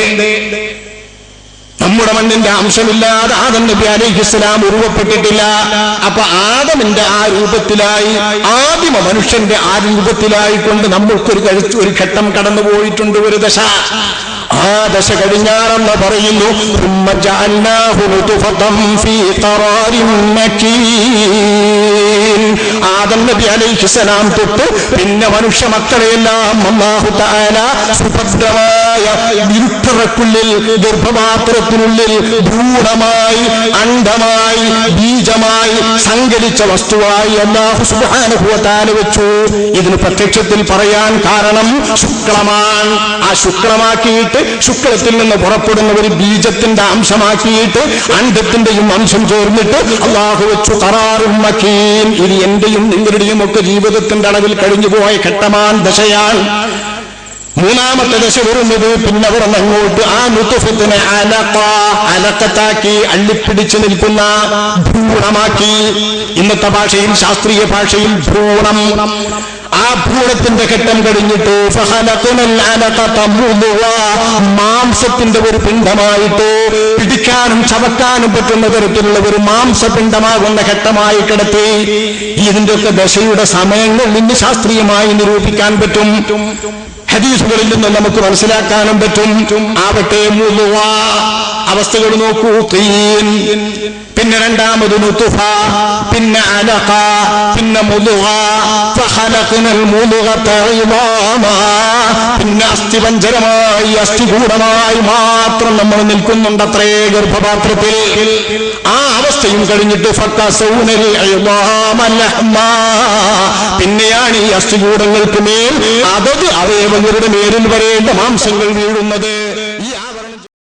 നമ്മുടെ മണ്ണിന്റെ അംശമില്ലാതെ ആദം നബി അലൈഹിസ്സലാം ഉരുവപ്പെട്ടിട്ടില്ല. അപ്പൊ ആദമിന്റെ ആ രൂപത്തിലായി, ആദിമ മനുഷ്യന്റെ ആ രൂപത്തിലായിക്കൊണ്ട് നമ്മൾക്കൊരു ഘട്ടം കടന്നുപോയിട്ടുണ്ട്, ഒരു ദശ. ആ ദശ കഴിഞ്ഞാറെന്ന് പറയുന്നു, ആദം നബി അലൈഹിസ്സലാം തൊട്ട് പിന്നെ മനുഷ്യ മക്കളെയെല്ലാം അല്ലാഹു തആല സുഭദ്രമായ ഇരുട്ടറക്കുള്ളിൽ, ഗർഭപാത്രത്തിനുള്ളിൽ ഭ്രൂണമായി, അണ്ഡമായി, ബീജമായി സങ്കലിച്ച വസ്തുവായി അല്ലാഹു സുബ്ഹാനഹു വ തആല വെച്ചു. ഇതിന് പ്രത്യക്ഷത്തിൽ പറയാൻ കാരണം ശുക്ലമാണ്. ആ ശുക്ലമാക്കിയിട്ട്, ശുക്ലത്തിൽ നിന്ന് പുറപ്പെടുന്ന ഒരു ബീജത്തിന്റെ അംശമാക്കിയിട്ട് അണ്ഡത്തിന്റെയും അംശം ചേർന്നിട്ട് അല്ലാഹു വെച്ചു ഖറാറുൻ മക്കീൻ. ഇത് എന്റെയും നിങ്ങളുടെയും ഒക്കെ ജീവിതത്തിന്റെ അളവിൽ കഴിഞ്ഞുപോയ ഘട്ടമാണ്, ദശയാണ്. മൂന്നാമത്തെ ദശ വരുന്നത് പിന്നെ അവിടെ അങ്ങോട്ട് ആ നുത്ഫത്തിനെ അലക്കത്താക്കി, അള്ളിപ്പിടിച്ചു നിൽക്കുന്ന ഭ്രൂണമാക്കി. ഇന്നത്തെ ഭാഷയിൽ, ശാസ്ത്രീയ ഭാഷയിൽ ഭ്രൂണം. ആ ഭ്രൂണത്തിന്റെ ഘട്ടം കഴിഞ്ഞിട്ട് മാംസത്തിന്റെ ഒരു പിണ്ഡമായിട്ട്, പിടിക്കാനും ചവക്കാനും പറ്റുന്ന തരത്തിലുള്ള ഒരു മാംസപിണ്ഡമാകുന്ന ഘട്ടമായി കിടത്തി. ഇതിന്റെ ഒക്കെ ദശയുടെ സമയങ്ങൾ ഇന്ന് ശാസ്ത്രീയമായി നിരൂപിക്കാൻ പറ്റും, ഹദീസുകളിൽ നിന്ന് നമുക്ക് മനസ്സിലാക്കാനും പറ്റും. ആവട്ടെ മുളുവ അവസ്ഥകൾ നോക്കൂ. തീൻ, പിന്നെ രണ്ടാമത് നുതുഫ, പിന്നെ അലഖ, പിന്നെ മുളുവ. ഫഖലഖനൽ മുളുവത ഇളാമാ. പിന്നെ അസ്ഥിപഞ്ജരമായി, അസ്ഥികൂടമായി മാത്രം നമ്മൾ നിൽക്കുന്നുണ്ടത്രേ ഗർഭപാത്രത്തിൽ. ആ അവസ്ഥയും കഴിഞ്ഞിട്ട് ഫക്കസൗനൽ ഇളാമ ലഹ്മാ. പിന്നെയാണ് ഈ അസ്ഥികൂടങ്ങൾക്ക് മേൽ അതത് അവയവങ്ങളുടെ മേലിൽ വരേണ്ട മാംസങ്ങൾ വീഴുന്നത്.